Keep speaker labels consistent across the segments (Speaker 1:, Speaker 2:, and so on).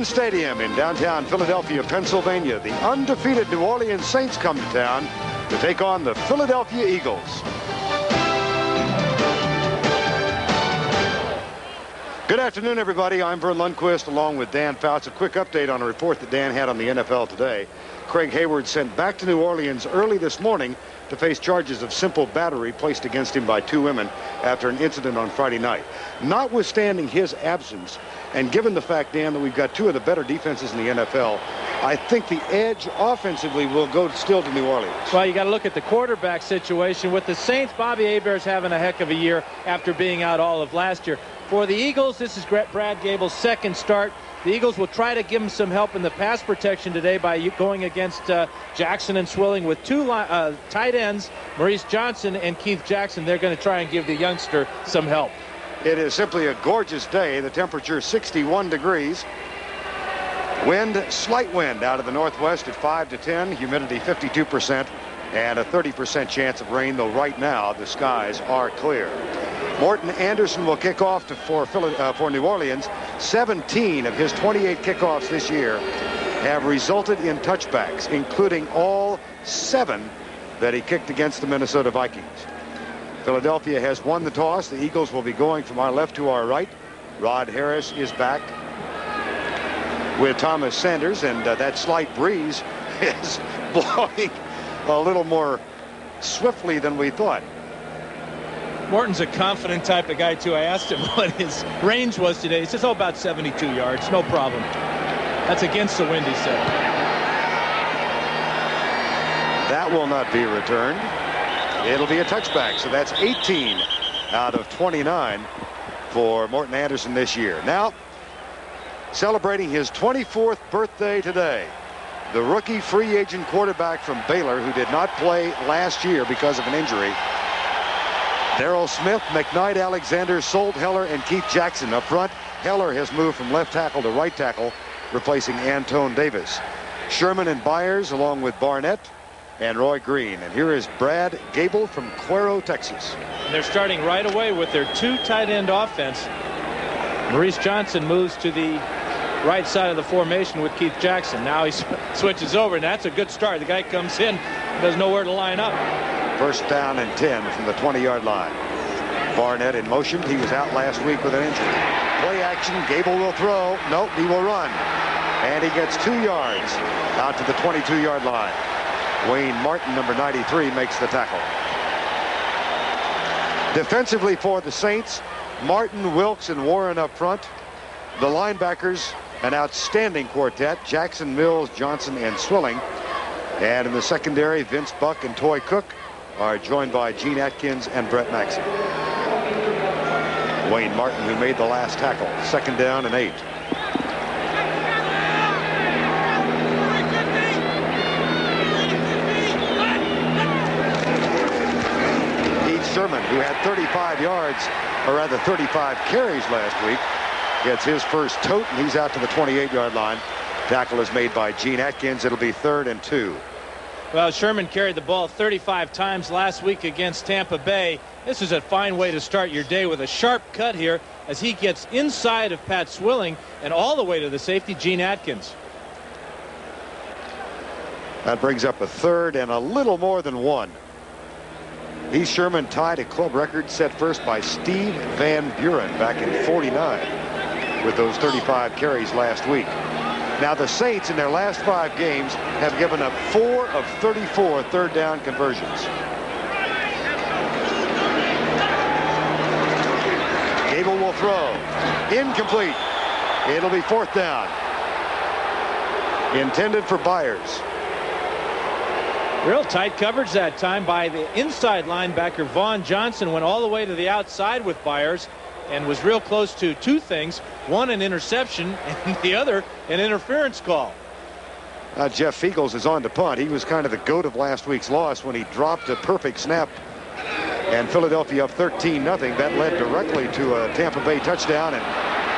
Speaker 1: Allegiant Stadium in downtown Philadelphia, Pennsylvania. The undefeated New Orleans Saints come to town to take on the Philadelphia Eagles. Good afternoon, everybody. I'm Vern Lundquist along with Dan Fouts. A quick update on a report that Dan had on the NFL today. Craig Hayward sent back to New Orleans early this morning to face charges of simple battery placed against him by two women after an incident on Friday night. Notwithstanding his absence, and given the fact, Dan, that we've got two of the better defenses in the NFL, I think the edge offensively will go still to New Orleans.
Speaker 2: Well, you got to look at the quarterback situation. With the Saints, Bobby Hebert's having a heck of a year after being out all of last year. For the Eagles, this is Brad Gable's second start. The Eagles will try to give him some help in the pass protection today by going against Jackson and Swilling with two tight ends, Maurice Johnson and Keith Jackson. They're going to try and give the youngster some help.
Speaker 1: It is simply a gorgeous day. The temperature 61 degrees. Wind, slight wind out of the northwest at 5 to 10. Humidity 52% and a 30% chance of rain, though right now the skies are clear. Morton Anderson will kick off for New Orleans. 17 of his 28 kickoffs this year have resulted in touchbacks, including all 7 that he kicked against the Minnesota Vikings. Philadelphia has won the toss. The Eagles will be going from our left to our right. Rod Harris is back with Thomas Sanders, and that slight breeze is blowing a little more swiftly than we thought.
Speaker 2: Morton's a confident type of guy, too. I asked him what his range was today. He says, oh, about 72 yards. No problem. That's against the wind, he said.
Speaker 1: That will not be returned. It'll be a touchback. So that's 18 out of 29 for Morton Anderson this year. Now, celebrating his 24th birthday today, the rookie free agent quarterback from Baylor, who did not play last year because of an injury, Darrell Smith, McKnight, Alexander, Solt, Heller, and Keith Jackson up front. Heller has moved from left tackle to right tackle, replacing Antone Davis. Sherman and Byers along with Barnett and Roy Green. And here is Brad Gable from Cuero, Texas.
Speaker 2: And they're starting right away with their two tight end offense. Maurice Johnson moves to the right side of the formation with Keith Jackson. Now he switches over, and that's a good start. The guy comes in, doesn't know where to line up.
Speaker 1: First down and 10 from the 20-yard line. Barnett in motion. He was out last week with an injury. Play action. Gable will throw. Nope, he will run. And he gets 2 yards out to the 22-yard line. Wayne Martin, number 93, makes the tackle. Defensively for the Saints, Martin, Wilkes, and Warren up front. The linebackers, an outstanding quartet. Jackson, Mills, Johnson, and Swilling. And in the secondary, Vince Buck and Toy Cook are joined by Gene Atkins and Brett Maxey. Wayne Martin, who made the last tackle. Second down and 8. Heath Sherman, who had 35 yards, or rather 35 carries last week, gets his first tote, and he's out to the 28-yard line. Tackle is made by Gene Atkins. It'll be 3rd and 2.
Speaker 2: Well, Sherman carried the ball 35 times last week against Tampa Bay. This is a fine way to start your day with a sharp cut here as he gets inside of Pat Swilling and all the way to the safety, Gene Atkins.
Speaker 1: That brings up a 3rd and a little more than 1. Heath Sherman tied a club record set first by Steve Van Buren back in '49 with those 35 carries last week. Now the Saints in their last 5 games have given up 4 of 34 third down conversions. Gable will throw. Incomplete. It'll be 4th down. Intended for Byers.
Speaker 2: Real tight coverage that time by the inside linebacker Vaughn Johnson. Went all the way to the outside with Byers and was real close to 2 things. One, an interception, and the other, an interference call.
Speaker 1: Jeff Fiegels is on to punt. He was kind of the goat of last week's loss when he dropped a perfect snap. And Philadelphia up 13-0. That led directly to a Tampa Bay touchdown. And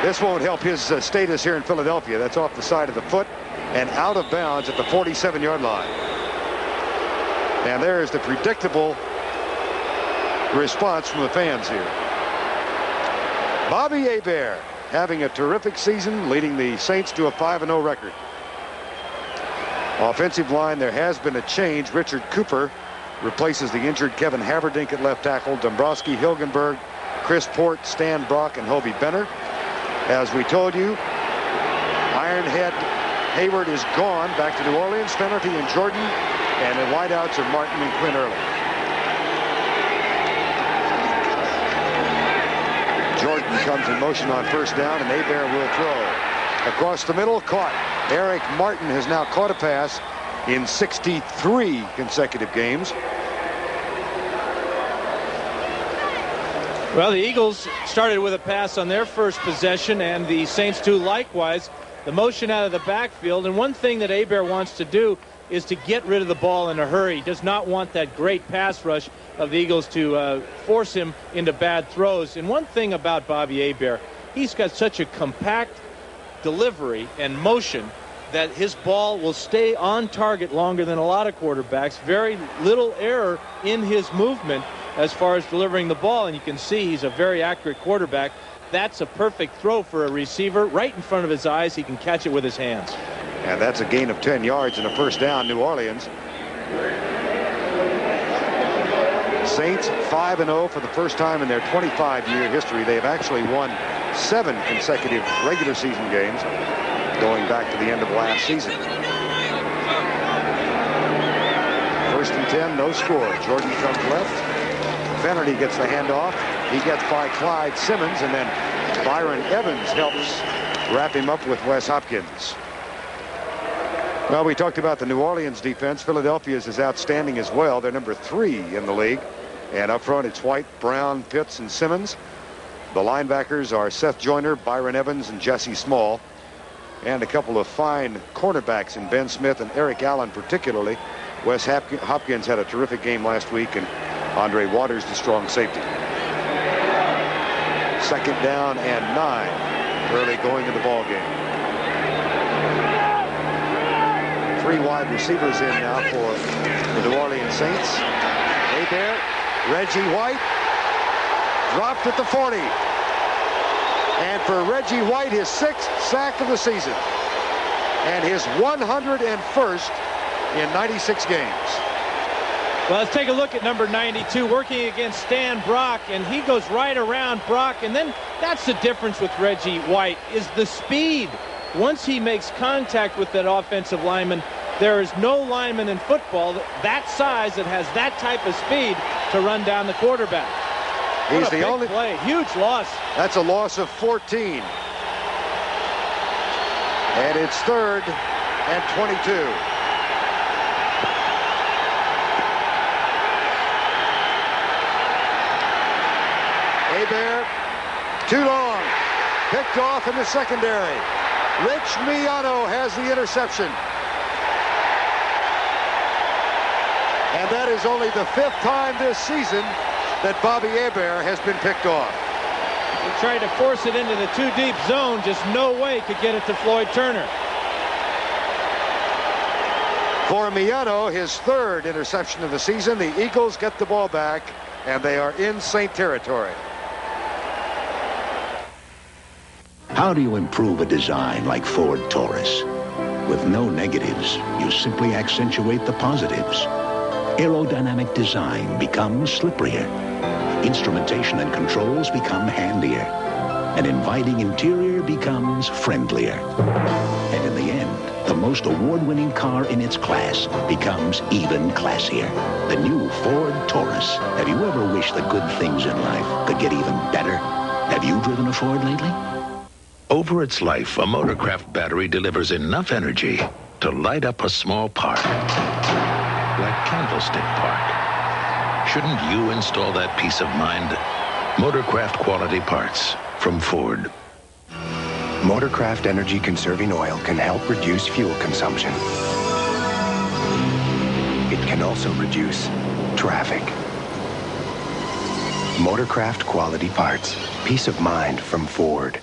Speaker 1: this won't help his status here in Philadelphia. That's off the side of the foot and out of bounds at the 47-yard line. And there's the predictable response from the fans here. Bobby Hebert having a terrific season, leading the Saints to a 5-0 record. Offensive line, there has been a change. Richard Cooper replaces the injured Kevin Haverdink at left tackle. Dombrowski, Hilgenberg, Chris Port, Stan Brock, and Hobie Benner. As we told you, Ironhead Hayward is gone back to New Orleans. Finnerty and Jordan, and the wideouts are Martin and Quinn Early. Jordan comes in motion on first down, and Hebert will throw. Across the middle, caught. Eric Martin has now caught a pass in 63 consecutive games.
Speaker 2: Well, the Eagles started with a pass on their first possession, and the Saints do likewise. The motion out of the backfield, and one thing that Hebert wants to do is to get rid of the ball in a hurry. He does not want that great pass rush of the Eagles to force him into bad throws. And one thing about Bobby Hebert, he's got such a compact delivery and motion that his ball will stay on target longer than a lot of quarterbacks. Very little error in his movement as far as delivering the ball, and you can see he's a very accurate quarterback. That's a perfect throw for a receiver right in front of his eyes. He can catch it with his hands.
Speaker 1: And that's a gain of 10 yards and a first down, New Orleans. Saints 5-0 for the first time in their 25-year history. They have actually won 7 consecutive regular season games going back to the end of last season. First and 10, no score. Jordan comes left. Finnerty gets the handoff. He gets by Clyde Simmons, and then Byron Evans helps wrap him up with Wes Hopkins. Well, we talked about the New Orleans defense. Philadelphia's is outstanding as well. They're number 3 in the league. And up front, it's White, Brown, Pitts, and Simmons. The linebackers are Seth Joyner, Byron Evans, and Jesse Small. And a couple of fine cornerbacks in Ben Smith and Eric Allen particularly. Wes Hopkins had a terrific game last week, and Andre Waters, the strong safety. Second down and 9. Early going in the ball game. 3 wide receivers in now for the New Orleans Saints. Hebert, Reggie White, dropped at the 40. And for Reggie White, his 6th sack of the season. And his 101st in 96 games.
Speaker 2: Well, let's take a look at number 92 working against Stan Brock, and he goes right around Brock, and then that's the difference with Reggie White is the speed. Once he makes contact with that offensive lineman, there is no lineman in football that size that has that type of speed to run down the quarterback.
Speaker 1: He's the only
Speaker 2: play. Huge loss.
Speaker 1: That's a loss of 14. And it's 3rd and 22. Hebert, too long. Picked off in the secondary. Rich Miano has the interception. And that is only the 5th time this season that Bobby Hebert has been picked off.
Speaker 2: He tried to force it into the 2-deep zone. Just no way could get it to Floyd Turner.
Speaker 1: For Miano, his 3rd interception of the season. The Eagles get the ball back, and they are in Saint territory.
Speaker 3: How do you improve a design like Ford Taurus? With no negatives, you simply accentuate the positives. Aerodynamic design becomes slipperier. Instrumentation and controls become handier. An inviting interior becomes friendlier. And in the end, the most award-winning car in its class becomes even classier. The new Ford Taurus. Have you ever wished that good things in life could get even better? Have you driven a Ford lately?
Speaker 4: Over its life, a Motorcraft battery delivers enough energy to light up a small park. Like Candlestick Park. Shouldn't you install that peace of mind? Motorcraft quality parts from Ford.
Speaker 5: Motorcraft energy-conserving oil can help reduce fuel consumption. It can also reduce traffic. Motorcraft quality parts. Peace of mind from Ford.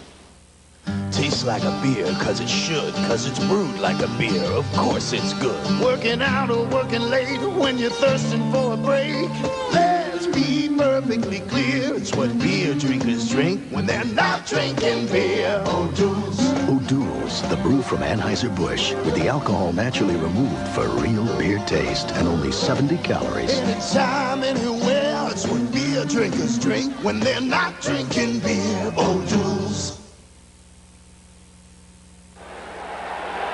Speaker 6: Tastes like a beer, cause it should, cause it's brewed like a beer. Of course it's good. Working out or working late when you're thirsting for a break. Let's be merry. perfectly clear. It's what beer drinkers drink when they're not drinking beer. O'Doul's.
Speaker 3: O'Doul's, the brew from Anheuser-Busch, with the alcohol naturally removed for real beer taste and only 70 calories.
Speaker 6: Anytime, anywhere, it's what beer drinkers drink when they're not drinking beer. O'Doul's.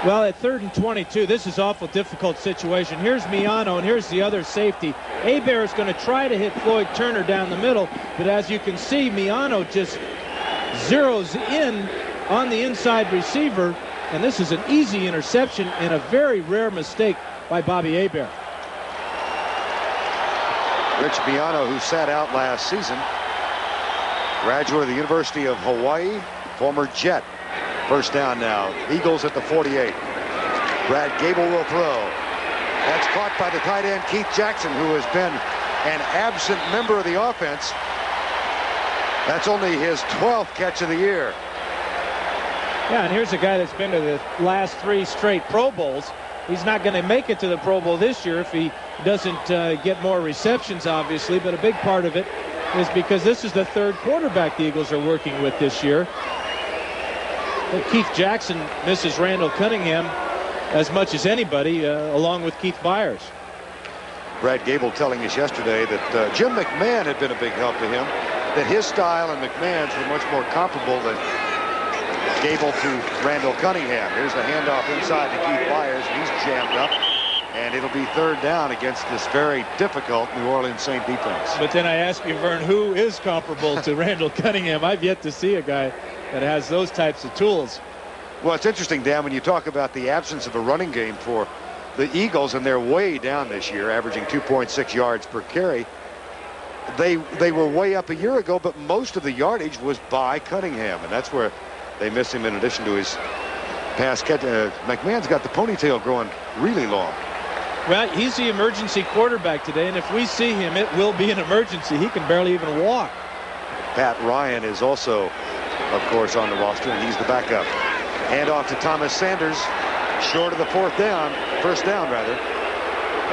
Speaker 2: Well, at 3rd and 22, this is awful difficult situation. Here's Miano, and here's the other safety. Hebert is going to try to hit Floyd Turner down the middle, but as you can see, Miano just zeroes in on the inside receiver, and this is an easy interception and a very rare mistake by Bobby Hebert.
Speaker 1: Rich Miano, who sat out last season, graduate of the University of Hawaii, former Jet. First down now. Eagles at the 48. Brad Gable will throw. That's caught by the tight end Keith Jackson, who has been an absent member of the offense. That's only his 12th catch of the year.
Speaker 2: Yeah, and here's a guy that's been to the last 3 straight Pro Bowls. He's not going to make it to the Pro Bowl this year if he doesn't get more receptions, obviously, but a big part of it is because this is the 3rd quarterback the Eagles are working with this year. But Keith Jackson misses Randall Cunningham as much as anybody, along with Keith Byers.
Speaker 1: Brad Gable telling us yesterday that Jim McMahon had been a big help to him, that his style and McMahon's were much more comparable than Gable to Randall Cunningham. Here's the handoff inside to Keith Byers. He's jammed up, and it'll be 3rd down against this very difficult New Orleans Saint defense.
Speaker 2: But then I ask you, Vern, who is comparable to Randall Cunningham? I've yet to see a guy that has those types of tools.
Speaker 1: Well, it's interesting, Dan, when you talk about the absence of a running game for the Eagles, and they're way down this year, averaging 2.6 yards per carry. They were way up a year ago, but most of the yardage was by Cunningham, and that's where they miss him in addition to his pass catch. McMahon's got the ponytail growing really long.
Speaker 2: Well, he's the emergency quarterback today, and if we see him, it will be an emergency. He can barely even walk.
Speaker 1: Pat Ryan is also, of course, on the roster, and he's the backup. Hand off to Thomas Sanders, short of the first down rather,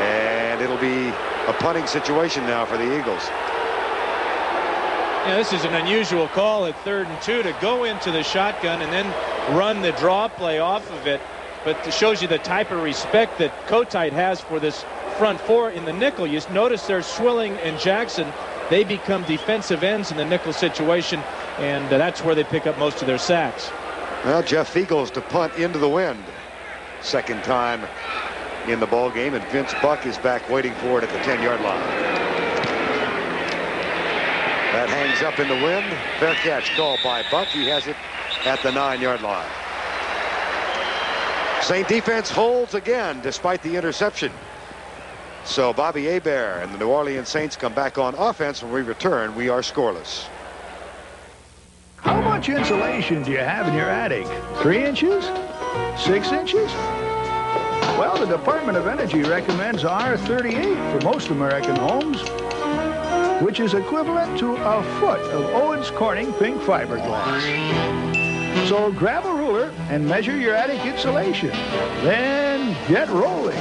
Speaker 1: and it'll be a punting situation now for the Eagles.
Speaker 2: Yeah, this is an unusual call at 3rd and 2 to go into the shotgun and then run the draw play off of it, but it shows you the type of respect that Kotite has for this front 4 in the nickel. You notice there's Swilling and Jackson. They become defensive ends in the nickel situation, and that's where they pick up most of their sacks.
Speaker 1: Well, Jeff Fiegels to punt into the wind. 2nd time in the ball game, and Vince Buck is back waiting for it at the 10-yard line. That hangs up in the wind. Fair catch called by Buck. He has it at the 9-yard line. Saint defense holds again despite the interception. So Bobby Hebert and the New Orleans Saints come back on offense. When we return, we are scoreless.
Speaker 7: How much insulation do you have in your attic? 3 inches? 6 inches? Well, the Department of Energy recommends R38 for most American homes, which is equivalent to a foot of Owens Corning pink fiberglass. So grab a ruler and measure your attic insulation. Then get rolling.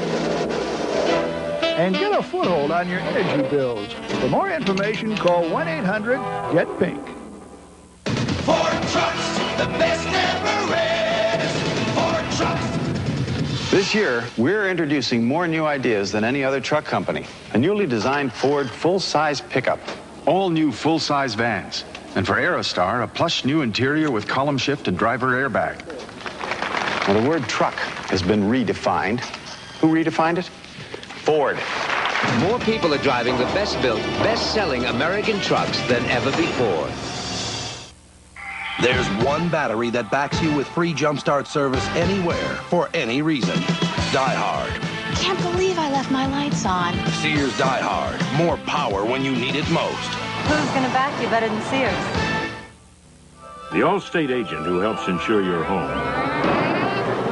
Speaker 7: And get a foothold on your energy bills. For more information, call 1-800-GET-PINK.
Speaker 6: Ford Trucks, the best ever is. Ford Trucks.
Speaker 8: This year, we're introducing more new ideas than any other truck company. A newly designed Ford full-size pickup.
Speaker 9: All new full-size vans. And for Aerostar, a plush new interior with column shift and driver airbag.
Speaker 8: Well, the word truck has been redefined. Who redefined it? Ford.
Speaker 10: More people are driving the best-built, best-selling American trucks than ever before.
Speaker 11: There's one battery that backs you with free jumpstart service anywhere, for any reason. Die Hard.
Speaker 12: Can't believe I left my lights on.
Speaker 11: Sears Die Hard. More power when you need it most.
Speaker 12: Who's gonna back you better than Sears?
Speaker 13: The Allstate agent who helps insure your home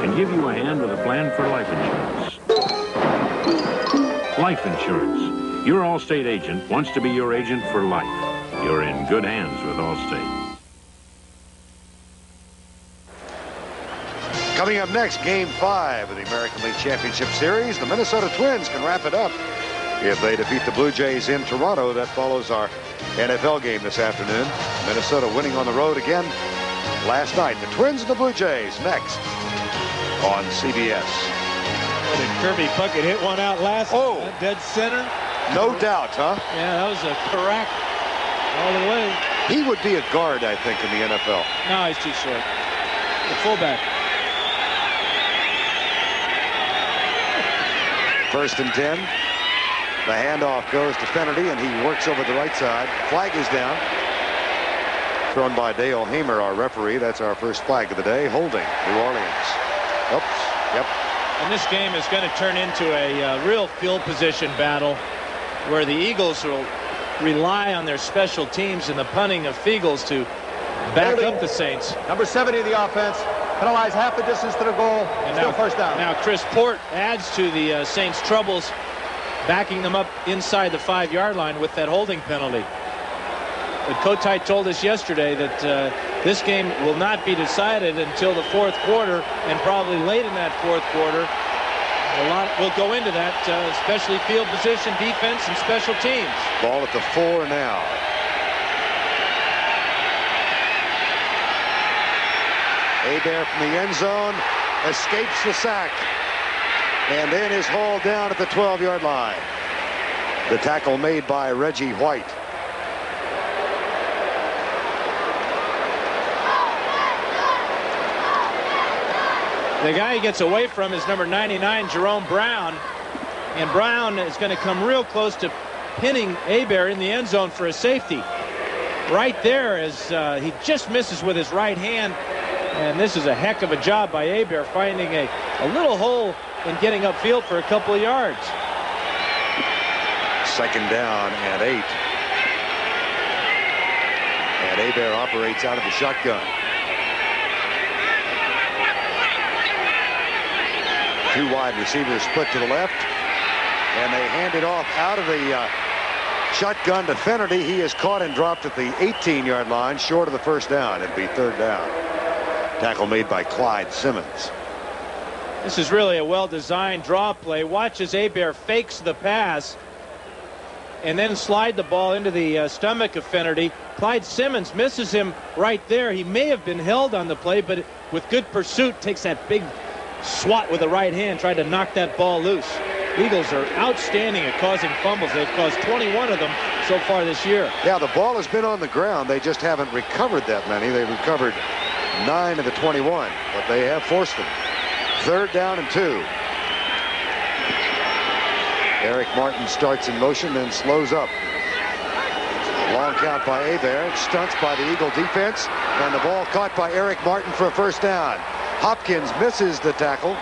Speaker 13: can give you a hand with a plan for life insurance. Life insurance. Your Allstate agent wants to be your agent for life. You're in good hands with Allstate.
Speaker 1: Coming up next, Game 5 of the American League Championship Series. The Minnesota Twins can wrap it up if they defeat the Blue Jays in Toronto. That follows our NFL game this afternoon. Minnesota winning on the road again last night. The Twins and the Blue Jays next on CBS.
Speaker 2: Did Kirby Puckett hit one out last night, dead center?
Speaker 1: No doubt, huh?
Speaker 2: Yeah, that was a crack all the way.
Speaker 1: He would be a guard, I think, in the NFL.
Speaker 2: No, he's too short. The fullback.
Speaker 1: 1st and 10. The handoff goes to Kennedy, and he works over the right side. Flag is down. Thrown by Dale Hamer, our referee. That's our first flag of the day. Holding New Orleans. Oops. Yep.
Speaker 2: And this game is going to turn into a real field position battle where the Eagles will rely on their special teams and the punting of Fiegels to back up the Saints.
Speaker 14: Number 70 of the offense. Penalize half the distance to the goal.
Speaker 2: And
Speaker 14: still
Speaker 2: now,
Speaker 14: first down.
Speaker 2: Now Chris Port adds to the Saints' troubles, backing them up inside the 5-yard line with that holding penalty. But Kotite told us yesterday that this game will not be decided until the 4th quarter, and probably late in that 4th quarter. A lot will go into that, especially field position, defense, and special teams.
Speaker 1: Ball at the 4 now. Hebert from the end zone escapes the sack, and then is hauled down at the 12-yard line. The tackle made by Reggie White.
Speaker 2: The guy he gets away from is number 99, Jerome Brown. And Brown is going to come real close to pinning Hebert in the end zone for a safety. Right there as he just misses with his right hand. And this is a heck of a job by Hebert, finding a little hole and getting upfield for a couple of yards.
Speaker 1: 2nd down and 8. And Hebert operates out of the shotgun. 2 wide receivers split to the left, and they hand it off out of the shotgun to Finnerty. He is caught and dropped at the 18-yard line, short of the first down. It'd be 3rd down. Tackle made by Clyde Simmons.
Speaker 2: This is really a well-designed draw play. Watch as Hebert fakes the pass and then slide the ball into the stomach of Finnerty. Clyde Simmons misses him right there. He may have been held on the play, but with good pursuit takes that big swat with the right hand, tried to knock that ball loose. Eagles are outstanding at causing fumbles. They've caused 21 of them so far this year.
Speaker 1: Yeah, the ball has been on the ground. They just haven't recovered that many. They've recovered 9 of the 21, but they have forced them. 3rd down and 2. Eric Martin starts in motion, then slows up. Long count by Hebert. Stunts by the Eagle defense, and the ball caught by Eric Martin for a first down. Hopkins misses the tackle,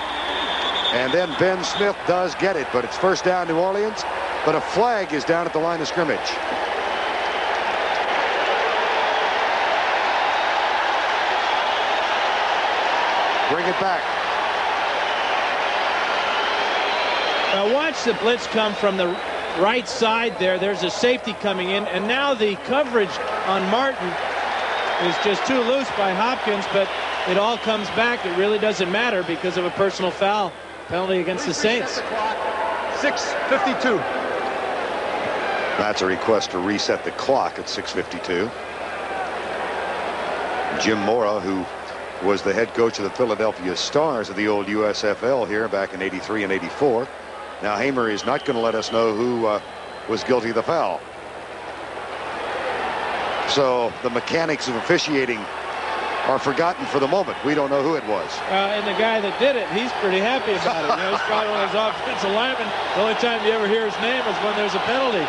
Speaker 1: and then Ben Smith does get it, but it's first down New Orleans, but a flag is down at the line of scrimmage. Bring it back.
Speaker 2: Now watch the blitz come from the right side there. There's a safety coming in, and now the coverage on Martin is just too loose by Hopkins, but it all comes back. It really doesn't matter because of a personal foul penalty against the Saints.
Speaker 14: 6:52.
Speaker 1: That's a request to reset the clock at 6:52. Jim Mora, who was the head coach of the Philadelphia Stars of the old USFL here back in '83 and '84. Now Hamer is not going to let us know who was guilty of the foul. So the mechanics of officiating are forgotten for the moment. We don't know who it was.
Speaker 2: And the guy that did it, he's pretty happy about it. You know, he's probably one of those offensive linemen. The only time you ever hear his name is when there's a penalty.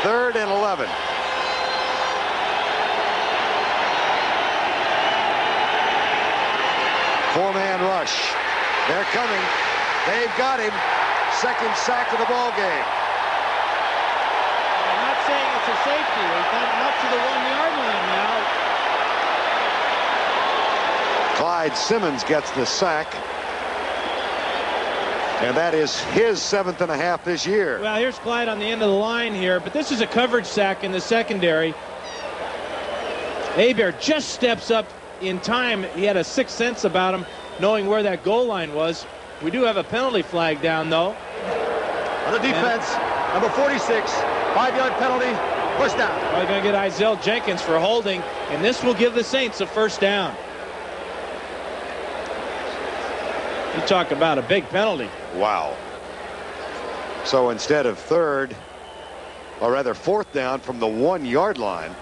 Speaker 1: 3rd and 11. Four-man rush. They're coming. They've got him. 2nd sack of the ball game.
Speaker 2: I'm not saying it's a safety. They've gotten up to the 1-yard line now.
Speaker 1: Clyde Simmons gets the sack, and that is his 7th and a half this year.
Speaker 2: Well, here's Clyde on the end of the line here, but this is a coverage sack in the secondary. Hebert just steps up in time. He had a sixth sense about him, knowing where that goal line was. We do have a penalty flag down, though.
Speaker 14: On the defense, Number 46, 5-yard penalty, first down.
Speaker 2: They're going to get Izell Jenkins for holding, and this will give the Saints a first down. You talk about a big penalty.
Speaker 1: Wow. So instead of third, or rather fourth down from the 1-yard line,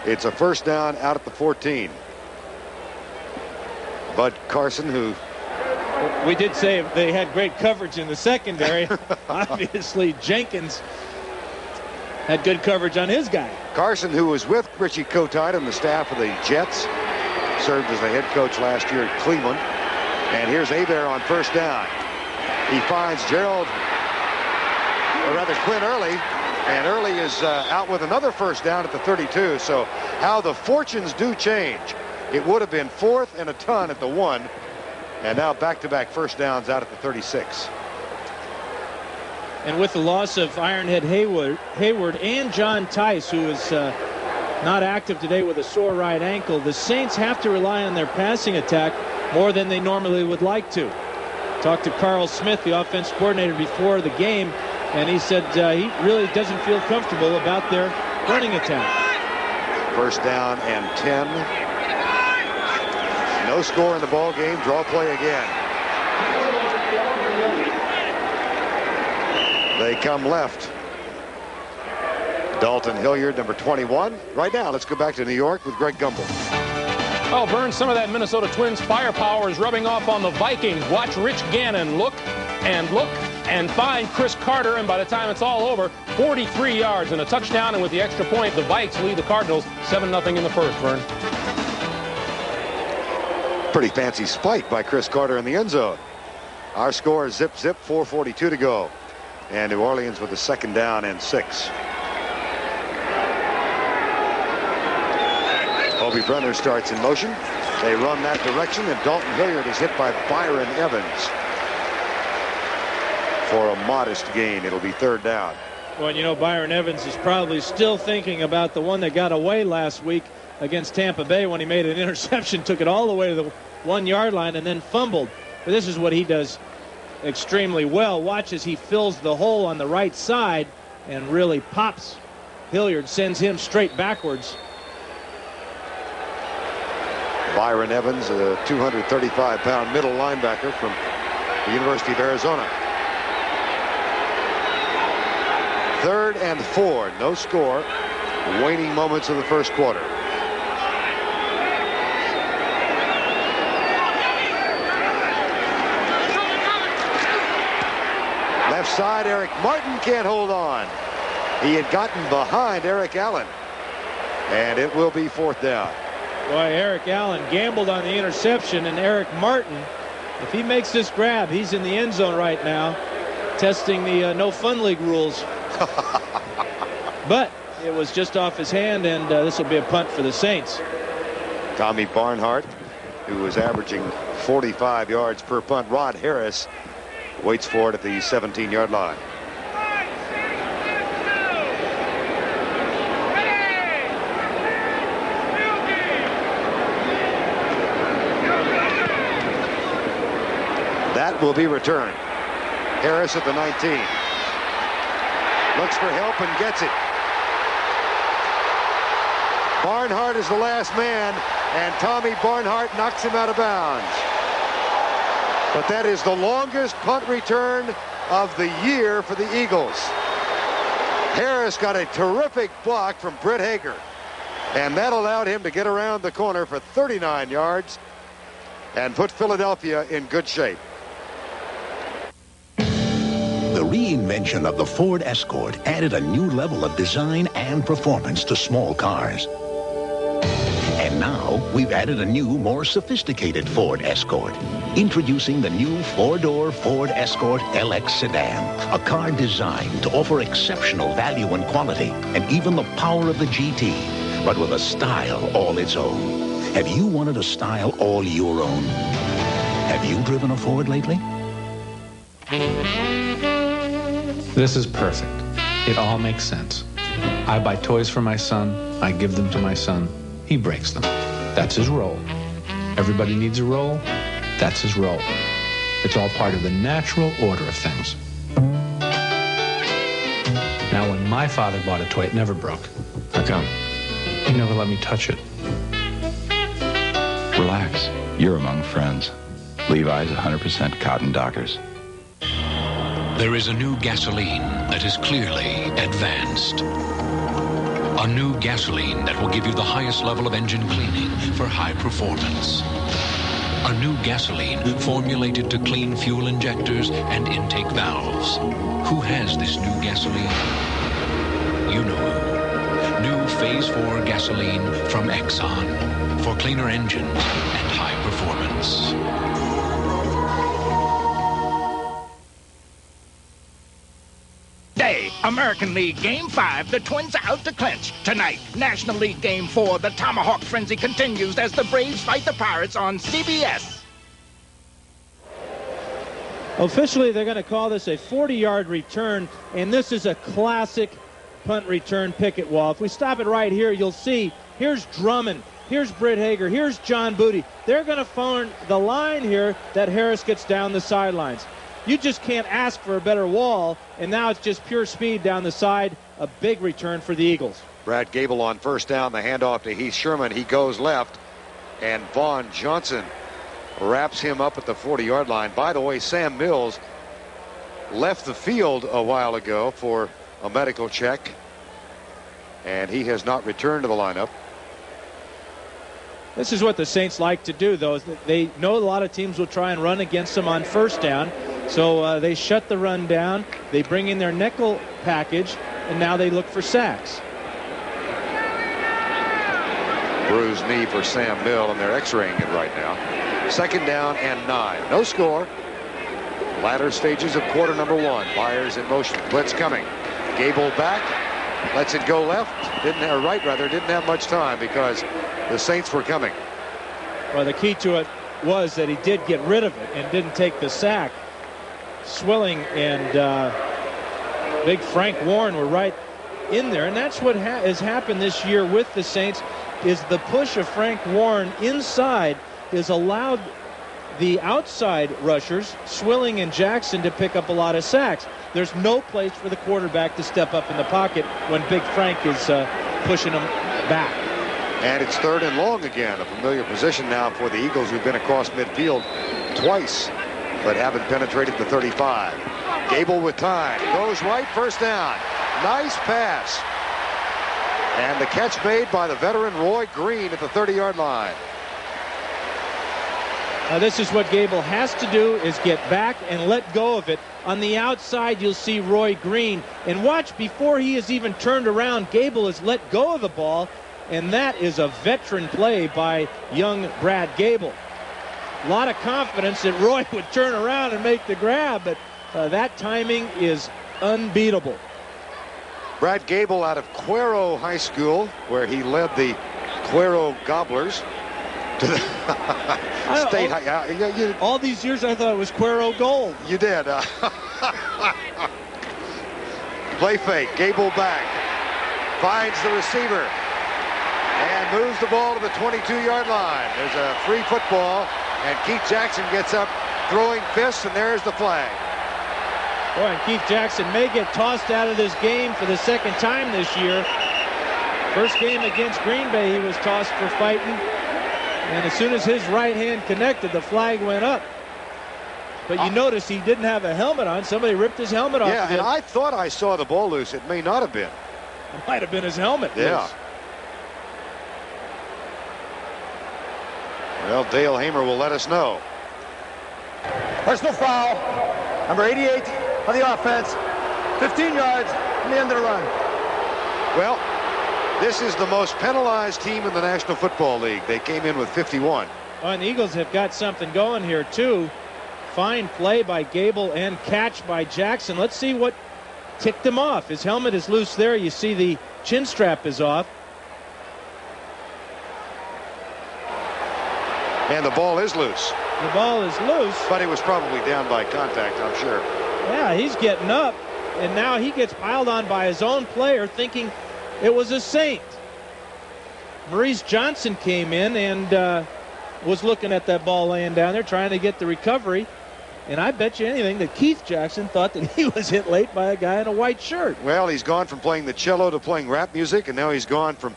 Speaker 1: it's a first down out at the 14. Bud Carson, who...
Speaker 2: We did say they had great coverage in the secondary. Obviously, Jenkins had good coverage on his guy.
Speaker 1: Carson, who was with Richie Kotite and the staff of the Jets, served as the head coach last year at Cleveland. And here's Hebert on first down. He finds Gerald, or rather Quinn Early, and Early is out with another first down at the 32. So how the fortunes do change. It would have been fourth and a ton at the 1, and now back-to-back first downs out at the 36.
Speaker 2: And with the loss of Ironhead Hayward and John Tice, who is not active today with a sore right ankle, the Saints have to rely on their passing attack more than they normally would like to. Talked to Carl Smith, the offense coordinator, before the game, and he said he really doesn't feel comfortable about their running attack. First down and 10. No score in the ball game. Draw play again. They come left. Dalton Hilliard, number 21. Right now, let's go back to New York with Greg Gumbel.
Speaker 15: Well, Vern, some of that Minnesota Twins firepower is rubbing off on the Vikings. Watch Rich Gannon look and find Chris Carter, and by the time it's all over, 43 yards and a touchdown, and with the extra point, the Vikes lead the Cardinals 7-0 in the first, Vern.
Speaker 1: Pretty fancy spike by Chris Carter in the end zone. Our score is zip, 4:42 to go. And New Orleans with a second down and 6. Obie Brenner starts in motion. They run that direction, and Dalton Hilliard is hit by Byron Evans for a modest gain. It'll be third down.
Speaker 2: Well, you know, Byron Evans is probably still thinking about the one that got away last week against Tampa Bay when he made an interception, took it all the way to the 1-yard line, and then fumbled. But this is what he does extremely well. Watch as he fills the hole on the right side and really pops Hilliard, sends him straight backwards.
Speaker 1: Byron Evans, a 235-pound middle linebacker from the University of Arizona. 3rd and 4, no score. Waning moments of the first quarter. Left side, Eric Martin can't hold on. He had gotten behind Eric Allen, and it will be fourth down.
Speaker 2: Boy, Eric Allen gambled on the interception, and Eric Martin, if he makes this grab, he's in the end zone right now, testing the no fun league rules. But it was just off his hand, and this will be a punt for the Saints.
Speaker 1: Tommy Barnhart, who was averaging 45 yards per punt. Rod Harris waits for it at the 17-yard line. That will be returned. Harris at the 19. Looks for help and gets it. Barnhart is the last man, and Tommy Barnhart knocks him out of bounds. But that is the longest punt return of the year for the Eagles. Harris got a terrific block from Britt Hager, and that allowed him to get around the corner for 39 yards and put Philadelphia in good shape.
Speaker 3: The reinvention of the Ford Escort added a new level of design and performance to small cars. And now, we've added a new, more sophisticated Ford Escort. Introducing the new 4-door Ford Escort LX sedan. A car designed to offer exceptional value and quality, and even the power of the GT, but with a style all its own. Have you wanted a style all your own? Have you driven a Ford lately?
Speaker 16: This is perfect. It all makes sense. I buy toys for my son. I give them to my son. He breaks them. That's his role. Everybody needs a role. That's his role. It's all part of the natural order of things. my father bought a toy, it never broke.
Speaker 9: How come?
Speaker 16: He never let me touch it.
Speaker 9: Relax. You're among friends. Levi's 100% cotton Dockers.
Speaker 17: There is a new gasoline that is clearly advanced. A new gasoline that will give you the highest level of engine cleaning for high performance. A new gasoline formulated to clean fuel injectors and intake valves. Who has this new gasoline? You know who. New Phase 4 gasoline from Exxon for cleaner engines and high performance.
Speaker 18: American League Game 5, the Twins are out to clinch. Tonight, National League Game 4, the Tomahawk frenzy continues as the Braves fight the Pirates on CBS.
Speaker 2: Officially, they're going to call this a 40-yard return, and this is a classic punt return picket wall. If we stop it right here, you'll see here's Drummond, here's Britt Hager, here's John Booty. They're going to phone the line here that Harris gets down the sidelines. You just can't ask for a better wall, and now it's just pure speed down the side. A big return for the Eagles.
Speaker 1: Brad Gable on first down, the handoff to Heath Sherman. He goes left, and Vaughn Johnson wraps him up at the 40-yard line. By the way, Sam Mills left the field a while ago for a medical check, and he has not returned to the lineup.
Speaker 2: This is what the Saints like to do, though. Is that they know a lot of teams will try and run against them on first down. So they shut the run down. They bring in their nickel package, and now they look for sacks.
Speaker 1: Bruised knee for Sam Mill, and they're x-raying it right now. Second down and 9. No score. Latter stages of quarter number 1. Byers in motion. Blitz coming. Gable back. Lets it go left. Didn't have much time because the Saints were coming.
Speaker 2: Well, the key to it was that he did get rid of it and didn't take the sack. Swilling and big Frank Warren were right in there, and that's what has happened this year with the Saints, is the push of Frank Warren inside has allowed the outside rushers, Swilling and Jackson, to pick up a lot of sacks. There's no place for the quarterback to step up in the pocket when Big Frank is pushing him back.
Speaker 1: And it's third and long again, a familiar position now for the Eagles, who've been across midfield twice, but haven't penetrated the 35. Gable with time. Goes right, first down. Nice pass. And the catch made by the veteran Roy Green at the 30-yard line.
Speaker 2: Now this is what Gable has to do, is get back and let go of it. On the outside, you'll see Roy Green. And watch, before he has even turned around, Gable has let go of the ball. And that is a veteran play by young Brad Gable. A lot of confidence that Roy would turn around and make the grab, but that timing is unbeatable.
Speaker 1: Brad Gable out of Cuero High School, where he led the Cuero Gobblers to the state high.
Speaker 2: All these years I thought it was Cuero Gold.
Speaker 1: You did. Play fake. Gable back. Finds the receiver. And moves the ball to the 22-yard line. There's a free football. And Keith Jackson gets up throwing fists, and there's the flag.
Speaker 2: Boy, and Keith Jackson may get tossed out of this game for the second time this year. First game against Green Bay, he was tossed for fighting. And as soon as his right hand connected, the flag went up. But you notice he didn't have a helmet on. Somebody ripped his helmet off.
Speaker 1: Yeah, and I thought I saw the ball loose. It may not have been.
Speaker 2: It might have been his helmet loose.
Speaker 1: Well, Dale Hamer will let us know.
Speaker 14: Personal foul, number 88 of the offense, 15 yards from the end of the run.
Speaker 1: Well, this is the most penalized team in the National Football League. They came in with 51.
Speaker 2: Oh, and the Eagles have got something going here, too. Fine play by Gable and catch by Jackson. Let's see what ticked him off. His helmet is loose there. You see the chin strap is off.
Speaker 1: And the ball is loose.
Speaker 2: The ball is loose.
Speaker 1: But he was probably down by contact, I'm sure.
Speaker 2: Yeah, he's getting up. And now he gets piled on by his own player, thinking it was a Saint. Maurice Johnson came in and was looking at that ball laying down there, trying to get the recovery. And I bet you anything that Keith Jackson thought that he was hit late by a guy in a white shirt.
Speaker 1: Well, he's gone from playing the cello to playing rap music, and now he's gone from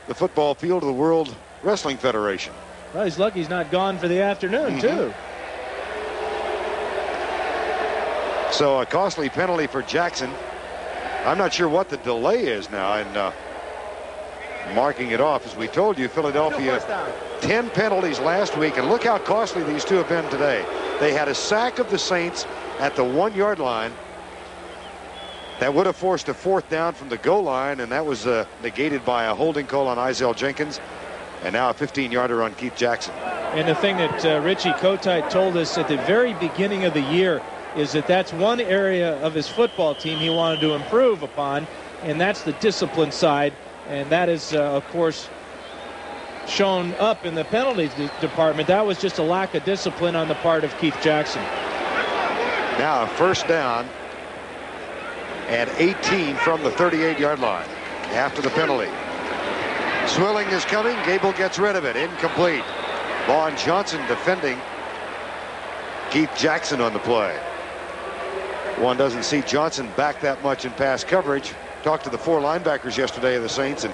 Speaker 1: the football field to the World Wrestling Federation.
Speaker 2: Well, he's lucky he's not gone for the afternoon, too.
Speaker 1: So a costly penalty for Jackson. I'm not sure what the delay is now in marking it off. As we told you, Philadelphia, 10 penalties last week, and look how costly these two have been today. They had a sack of the Saints at the 1-yard line. That would have forced a 4th down from the goal line, and that was negated by a holding call on Izell Jenkins, and now a 15-yarder on Keith Jackson.
Speaker 2: And the thing that Richie Kotite told us at the very beginning of the year is that that's one area of his football team he wanted to improve upon, and that's the discipline side. And that is, of course, shown up in the penalties department. That was just a lack of discipline on the part of Keith Jackson.
Speaker 1: Now a 1st down and 18 from the 38-yard line after the penalty. Swilling is coming. Gable gets rid of it. Incomplete. Vaughn Johnson defending Keith Jackson on the play. One doesn't see Johnson back that much in pass coverage. Talked to the 4 linebackers yesterday of the Saints, and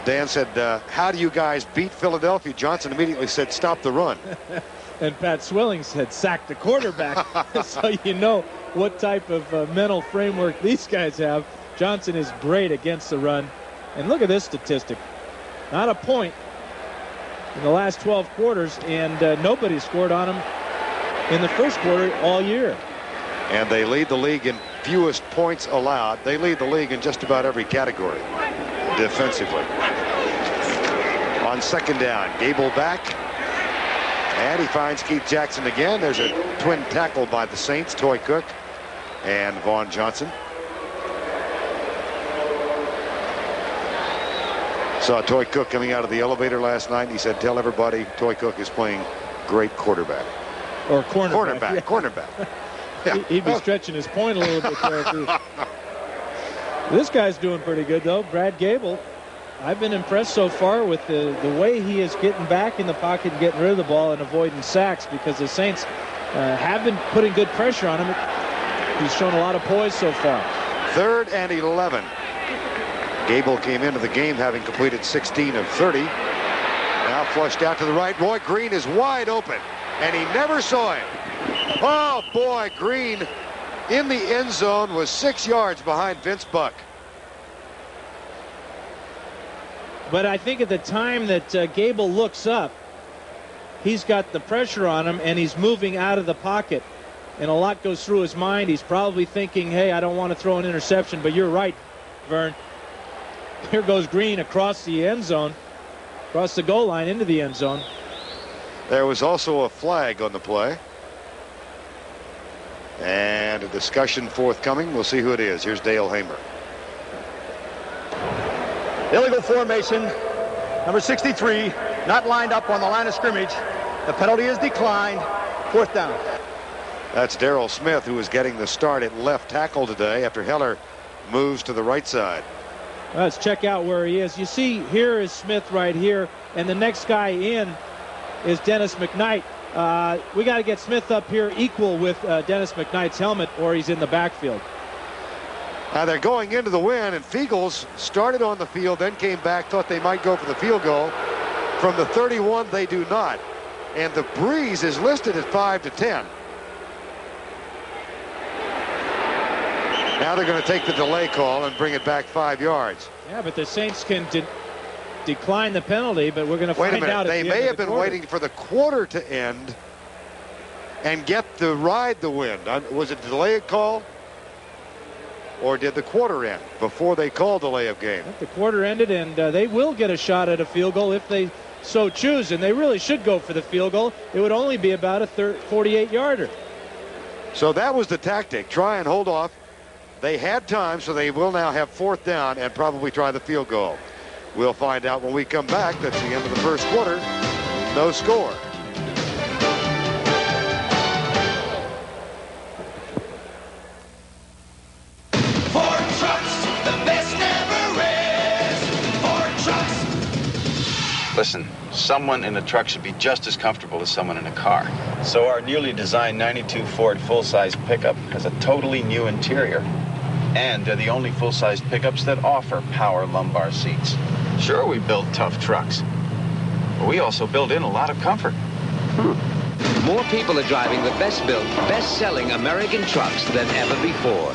Speaker 1: Dan said, how do you guys beat Philadelphia? Johnson immediately said, stop the run.
Speaker 2: And Pat Swilling said, sack the quarterback. So you know what type of mental framework these guys have. Johnson is great against the run. And look at this statistic. Not a point in the last 12 quarters, and nobody scored on him in the first quarter all year.
Speaker 1: And they lead the league in fewest points allowed. They lead the league in just about every category defensively. On 2nd down, Gable back. And he finds Keith Jackson again. There's a twin tackle by the Saints, Toy Cook and Vaughn Johnson. Saw Toy Cook coming out of the elevator last night, and he said, tell everybody Toy Cook is playing great quarterback.
Speaker 2: Or cornerback.
Speaker 1: Cornerback.
Speaker 2: Yeah.
Speaker 1: Cornerback. Yeah.
Speaker 2: He'd be stretching his point a little bit there. This guy's doing pretty good, though. Brad Gable. I've been impressed so far with the way he is getting back in the pocket and getting rid of the ball and avoiding sacks, because the Saints have been putting good pressure on him. He's shown a lot of poise so far.
Speaker 1: 3rd and 11. Gable came into the game having completed 16 of 30. Now flushed out to the right. Roy Green is wide open, and he never saw him. Oh, boy, Green in the end zone was 6 yards behind Vince Buck.
Speaker 2: But I think at the time that Gable looks up, he's got the pressure on him, and he's moving out of the pocket. And a lot goes through his mind. He's probably thinking, hey, I don't want to throw an interception. But you're right, Vern. Here goes Green across the end zone, across the goal line into the end zone.
Speaker 1: There was also a flag on the play. And a discussion forthcoming. We'll see who it is. Here's Dale Hamer.
Speaker 14: Illegal formation, number 63, not lined up on the line of scrimmage. The penalty is declined. 4th down.
Speaker 1: That's Darrell Smith, who is getting the start at left tackle today after Heller moves to the right side.
Speaker 2: Let's check out where he is. You see, here is Smith right here, and the next guy in is Dennis McKnight. We got to get Smith up here equal with Dennis McKnight's helmet, or he's in the backfield.
Speaker 1: Now they're going into the win, and Fiegels started on the field, then came back, thought they might go for the field goal. From the 31, they do not. And the breeze is listed at 5 to 10. Now they're going to take the delay call and bring it back 5 yards.
Speaker 2: Yeah, but the Saints can decline the penalty, but we're going to find out.
Speaker 1: They may have been waiting for the quarter to end and get the ride the wind. Was it a delayed call? Or did the quarter end before they called delay of game?
Speaker 2: The quarter ended, and they will get a shot at a field goal if they so choose, and they really should go for the field goal. It would only be about a 48-yarder.
Speaker 1: So that was the tactic. Try and hold off. They had time, so they will now have 4th down and probably try the field goal. We'll find out when we come back. That's the end of the first quarter. No score.
Speaker 6: Ford Trucks, the best never is. Ford Trucks.
Speaker 8: Listen, someone in a truck should be just as comfortable as someone in a car. So our newly designed 92 Ford full-size pickup has a totally new interior. And they're the only full-size pickups that offer power lumbar seats. Sure, we build tough trucks, but we also build in a lot of comfort.
Speaker 10: More people are driving the best-built, best-selling American trucks than ever before.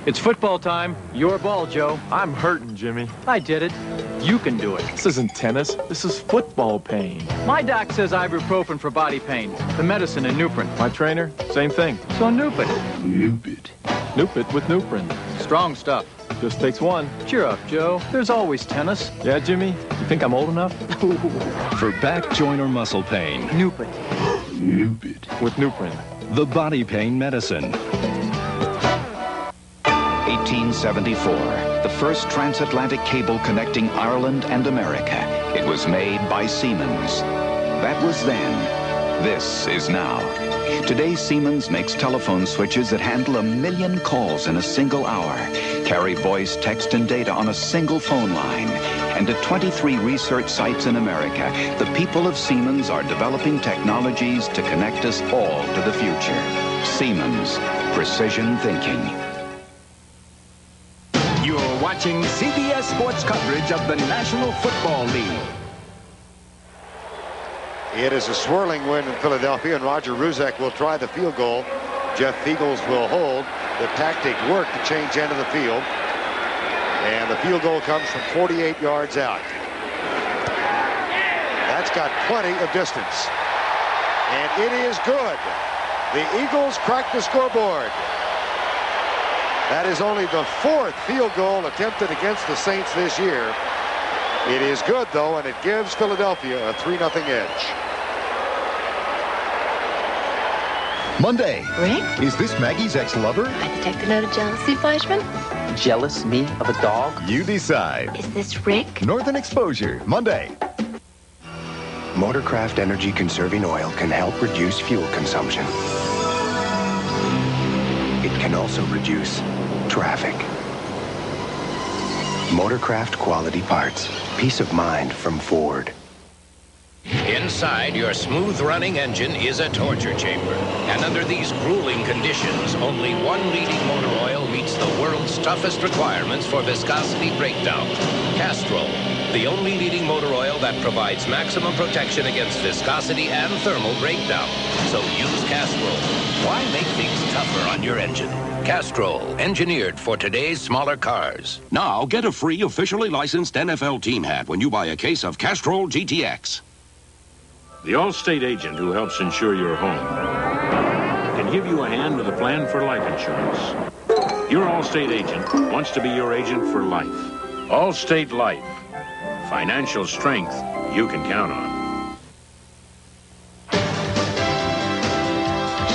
Speaker 19: It's football time. Your ball, Joe.
Speaker 20: I'm hurting, Jimmy.
Speaker 19: I did it. You can do it.
Speaker 20: This isn't tennis. This is football pain.
Speaker 19: My doc says ibuprofen for body pain. The medicine in Nuprin.
Speaker 20: My trainer, same thing.
Speaker 19: So Nupit.
Speaker 20: Nupit. Nupit with Nuprin.
Speaker 19: Strong stuff.
Speaker 20: Just takes one.
Speaker 19: Cheer up, Joe. There's always tennis.
Speaker 20: Yeah, Jimmy? You think I'm old enough?
Speaker 21: For back, joint, or muscle pain.
Speaker 19: Nupit.
Speaker 20: Nupit. With Nuprin.
Speaker 21: The body pain medicine.
Speaker 22: 1874, the first transatlantic cable connecting Ireland and America. It was made by Siemens. That was then. This is now. Today, Siemens makes telephone switches that handle 1 million calls in a single hour, carry voice, text, and data on a single phone line. And at 23 research sites in America, the people of Siemens are developing technologies to connect us all to the future. Siemens, precision thinking.
Speaker 23: You're watching CBS Sports coverage of the National Football League.
Speaker 1: It is a swirling wind in Philadelphia, and Roger Ruzek will try the field goal. Jeff Fiegels will hold. The tactic worked to change end of the field. And the field goal comes from 48 yards out. That's got plenty of distance. And it is good. The Eagles crack the scoreboard. That is only the 4th field goal attempted against the Saints this year. It is good, though, and it gives Philadelphia a 3-0 edge.
Speaker 24: Monday.
Speaker 12: Rick?
Speaker 24: Is this Maggie's ex-lover?
Speaker 12: I detect a note of jealousy, Fleischman.
Speaker 24: Jealous me of a dog? You decide.
Speaker 12: Is this Rick?
Speaker 24: Northern Exposure, Monday.
Speaker 5: Motorcraft energy conserving oil can help reduce fuel consumption. It can also reduce traffic. Motorcraft quality parts. Peace of mind from Ford.
Speaker 25: Inside your smooth-running engine is a torture chamber. And under these grueling conditions, only one leading motor oil meets the world's toughest requirements for viscosity breakdown. Castrol, the only leading motor oil that provides maximum protection against viscosity and thermal breakdown. So use Castrol. Why make things tougher on your engine? Castrol, engineered for today's smaller cars.
Speaker 26: Now, get a free officially licensed NFL team hat when you buy a case of Castrol GTX.
Speaker 13: The Allstate agent who helps insure your home can give you a hand with a plan for life insurance. Your Allstate agent wants to be your agent for life. Allstate Life. Financial strength you can count on.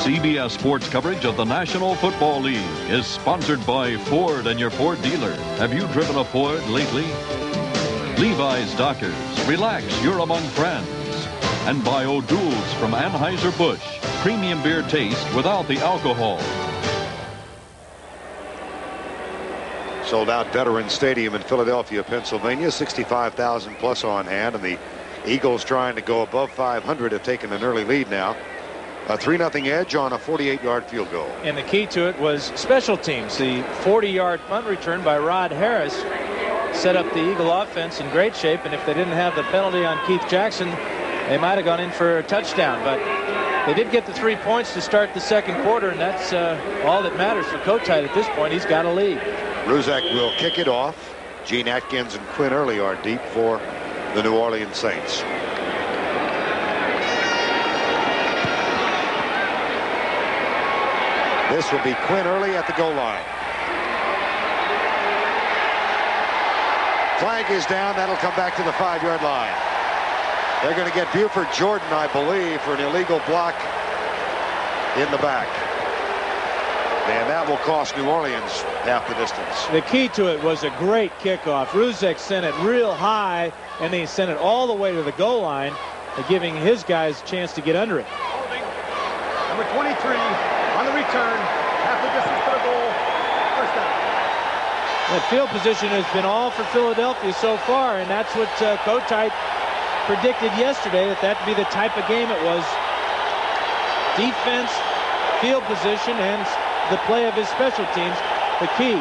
Speaker 27: CBS Sports coverage of the National Football League is sponsored by Ford and your Ford dealer. Have you driven a Ford lately? Levi's Dockers. Relax, you're among friends. And by O'Doul's from Anheuser-Busch. Premium beer taste without the alcohol.
Speaker 1: Sold out Veterans Stadium in Philadelphia, Pennsylvania. 65,000 plus on hand. And the Eagles, trying to go above 500, have taken an early lead now. A 3-0 edge on a 48-yard field goal.
Speaker 2: And the key to it was special teams. The 40-yard punt return by Rod Harris set up the Eagle offense in great shape. And if they didn't have the penalty on Keith Jackson, they might have gone in for a touchdown. But they did get the 3 points to start the second quarter, and that's all that matters for Kotite at this point. He's got a lead.
Speaker 1: Ruzek will kick it off. Gene Atkins and Quinn Early are deep for the New Orleans Saints. This will be Quinn Early at the goal line. Flag is down. That'll come back to the 5-yard line. They're going to get Buford Jordan, I believe, for an illegal block in the back. And that will cost New Orleans half the distance.
Speaker 2: The key to it was a great kickoff. Ruzek sent it real high, and he sent it all the way to the goal line, giving his guys a chance to get under it.
Speaker 14: Holding. Number 23 on the return. Half the distance to the goal. First down.
Speaker 2: That field position has been all for Philadelphia so far, and that's what Kotite predicted yesterday that that'd be the type of game it was. Defense, field position, and the play of his special teams, the key.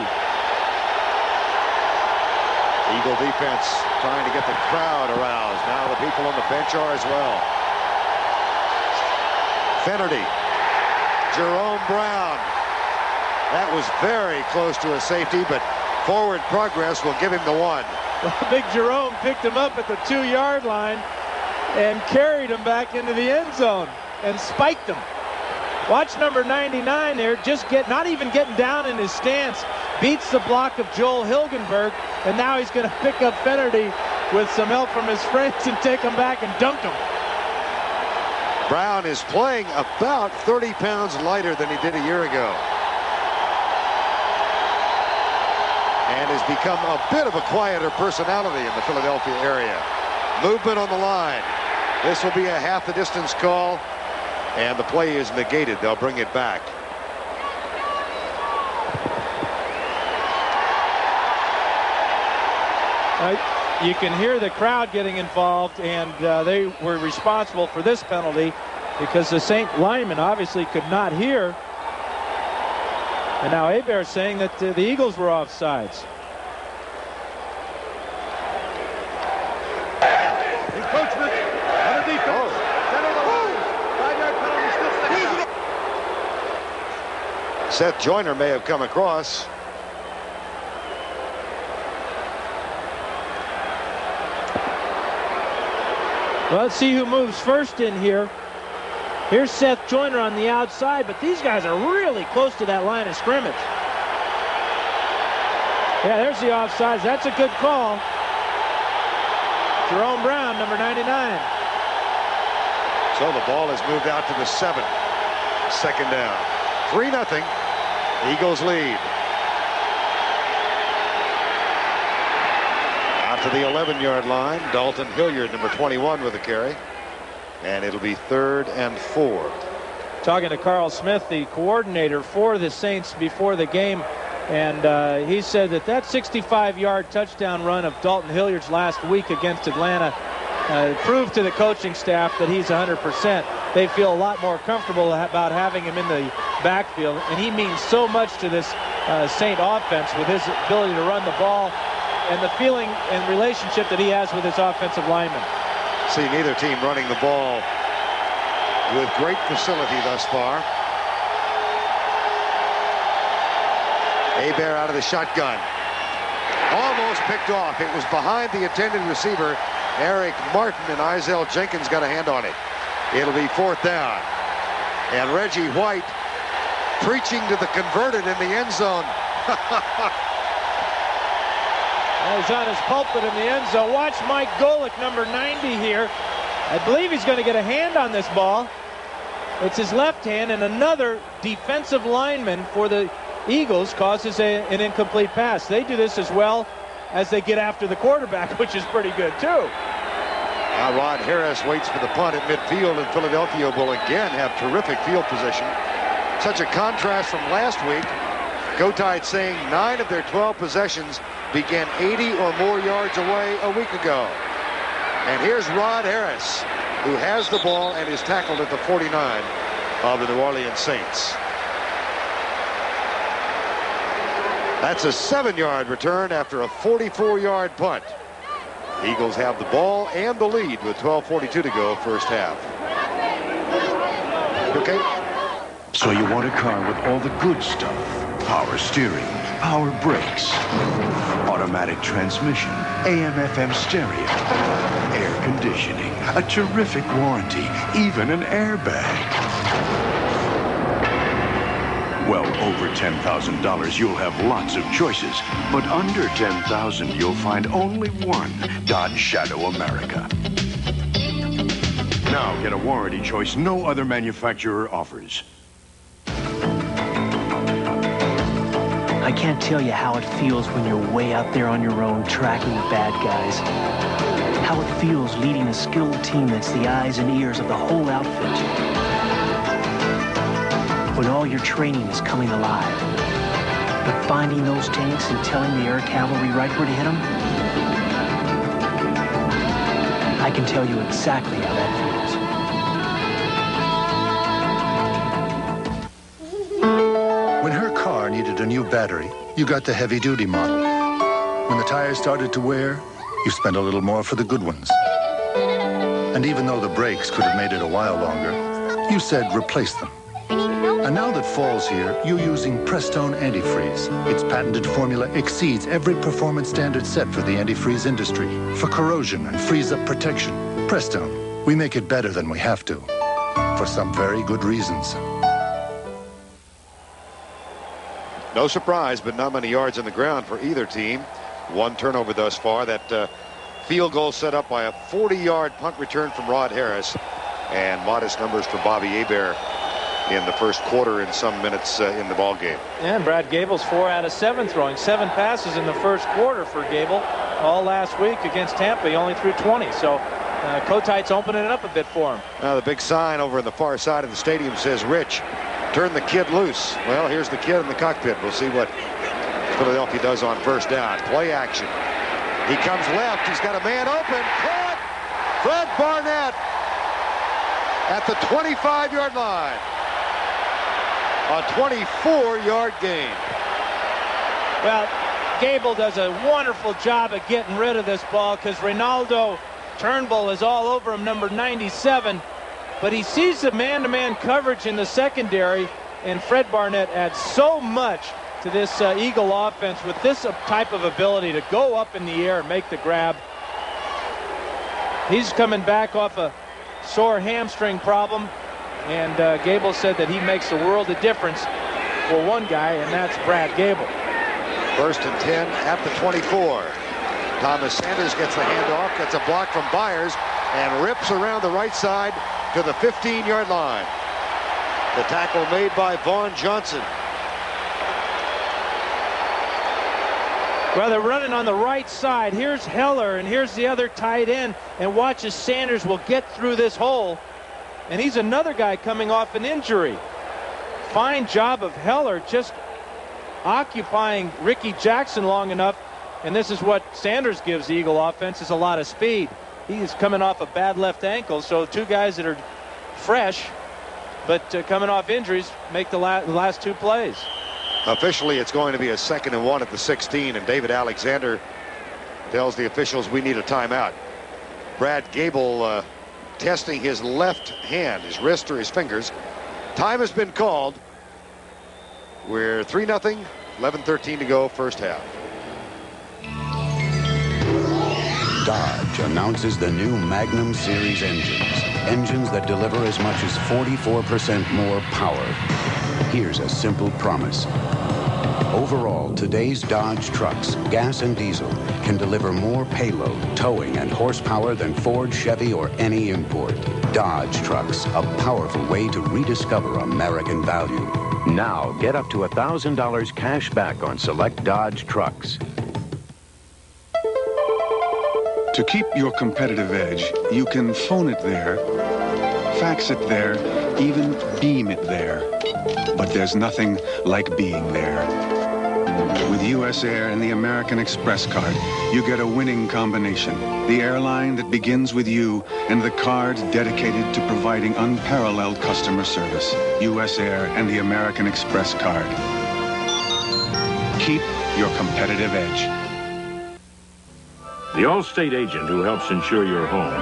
Speaker 1: Eagle defense trying to get the crowd aroused. Now the people on the bench are as well. Finnerty. Jerome Brown. That was very close to a safety, but forward progress will give him the one.
Speaker 2: Well, Big Jerome picked him up at the 2-yard line and carried him back into the end zone and spiked him. Watch number 99 there, not even getting down in his stance, beats the block of Joel Hilgenberg, and now he's going to pick up Finnerty with some help from his friends and take him back and dunk him.
Speaker 1: Brown is playing about 30 pounds lighter than he did a year ago. And has become a bit of a quieter personality in the Philadelphia area. Movement on the line. This will be a half the distance call, and the play is negated. They'll bring it back.
Speaker 2: You can hear the crowd getting involved, and they were responsible for this penalty because the St. lineman obviously could not hear. And now Hebert saying that the Eagles were offsides.
Speaker 14: Encroachment on the defense. Center of the line. 5-yard penalty still.
Speaker 1: Seth Joyner may have come across.
Speaker 2: Well, let's see who moves first in here. Here's Seth Joyner on the outside, but these guys are really close to that line of scrimmage. Yeah, there's the offsides. That's a good call. Jerome Brown, number 99.
Speaker 1: So the ball has moved out to the 7. Second down. 3-0. Eagles lead. Out to the 11-yard line. Dalton Hilliard, number 21, with a carry. And it'll be 3rd and 4.
Speaker 2: Talking to Carl Smith, the coordinator for the Saints before the game, and he said that 65-yard touchdown run of Dalton Hilliard's last week against Atlanta proved to the coaching staff that he's 100%. They feel a lot more comfortable about having him in the backfield, and he means so much to this Saint offense with his ability to run the ball and the feeling and relationship that he has with his offensive linemen.
Speaker 1: See neither team running the ball with great facility thus far. Hebert out of the shotgun. Almost picked off. It was behind the intended receiver, Eric Martin, and Izell Jenkins got a hand on it. It'll be 4th down. And Reggie White preaching to the converted in the end zone.
Speaker 2: He's on his pulpit in the end zone. Watch Mike Golick, number 90 here. I believe he's going to get a hand on this ball. It's his left hand, and another defensive lineman for the Eagles causes an incomplete pass. They do this as well as they get after the quarterback, which is pretty good too.
Speaker 1: Now Ron Harris waits for the punt at midfield, and Philadelphia will again have terrific field position. Such a contrast from last week. Gotide saying 9 of their 12 possessions began 80 or more yards away a week ago. And here's Rod Harris, who has the ball and is tackled at the 49 of the New Orleans Saints. That's a 7-yard return after a 44-yard punt. The Eagles have the ball and the lead with 12:42 to go, first half. Okay.
Speaker 3: So you want a car with all the good stuff. Power steering, power brakes, automatic transmission, AM/FM stereo, air conditioning, a terrific warranty, even an airbag. Well, over $10,000, you'll have lots of choices. But under $10,000, you'll find only one Dodge Shadow America. Now get a warranty choice no other manufacturer offers.
Speaker 4: I can't tell you how it feels when you're way out there on your own tracking the bad guys. How it feels leading a skilled team that's the eyes and ears of the whole outfit. When all your training is coming alive. But finding those tanks and telling the air cavalry right where to hit them? I I can tell you exactly how that feels.
Speaker 7: When her car needed a new battery, you got the heavy-duty model. When the tires started to wear, you spent a little more for the good ones. And even though the brakes could have made it a while longer, you said replace them. And now that fall's here, you're using Prestone Antifreeze. Its patented formula exceeds every performance standard set for the antifreeze industry for corrosion and freeze-up protection. Prestone, we make it better than we have to, for some very good reasons.
Speaker 1: No surprise, but not many yards on the ground for either team. One turnover thus far. That field goal set up by a 40-yard punt return from Rod Harris. And modest numbers for Bobby Hebert in the first quarter and some minutes in the ball game.
Speaker 2: And Brad Gable's 4 out of 7 throwing. 7 passes in the first quarter for Gable. All last week against Tampa, he only threw 20. So Kotite's opening it up a bit for him.
Speaker 1: Now the big sign over on the far side of the stadium says, Rich, turn the kid loose. Well, here's the kid in the cockpit. We'll see what Philadelphia does on first down. Play action. He comes left. He's got a man open. Caught! Fred Barnett at the 25-yard line. A 24-yard gain.
Speaker 2: Well, Gable does a wonderful job of getting rid of this ball because Reynaldo Turnbull is all over him, number 97. But he sees the man-to-man coverage in the secondary, and Fred Barnett adds so much to this Eagle offense with this type of ability to go up in the air and make the grab. He's coming back off a sore hamstring problem, and Gable said that he makes a world of difference for one guy, and that's Brad Gable.
Speaker 1: 1st and 10 at the 24. Thomas Sanders gets the handoff, gets a block from Byers, and rips around the right side to the 15-yard line. The tackle made by Vaughn Johnson.
Speaker 2: Well, they're running on the right side. Here's Heller, and here's the other tight end. And watch as Sanders will get through this hole. And he's another guy coming off an injury. Fine job of Heller just occupying Ricky Jackson long enough. And this is what Sanders gives the Eagle offense, is a lot of speed. He's coming off a bad left ankle. So two guys that are fresh, but coming off injuries, make the last 2 plays.
Speaker 1: Officially, it's going to be a 2nd and 1 at the 16, and David Alexander tells the officials we need a timeout. Brad Gable testing his left hand, his wrist or his fingers. Time has been called. We're 3-0, 11:13 to go, first half.
Speaker 9: Dodge announces the new Magnum Series engines. Engines that deliver as much as 44% more power. Here's a simple promise. Overall, today's Dodge trucks, gas and diesel, can deliver more payload, towing, and horsepower than Ford, Chevy, or any import. Dodge trucks, a powerful way to rediscover American value.
Speaker 11: Now, get up to $1,000 cash back on select Dodge trucks.
Speaker 15: To keep your competitive edge, you can phone it there, fax it there, even beam it there. But there's nothing like being there. With US Air and the American Express card, you get a winning combination. The airline that begins with you and the card dedicated to providing unparalleled customer service. US Air and the American Express card. Keep your competitive edge.
Speaker 13: The Allstate agent who helps insure your home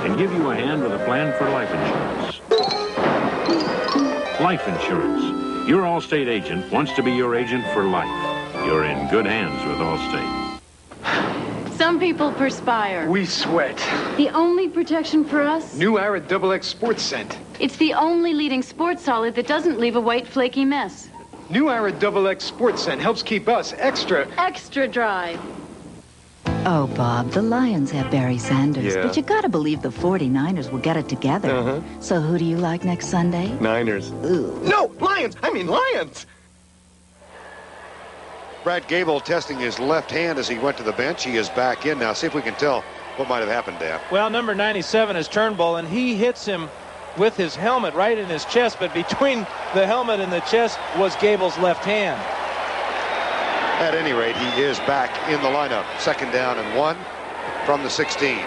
Speaker 13: can give you a hand with a plan for life insurance. Life insurance. Your Allstate agent wants to be your agent for life. You're in good hands with Allstate.
Speaker 16: Some people perspire.
Speaker 17: We sweat.
Speaker 16: The only protection for us?
Speaker 17: New Ara XX Sports Scent.
Speaker 16: It's the only leading sports solid that doesn't leave a white flaky mess.
Speaker 17: New Ara XX Sports Scent helps keep us extra
Speaker 16: dry.
Speaker 18: Oh, Bob, the Lions have Barry Sanders,
Speaker 17: Yeah.
Speaker 18: but you gotta believe the 49ers will get it together. So who do you like next Sunday?
Speaker 17: Niners.
Speaker 18: Ooh.
Speaker 17: No, Lions! I mean Lions!
Speaker 1: Brad Gable testing his left hand as he went to the bench. He is back in now. See if we can tell what might have happened, Dan.
Speaker 2: Well, number 97 is Turnbull, and he hits him with his helmet right in his chest, but between the helmet and the chest was Gable's left hand.
Speaker 1: At any rate, he is back in the lineup. 2nd down and 1 from the 16.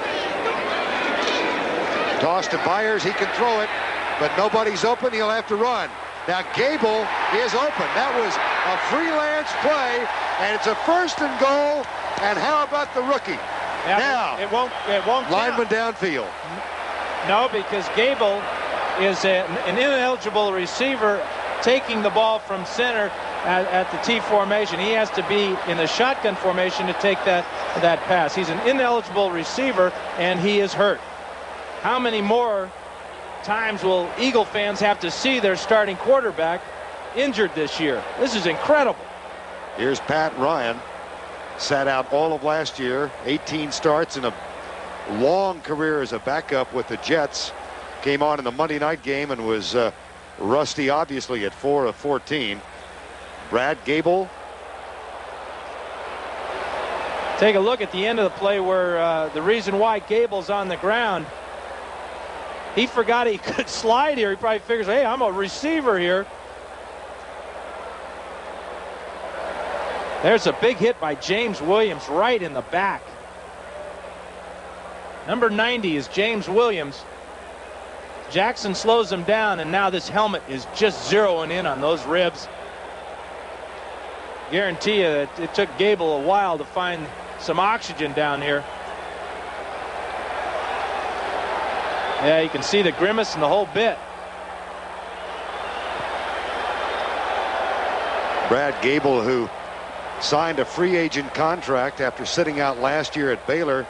Speaker 1: Toss to Byers. He can throw it, but nobody's open. He'll have to run. Now Gable is open. That was a freelance play, and it's a 1st and goal. And how about the rookie?
Speaker 2: Yeah,
Speaker 1: now
Speaker 2: it won't
Speaker 1: lineman
Speaker 2: count.
Speaker 1: downfield.
Speaker 2: No, because Gable is an ineligible receiver taking the ball from center at the T formation. He has to be in the shotgun formation to take that pass. He's an ineligible receiver, and he is hurt. How many more times will Eagle fans have to see their starting quarterback injured this year? This is incredible.
Speaker 1: Here's Pat Ryan. Sat out all of last year. 18 starts in a long career as a backup with the Jets. Came on in the Monday night game and was rusty, obviously, at 4 of 14. Brad Gable.
Speaker 2: Take a look at the end of the play where the reason why Gable's on the ground. He forgot he could slide here. He probably figures, hey, I'm a receiver here. There's a big hit by James Williams right in the back. Number 90 is James Williams. Jackson slows him down, and now this helmet is just zeroing in on those ribs. Guarantee you that it took Gable a while to find some oxygen down here. Yeah, you can see the grimace and the whole bit.
Speaker 1: Brad Gable, who signed a free agent contract after sitting out last year at Baylor.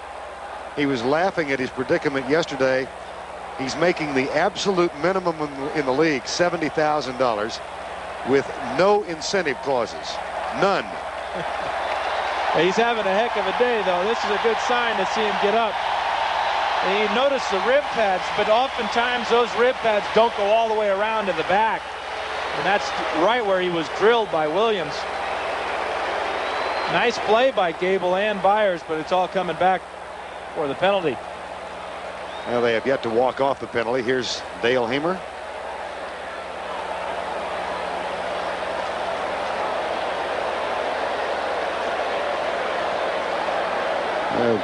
Speaker 1: He was laughing at his predicament yesterday. He's making the absolute minimum in the league, $70,000, with no incentive clauses. None.
Speaker 2: He's having a heck of a day, though. This is a good sign to see him get up. And you notice the rib pads, but oftentimes those rib pads don't go all the way around to the back. And that's right where he was drilled by Williams. Nice play by Gable and Byers, but it's all coming back for the penalty.
Speaker 1: Well, they have yet to walk off the penalty. Here's Dale Hamer.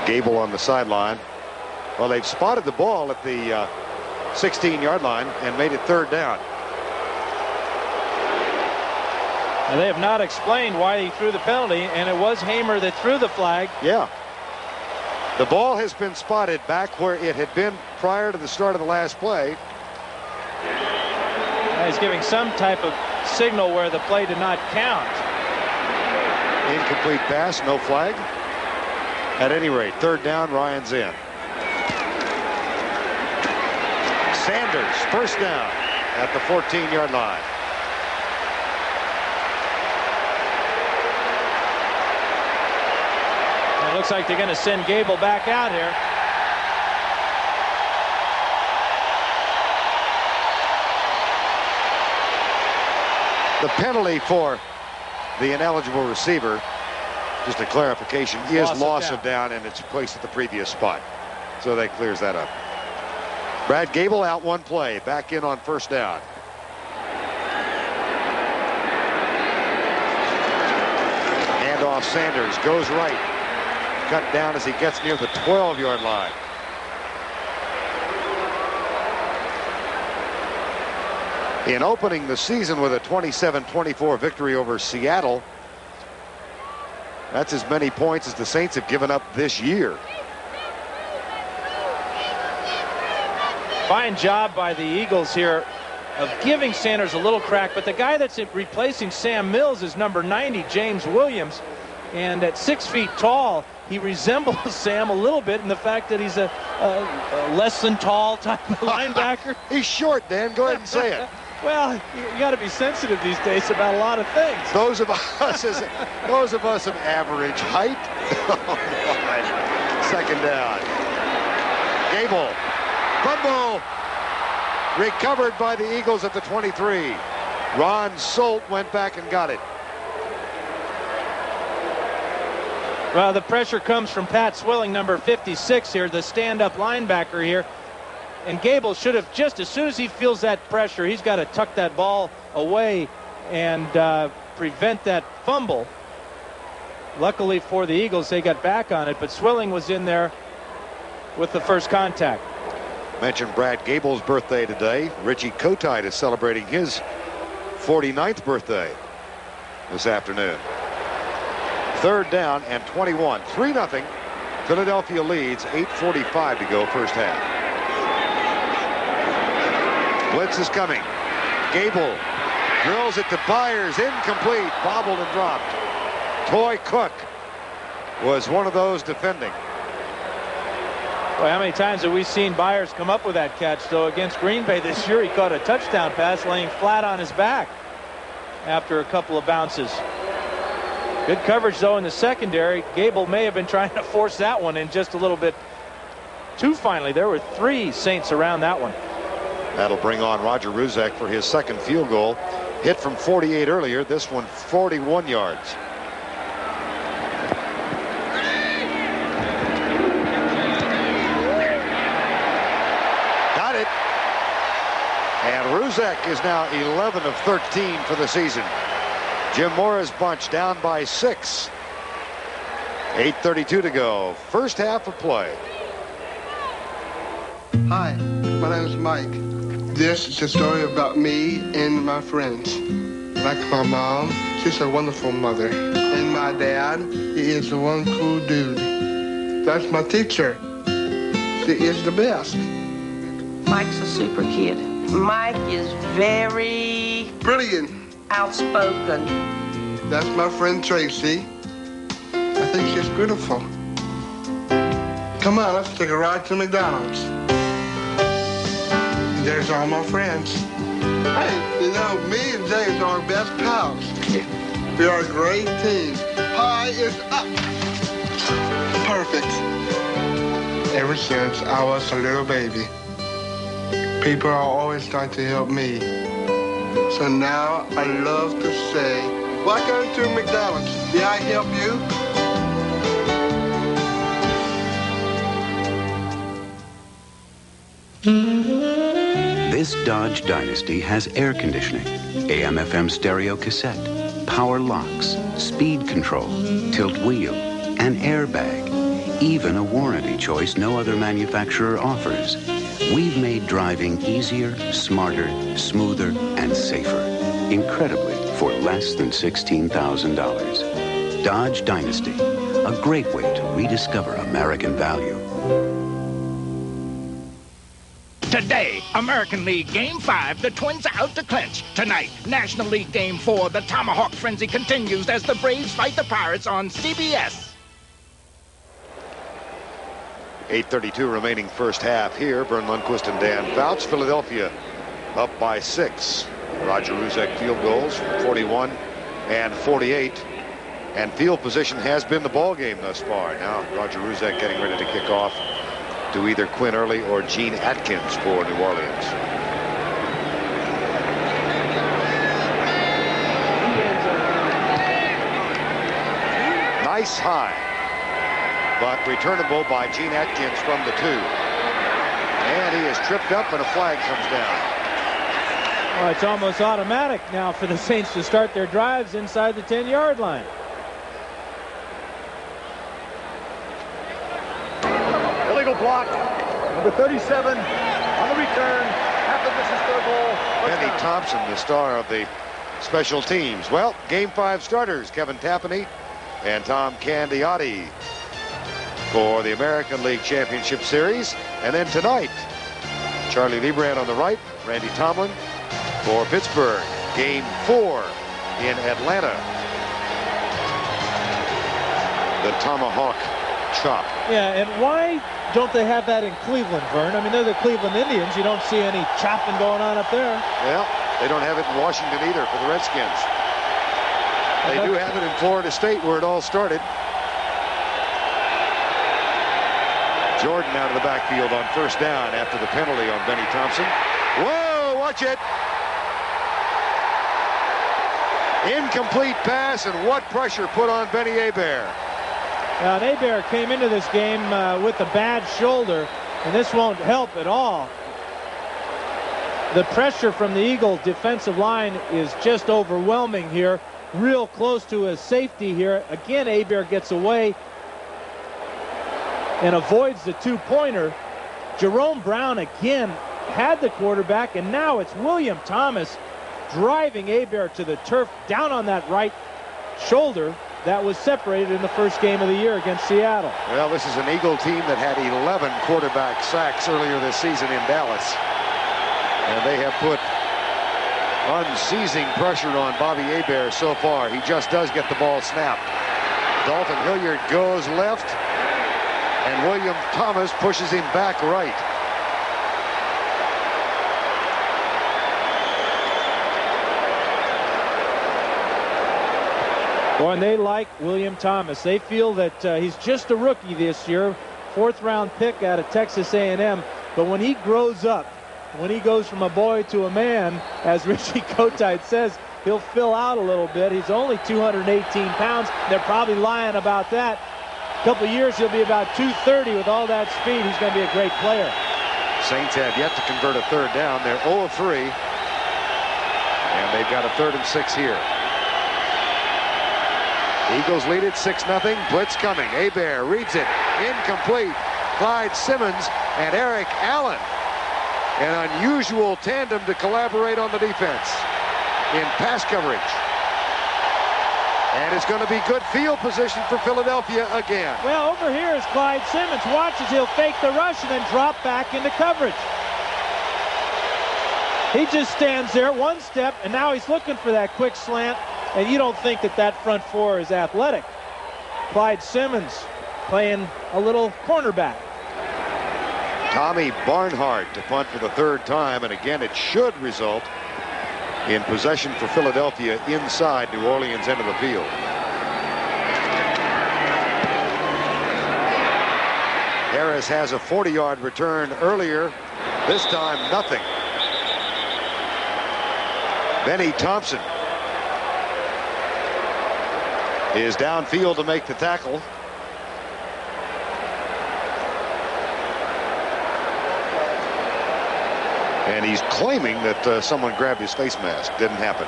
Speaker 1: Gable on the sideline. Well, they've spotted the ball at the 16-yard line and made it 3rd down.
Speaker 2: Now, they have not explained why he threw the penalty, and it was Hamer that threw the flag.
Speaker 1: Yeah. The ball has been spotted back where it had been prior to the start of the last play.
Speaker 2: He's giving some type of signal where the play did not count.
Speaker 1: Incomplete pass, no flag. At any rate, 3rd down, Ryan's in. Sanders, 1st down at the 14-yard line.
Speaker 2: It looks like they're going to send Gable back out here.
Speaker 1: The penalty for the ineligible receiver, just a clarification, is loss of down, and it's placed at the previous spot. So that clears that up. Brad Gable out one play, back in on 1st down. Handoff, Sanders goes right. Cut down as he gets near the 12-yard line. In opening the season with a 27-24 victory over Seattle, that's as many points as the Saints have given up this year.
Speaker 2: Fine job by the Eagles here of giving Sanders a little crack, but the guy that's replacing Sam Mills is number 90, James Williams. And at 6 feet tall, he resembles Sam a little bit in the fact that he's a less than tall type of linebacker.
Speaker 1: He's short, Dan. Go ahead and say it.
Speaker 2: Well, you got to be sensitive these days about a lot of things.
Speaker 1: Those of us of average height. Oh, my. 2nd down. Gable. Fumble. Recovered by the Eagles at the 23. Ron Solt went back and got it.
Speaker 2: Well, the pressure comes from Pat Swilling, number 56 here, the stand-up linebacker here. And Gable should have, just as soon as he feels that pressure, he's got to tuck that ball away and prevent that fumble. Luckily for the Eagles, they got back on it, but Swilling was in there with the first contact.
Speaker 1: Mentioned Brad Gable's birthday today. Richie Kotite is celebrating his 49th birthday this afternoon. 3rd down and 21. 3-0. Philadelphia leads. 8:45 to go first half. Blitz is coming. Gable drills it to Byers. Incomplete. Bobbled and dropped. Toy Cook was one of those defending.
Speaker 2: Boy, how many times have we seen Byers come up with that catch, though? Against Green Bay this year, he caught a touchdown pass laying flat on his back after a couple of bounces. Good coverage, though, in the secondary. Gable may have been trying to force that one in just a little bit too finally. There were 3 Saints around that one.
Speaker 1: That'll bring on Roger Ruzek for his 2nd field goal. Hit from 48 earlier. This one 41 yards. Got it. And Ruzek is now 11 of 13 for the season. Jim Mora's bunch down by 6. 8:32 to go. First half of play.
Speaker 6: Hi, my name is Mike. This is a story about me and my friends. Like my mom, she's a wonderful mother. And my dad, he is the one cool dude. That's my teacher. She is the best.
Speaker 8: Mike's a super kid. Mike is very
Speaker 6: brilliant,
Speaker 8: outspoken.
Speaker 6: That's my friend Tracy. I think she's beautiful. Come on, let's take a ride to McDonald's. There's all my friends. Hey, you know, me and James are our best pals. We are a great team. Pie is up. Perfect. Ever since I was a little baby, people are always trying to help me. So now I love to say, welcome to McDonald's. May I help you?
Speaker 9: This Dodge Dynasty has air conditioning, AM/FM stereo cassette, power locks, speed control, tilt wheel, an airbag, even a warranty choice no other manufacturer offers. We've made driving easier, smarter, smoother, and safer. Incredibly, for less than $16,000. Dodge Dynasty, a great way to rediscover American value.
Speaker 10: Today, American League Game 5, the Twins are out to clinch. Tonight, National League Game 4, the Tomahawk frenzy continues as the Braves fight the Pirates on CBS.
Speaker 1: 8:32 remaining first half here. Vern Lundquist and Dan Fouts. Philadelphia up by 6. Roger Ruzek field goals from 41 and 48. And field position has been the ball game thus far. Now Roger Ruzek getting ready to kick off to either Quinn Early or Gene Atkins for New Orleans. Nice high, but returnable by Gene Atkins from the 2. And he is tripped up and a flag comes down.
Speaker 2: Well, it's almost automatic now for the Saints to start their drives inside the 10-yard line.
Speaker 14: Illegal block. Number 37 on the return. Half the distance for the goal.
Speaker 1: Benny Thompson, the star of the special teams. Well, Game 5 starters, Kevin Tapani and Tom Candiotti for the American League Championship Series. And then tonight, Charlie Lebrand on the right, Randy Tomlin for Pittsburgh. Game 4 in Atlanta. The Tomahawk chop.
Speaker 2: Yeah, and why don't they have that in Cleveland, Vern? I mean, they're the Cleveland Indians. You don't see any chopping going on up there.
Speaker 1: Well, they don't have it in Washington either for the Redskins. They do have it in Florida State where it all started. Jordan out of the backfield on first down after the penalty on Benny Thompson. Whoa, watch it. Incomplete pass, and what pressure put on Benny Hebert.
Speaker 2: Now, Hebert came into this game with a bad shoulder, and this won't help at all. The pressure from the Eagle defensive line is just overwhelming here. Real close to a safety here. Again, Hebert gets away and avoids the two-pointer. Jerome Brown again had the quarterback, and now it's William Thomas driving Hebert to the turf down on that right shoulder that was separated in the first game of the year against Seattle.
Speaker 1: Well, this is an Eagle team that had 11 quarterback sacks earlier this season in Dallas. And they have put unceasing pressure on Bobby Hebert so far. He just does get the ball snapped. Dalton Hilliard goes left, and William Thomas pushes him back right.
Speaker 2: Boy, and they like William Thomas. They feel that he's just a rookie this year, 4th-round pick out of Texas A&M. But when he grows up, when he goes from a boy to a man, as Richie Kotite says, he'll fill out a little bit. He's only 218 pounds. They're probably lying about that. A couple of years, he'll be about 230 with all that speed. He's going to be a great player.
Speaker 1: Saints have yet to convert a 3rd down. They're 0 of 3. And they've got a 3rd and 6 here. Eagles lead it 6-0. Blitz coming. Hebert reads it. Incomplete. Clyde Simmons and Eric Allen. An unusual tandem to collaborate on the defense in pass coverage. And it's going to be good field position for Philadelphia again.
Speaker 2: Well, over here is Clyde Simmons. Watches, he'll fake the rush and then drop back into coverage. He just stands there one step, and now he's looking for that quick slant, and you don't think that that front four is athletic. Clyde Simmons playing a little cornerback.
Speaker 1: Tommy Barnhart to punt for the 3rd time, and again it should result in possession for Philadelphia inside New Orleans end of the field. Harris has a 40-yard return earlier. This time nothing. Benny Thompson is downfield to make the tackle. And he's claiming that someone grabbed his face mask. Didn't happen.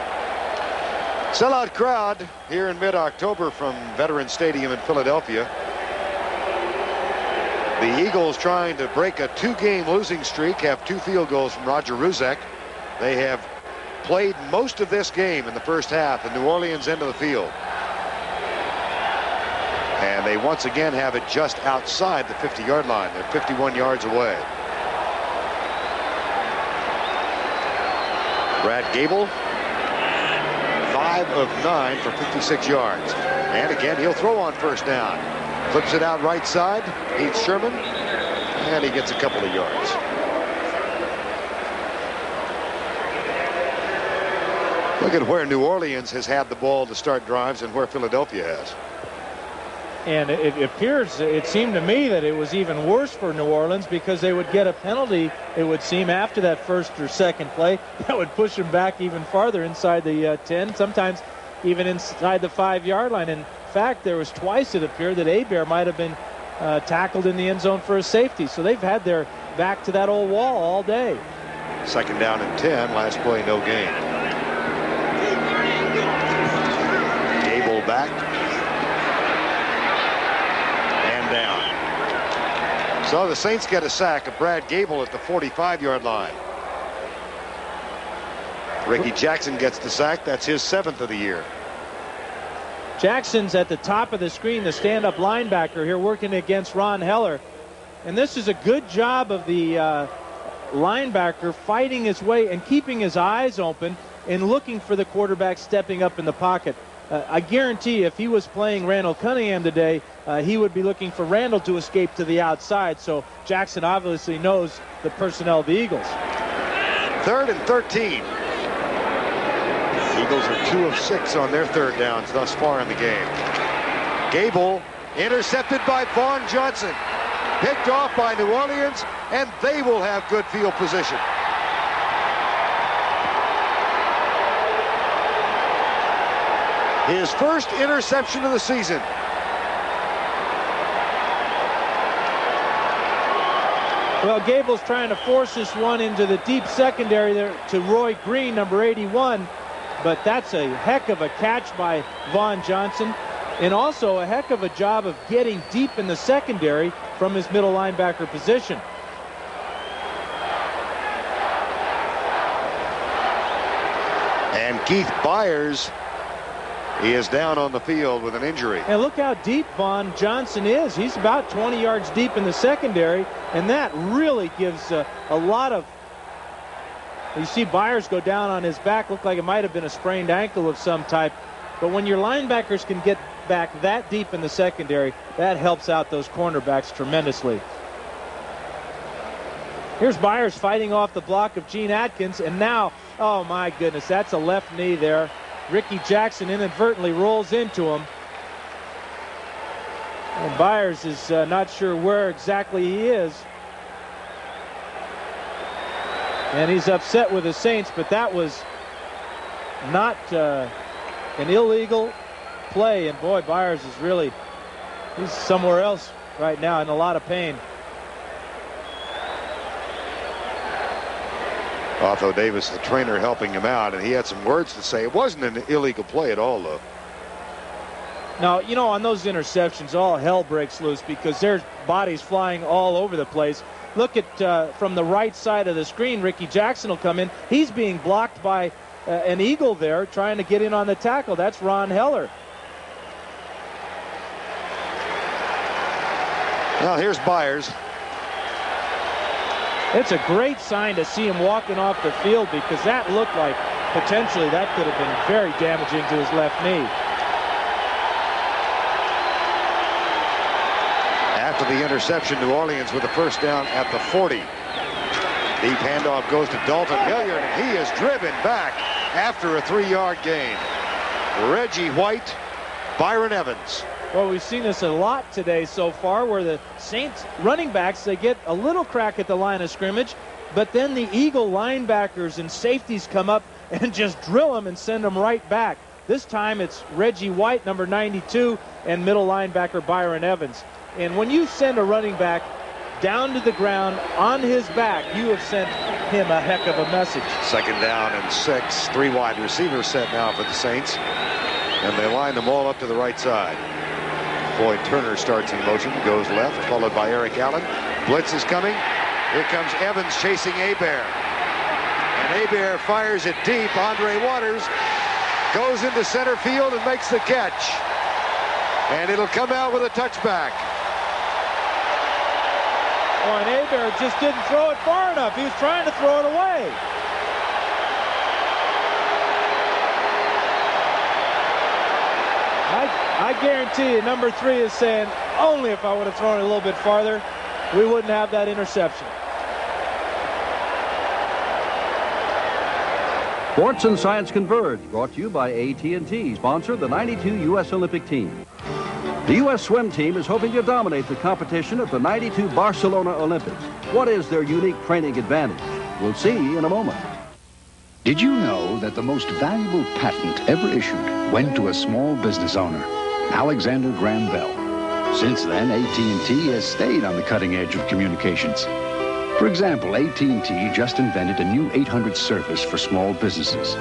Speaker 1: Sellout crowd here in mid-October from Veterans Stadium in Philadelphia. The Eagles trying to break a 2-game losing streak, have 2 field goals from Roger Ruzek. They have played most of this game in the first half in New Orleans end of the field. And they once again have it just outside the 50-yard line. They're 51 yards away. Brad Gable, 5 of 9 for 56 yards. And again, he'll throw on 1st down. Flips it out right side, beats Sherman, and he gets a couple of yards. Look at where New Orleans has had the ball to start drives and where Philadelphia has.
Speaker 2: And it appears, it seemed to me that it was even worse for New Orleans because they would get a penalty, it would seem, after that 1st or 2nd play. That would push them back even farther inside the 10, sometimes even inside the 5-yard line. In fact, there was twice it appeared that Hebert might have been tackled in the end zone for a safety. So they've had their back to that old wall all day.
Speaker 1: 2nd down and 10, last play, no gain. Gable back. So the Saints get a sack of Brad Gable at the 45-yard line. Ricky Jackson gets the sack. That's his 7th of the year.
Speaker 2: Jackson's at the top of the screen, the stand-up linebacker here working against Ron Heller. And this is a good job of the linebacker fighting his way and keeping his eyes open and looking for the quarterback stepping up in the pocket. I guarantee if he was playing Randall Cunningham today, he would be looking for Randall to escape to the outside. So Jackson obviously knows the personnel of the Eagles.
Speaker 1: 3rd and 13. Eagles are 2 of 6 on their 3rd downs thus far in the game. Gable intercepted by Vaughn Johnson. Picked off by New Orleans, and they will have good field position. His 1st interception of the season.
Speaker 2: Well, Gable's trying to force this one into the deep secondary there to Roy Green, number 81. But that's a heck of a catch by Vaughn Johnson. And also a heck of a job of getting deep in the secondary from his middle linebacker position.
Speaker 1: And Keith Byers, he is down on the field with an injury.
Speaker 2: And look how deep Vaughn Johnson is. He's about 20 yards deep in the secondary, and that really gives a lot of... You see Byers go down on his back. Looked like it might have been a sprained ankle of some type. But when your linebackers can get back that deep in the secondary, that helps out those cornerbacks tremendously. Here's Byers fighting off the block of Gene Atkins, and now, oh my goodness, that's a left knee there. Ricky Jackson inadvertently rolls into him. And Byers is not sure where exactly he is. And he's upset with the Saints, but that was not an illegal play. And boy, Byers is really, he's somewhere else right now in a lot of pain.
Speaker 1: Otho Davis, the trainer, helping him out, and he had some words to say. It wasn't an illegal play at all, though.
Speaker 2: Now, you know, on those interceptions, all hell breaks loose because there's bodies flying all over the place. Look at from the right side of the screen, Ricky Jackson will come in. He's being blocked by an Eagle there trying to get in on the tackle. That's Ron Heller.
Speaker 1: Now here's Byers.
Speaker 2: It's a great sign to see him walking off the field because that looked like potentially that could have been very damaging to his left knee.
Speaker 1: After the interception, New Orleans with the first down at the 40. Deep handoff goes to Dalton Hilliard, and he is driven back after a 3-yard gain. Reggie White, Byron Evans.
Speaker 2: Well, we've seen this a lot today so far where the Saints running backs, they get a little crack at the line of scrimmage, but then the Eagle linebackers and safeties come up and just drill them and send them right back. This time it's Reggie White, number 92, and middle linebacker Byron Evans. And when you send a running back down to the ground on his back, you have sent him a heck of a message.
Speaker 1: 2nd down and 6. 3 wide receivers set now for the Saints. And they line them all up to the right side. Floyd Turner starts in motion, goes left, followed by Eric Allen. Blitz is coming. Here comes Evans chasing Hebert. And Hebert fires it deep. Andre Waters goes into center field and makes the catch. And it'll come out with a touchback.
Speaker 2: Oh, and Hebert just didn't throw it far enough. He was trying to throw it away. I guarantee you, number 3 is saying, only if I would have thrown it a little bit farther, we wouldn't have that interception.
Speaker 12: Sports and Science Converge, brought to you by AT&T, sponsor the '92 U.S. Olympic team. The U.S. swim team is hoping to dominate the competition at the '92 Barcelona Olympics. What is their unique training advantage? We'll see in a moment.
Speaker 19: Did you know that the most valuable patent ever issued went to a small business owner, Alexander Graham Bell? Since then, AT&T has stayed on the cutting edge of communications. For example, AT&T just invented a new 800 service for small businesses.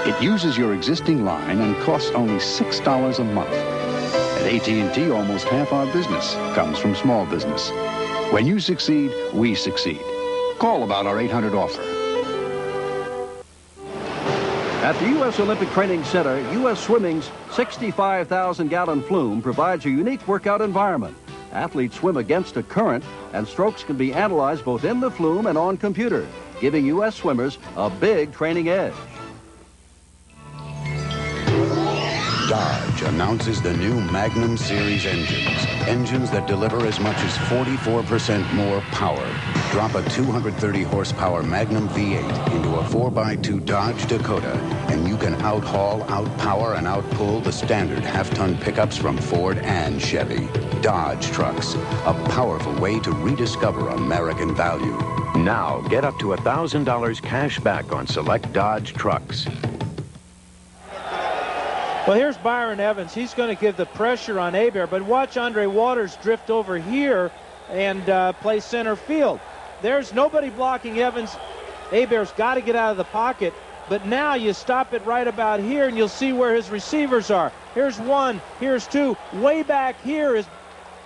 Speaker 19: It uses your existing line and costs only $6 a month. At AT&T, almost half our business comes from small business. When you succeed, we succeed. Call about our 800 offer.
Speaker 12: At the U.S. Olympic Training Center, U.S. Swimming's 65,000-gallon flume provides a unique workout environment. Athletes swim against a current, and strokes can be analyzed both in the flume and on computer, giving U.S. swimmers a big training edge.
Speaker 9: Dodge announces the new Magnum Series engines. Engines that deliver as much as 44% more power. Drop a 230-horsepower Magnum V8 into a 4x2 Dodge Dakota, and you can outhaul, outpower, and outpull the standard half-ton pickups from Ford and Chevy. Dodge trucks, a powerful way to rediscover American value.
Speaker 11: Now, get up to $1,000 cash back on select Dodge trucks.
Speaker 2: Well, here's Byron Evans. He's going to give the pressure on Hebert, but watch Andre Waters drift over here and play center field. There's nobody blocking Evans. Hebert's got to get out of the pocket, but now you stop it right about here, and you'll see where his receivers are. Here's 1, here's 2. Way back here is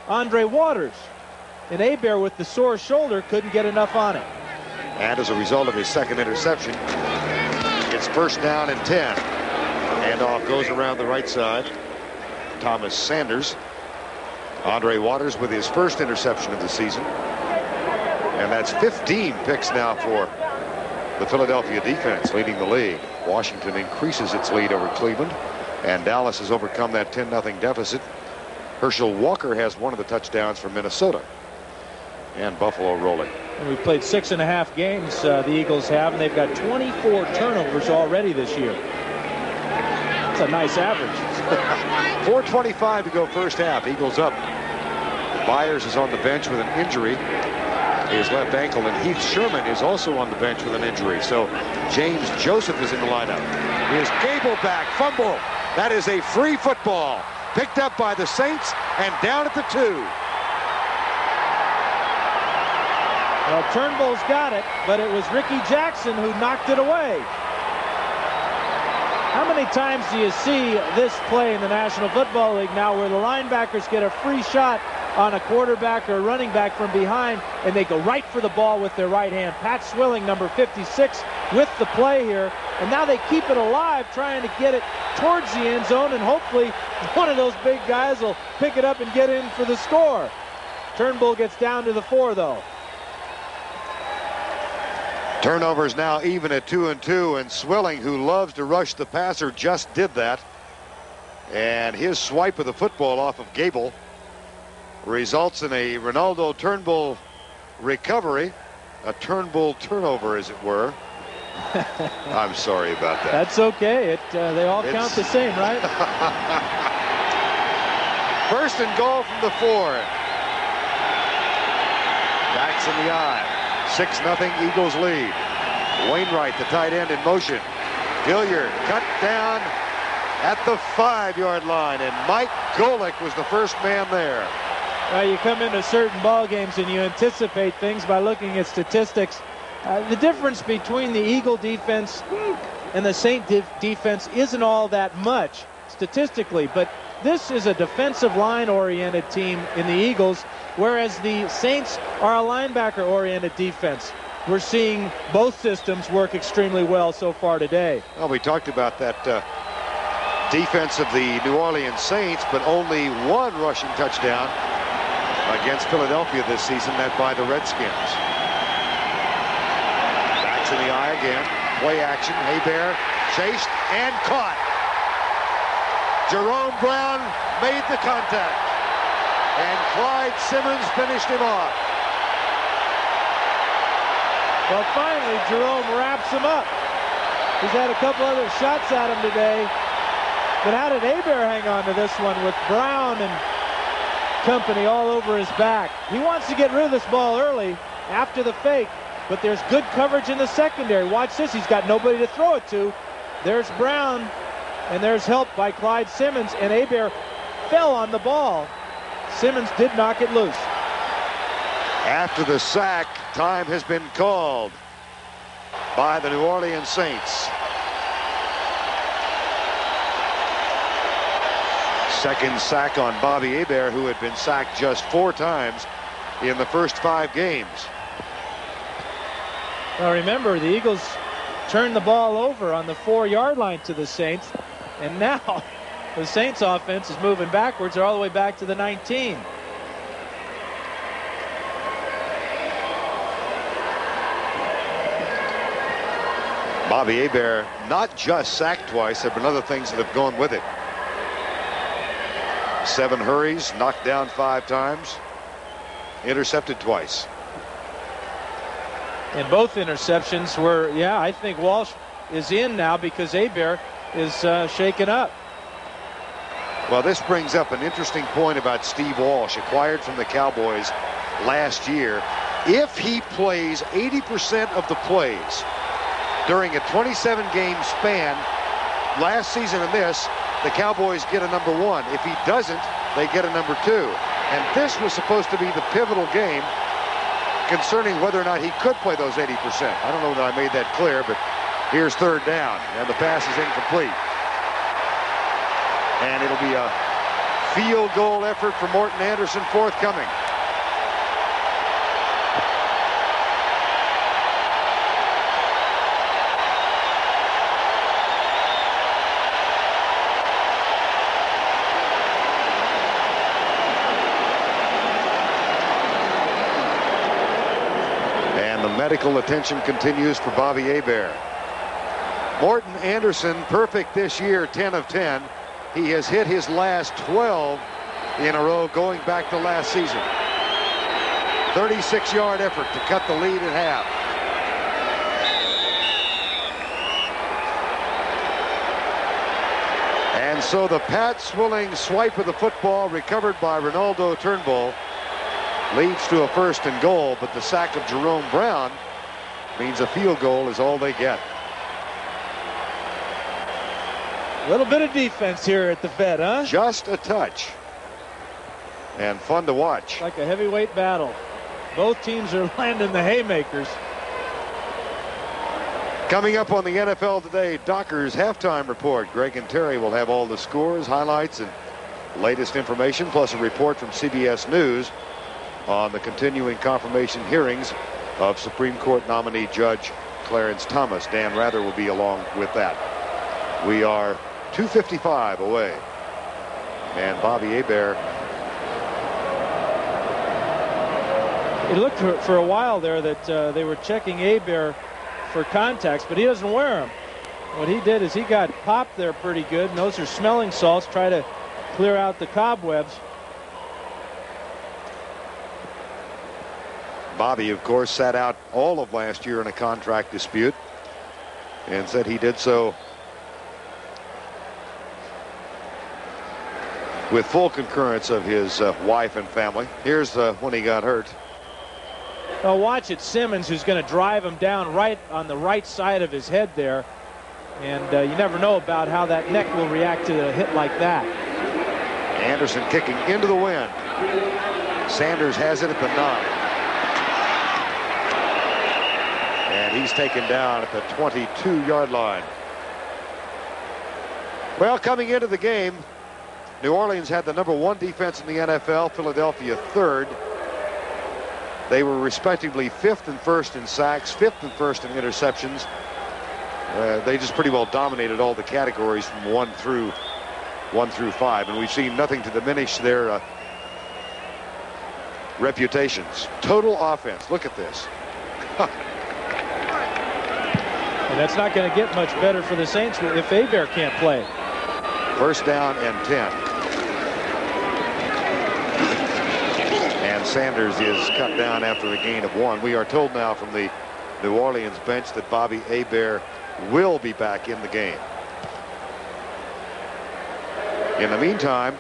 Speaker 2: Andre Waters. And Hebert, with the sore shoulder, couldn't get enough on it.
Speaker 1: And as a result of his second interception, It's first down and 10. Handoff goes around the right side. Thomas Sanders. Andre Waters with his first interception of the season. And that's 15 picks now for the Philadelphia defense, leading the league. Washington increases its lead over Cleveland, and Dallas has overcome that 10-0 deficit. Herschel Walker has one of the touchdowns for Minnesota. And Buffalo rolling.
Speaker 2: And we've played 6.5 games, the Eagles have, and they've got 24 turnovers already this year. That's a nice average.
Speaker 1: 4:25 to go first half. Eagles up. Byers is on the bench with an injury, his left ankle, and Heath Sherman is also on the bench with an injury. So James Joseph is in the lineup. Here's Gable back, fumble. That is a free football. Picked up by the Saints and down at the 2.
Speaker 2: Well, Turnbull's got it, but it was Ricky Jackson who knocked it away. How many times do you see this play in the National Football League now where the linebackers get a free shot on a quarterback or a running back from behind and they go right for the ball with their right hand? Pat Swilling, number 56, with the play here, and now they keep it alive trying to get it towards the end zone, and hopefully one of those big guys will pick it up and get in for the score. Turnbull gets down to the 4 though.
Speaker 1: Turnovers now even at 2-2, and Swilling, who loves to rush the passer, just did that. And his swipe of the football off of Gable results in a Ronaldo Turnbull recovery, a Turnbull turnover, as it were. I'm sorry about that.
Speaker 2: That's okay. They all count the same, right?
Speaker 1: First and goal from the 4. Backs in the eye. 6-0 Eagles lead. Wainwright, the tight end, in motion. Hilliard cut down at the 5-yard line, and Mike Golick was the first man there.
Speaker 2: Well, you come into certain ball games and you anticipate things by looking at statistics. The difference between the Eagle defense and the Saint defense isn't all that much statistically, but this is a defensive line-oriented team in the Eagles, whereas the Saints are a linebacker-oriented defense. We're seeing both systems work extremely well so far today.
Speaker 1: Well, we talked about that defense of the New Orleans Saints, but only one rushing touchdown against Philadelphia this season, that by the Redskins. Backs in the eye again. Play action. Hebert chased and caught. Jerome Brown made the contact, and Clyde Simmons finished him off.
Speaker 2: Well, finally, Jerome wraps him up. He's had a couple other shots at him today, but how did Hebert hang on to this one with Brown and company all over his back? He wants to get rid of this ball early after the fake, but there's good coverage in the secondary. Watch this. He's got nobody to throw it to. There's Brown. And there's help by Clyde Simmons, and Hebert fell on the ball. Simmons did knock it loose.
Speaker 1: After the sack, time has been called by the New Orleans Saints. Second sack on Bobby Hebert, who had been sacked just 4 times in the first 5 games.
Speaker 2: Well, remember, the Eagles turned the ball over on the 4-yard line to the Saints. And now the Saints offense is moving backwards. They're all the way back to the 19.
Speaker 1: Bobby Hebert not just sacked twice. There have been other things that have gone with it. 7 hurries, knocked down 5 times, intercepted twice.
Speaker 2: And both interceptions were, I think Walsh is in now because Hebert is shaken up.
Speaker 1: Well, this brings up an interesting point about Steve Walsh, acquired from the Cowboys last year. If he plays 80% of the plays during a 27-game span, last season and this, the Cowboys get a number 1. If he doesn't, they get a number 2. And this was supposed to be the pivotal game concerning whether or not he could play those 80%. I don't know that I made that clear, but here's 3rd down, and the pass is incomplete. And it'll be a field goal effort for Morton Anderson forthcoming. And the medical attention continues for Bobby Hebert. Morton Anderson, perfect this year, 10 of 10. He has hit his last 12 in a row going back to last season. 36-yard effort to cut the lead in half. And so the Pat Swilling swipe of the football, recovered by Ronaldo Turnbull, leads to a 1st and goal, but the sack of Jerome Brown means a field goal is all they get.
Speaker 2: A little bit of defense here at the Fed, huh?
Speaker 1: Just a touch. And fun to watch.
Speaker 2: Like a heavyweight battle. Both teams are landing the haymakers.
Speaker 1: Coming up on the NFL Today Dockers halftime report, Greg and Terry will have all the scores, highlights, and latest information, plus a report from CBS News on the continuing confirmation hearings of Supreme Court nominee Judge Clarence Thomas. Dan Rather will be along with that. We are 2:55 away. And Bobby Hebert.
Speaker 2: It looked for a while there that they were checking Hebert for contacts, but he doesn't wear them. What he did is he got popped there pretty good, and those are smelling salts. Try to clear out the cobwebs.
Speaker 1: Bobby, of course, sat out all of last year in a contract dispute and said he did so with full concurrence of his wife and family. Here's when he got hurt.
Speaker 2: Well, watch it. Simmons, who's going to drive him down right on the right side of his head there. And you never know about how that neck will react to a hit like that.
Speaker 1: Anderson kicking into the wind. Sanders has it at the 9. And he's taken down at the 22-yard line. Well, coming into the game, New Orleans had the #1 defense in the NFL, Philadelphia 3rd. They were respectively 5th and 1st in sacks, 5th and 1st in interceptions. They just pretty well dominated all the categories from 1 through 5, and we've seen nothing to diminish their reputations. Total offense. Look at this.
Speaker 2: And that's not going to get much better for the Saints if Hebert can't play.
Speaker 1: 1st down and 10. And Sanders is cut down after a gain of 1. We are told now from the New Orleans bench that Bobby Hebert will be back in the game. In the meantime,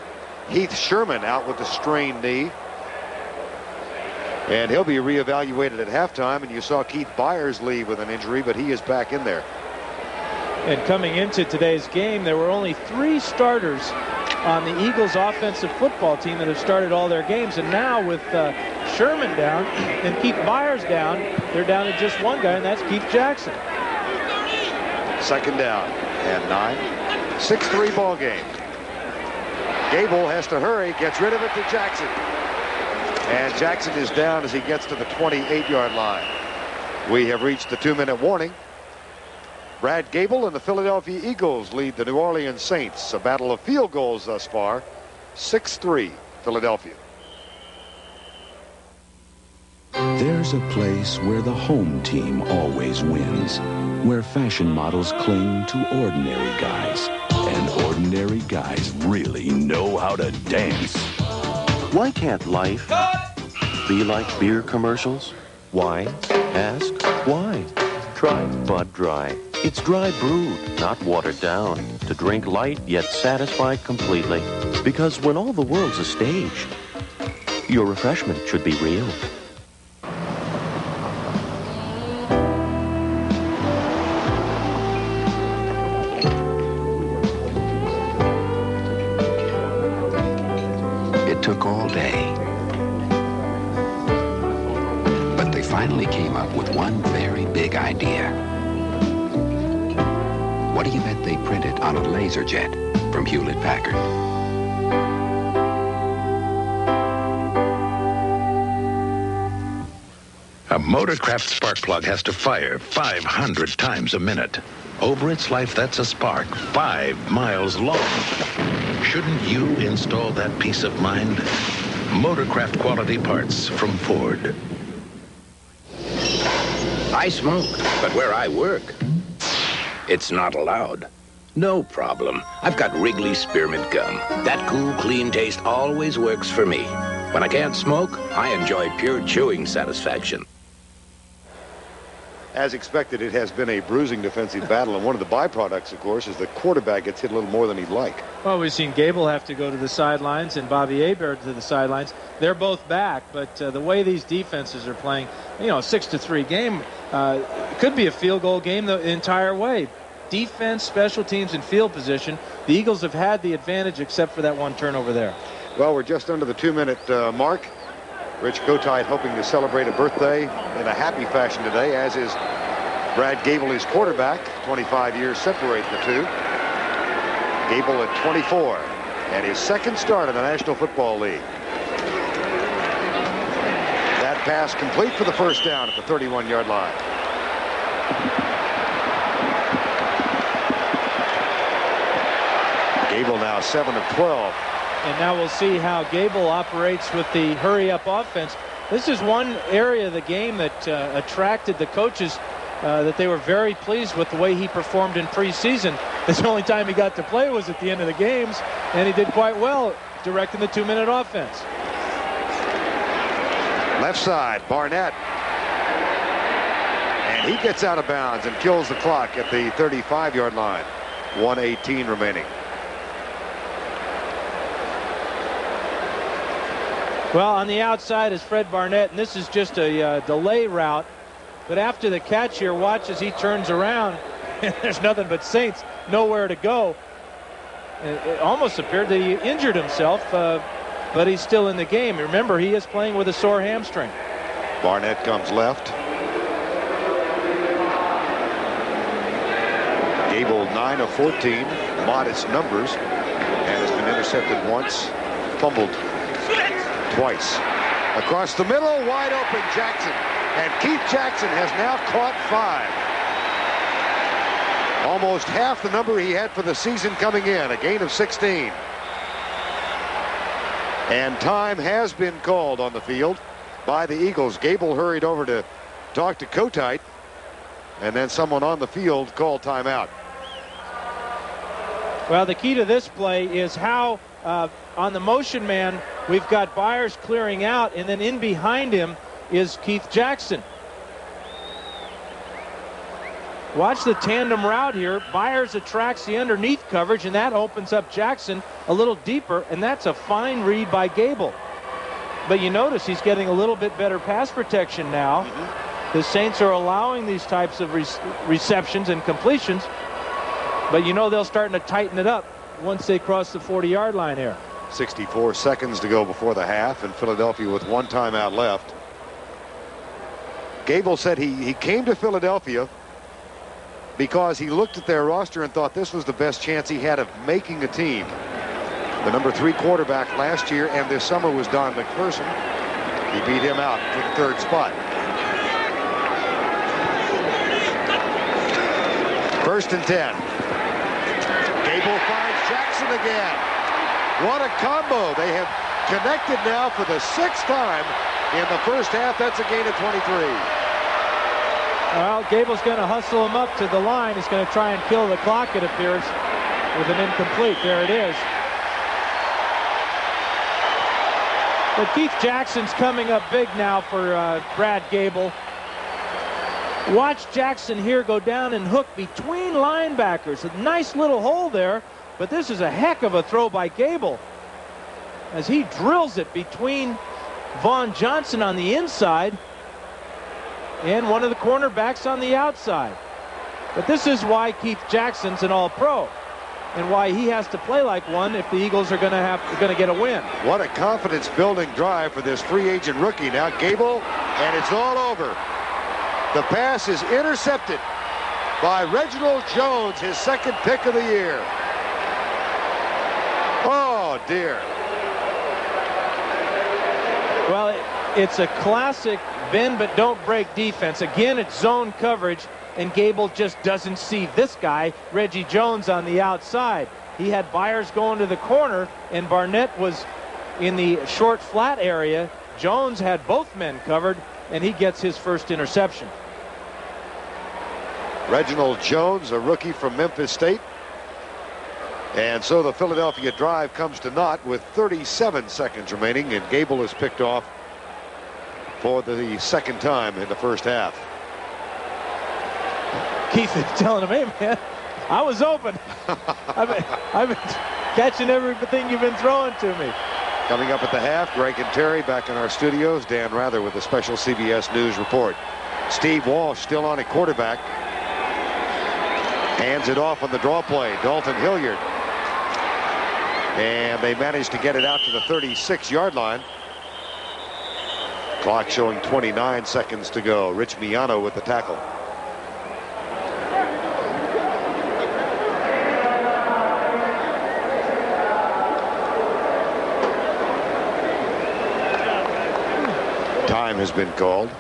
Speaker 1: Heath Sherman out with a strained knee. And he'll be reevaluated at halftime. And you saw Keith Byers leave with an injury, but he is back in there.
Speaker 2: And coming into today's game, there were only 3 starters on the Eagles offensive football team that have started all their games. And now with Sherman down and Keith Byers down, they're down to just 1 guy, and that's Keith Jackson.
Speaker 1: 2nd down and 9. 6-3 ball game. Gable has to hurry, gets rid of it to Jackson. And Jackson is down as he gets to the 28-yard line. We have reached the 2-minute warning. Brad Gable and the Philadelphia Eagles lead the New Orleans Saints. A battle of field goals thus far. 6-3 Philadelphia.
Speaker 9: There's a place where the home team always wins, where fashion models cling to ordinary guys, and ordinary guys really know how to dance.
Speaker 11: Why can't life be like beer commercials? Why? Ask why. Try Bud Dry. It's dry brewed, not watered down, to drink light yet satisfied completely. Because when all the world's a stage, your refreshment should be real.
Speaker 19: It took all day. But they finally came up with one very big idea. What do you bet they printed on a laser jet from Hewlett-Packard?
Speaker 5: A Motorcraft spark plug has to fire 500 times a minute. Over its life, that's a spark 5 miles long. Shouldn't you install that peace of mind? Motorcraft quality parts from Ford. I smoke, but where I work, it's not allowed. No problem. I've got Wrigley Spearmint Gum. That cool, clean taste always works for me. When I can't smoke, I enjoy pure chewing satisfaction.
Speaker 1: As expected, it has been a bruising defensive battle, and one of the byproducts, of course, is the quarterback gets hit a little more than he'd like.
Speaker 2: Well, we've seen Gable have to go to the sidelines and Bobby Hebert to the sidelines. They're both back, but the way these defenses are playing, you know, a 6-3 game could be a field goal game the entire way. Defense, special teams, and field position, the Eagles have had the advantage except for that one turnover there.
Speaker 1: Well, we're just under the 2-minute mark. Rich Kotite hoping to celebrate a birthday in a happy fashion today, as is Brad Gable, his quarterback. 25 years separate the two. Gable at 24 and his second start in the National Football League. That pass complete for the first down at the 31-yard line. Gable now 7 of 12.
Speaker 2: And now we'll see how Gable operates with the hurry-up offense. This is one area of the game that attracted the coaches, that they were very pleased with the way he performed in preseason. The only time he got to play was at the end of the games, and he did quite well directing the 2-minute offense.
Speaker 1: Left side, Barnett. And he gets out of bounds and kills the clock at the 35-yard line. 1:18 remaining.
Speaker 2: Well, on the outside is Fred Barnett, and this is just a delay route. But after the catch here, watch as he turns around, and there's nothing but Saints, nowhere to go. It almost appeared that he injured himself, but he's still in the game. Remember, he is playing with a sore hamstring.
Speaker 1: Barnett comes left. Gable 9 of 14, modest numbers, and has been intercepted once, fumbled twice. Across the middle, wide open Jackson. And Keith Jackson has now caught 5. Almost half the number he had for the season coming in, a gain of 16. And time has been called on the field by the Eagles. Gable hurried over to talk to Kotite, and then someone on the field called timeout.
Speaker 2: Well, the key to this play is how on the motion man, we've got Byers clearing out, and then in behind him is Keith Jackson. Watch the tandem route here. Byers attracts the underneath coverage, and that opens up Jackson a little deeper, and that's a fine read by Gable. But you notice he's getting a little bit better pass protection now. The Saints are allowing these types of receptions and completions, but you know they'll start to tighten it up once they cross the 40-yard line here.
Speaker 1: 64 seconds to go before the half, and Philadelphia with one timeout left. Gable said he came to Philadelphia because he looked at their roster and thought this was the best chance he had of making a team. The number 3 quarterback last year and this summer was Don McPherson. He beat him out for the 3rd spot. 1st and 10. Gable finds Jackson again. What a combo. They have connected now for the 6th time in the first half. That's a gain of 23.
Speaker 2: Well, Gable's going to hustle him up to the line. He's going to try and kill the clock, it appears, with an incomplete. There it is. But Keith Jackson's coming up big now for Brad Gable. Watch Jackson here go down and hook between linebackers. A nice little hole there, but this is a heck of a throw by Gable as he drills it between Vaughn Johnson on the inside and one of the cornerbacks on the outside. But this is why Keith Jackson's an all-pro and why he has to play like one if the Eagles are going to get a win.
Speaker 1: What a confidence-building drive for this free agent rookie. Now Gable, and it's all over. The pass is intercepted by Reginald Jones, his 2nd pick of the year. Oh, dear.
Speaker 2: Well, it's a classic bend but don't break defense. Again, it's zone coverage, and Gable just doesn't see this guy, Reggie Jones, on the outside. He had Byers going to the corner, and Barnett was in the short flat area. Jones had both men covered, and he gets his first interception.
Speaker 1: Reginald Jones, a rookie from Memphis State. And so the Philadelphia drive comes to naught with 37 seconds remaining, and Gable is picked off for the second time in the first half.
Speaker 2: Keith is telling him, hey, man, I was open. I've been catching everything you've been throwing to me.
Speaker 1: Coming up at the half, Greg and Terry back in our studios. Dan Rather with a special CBS News report. Steve Walsh still on at quarterback. Hands it off on the draw play. Dalton Hilliard. And they managed to get it out to the 36-yard line. Clock showing 29 seconds to go. Rich Miano with the tackle. Time has been called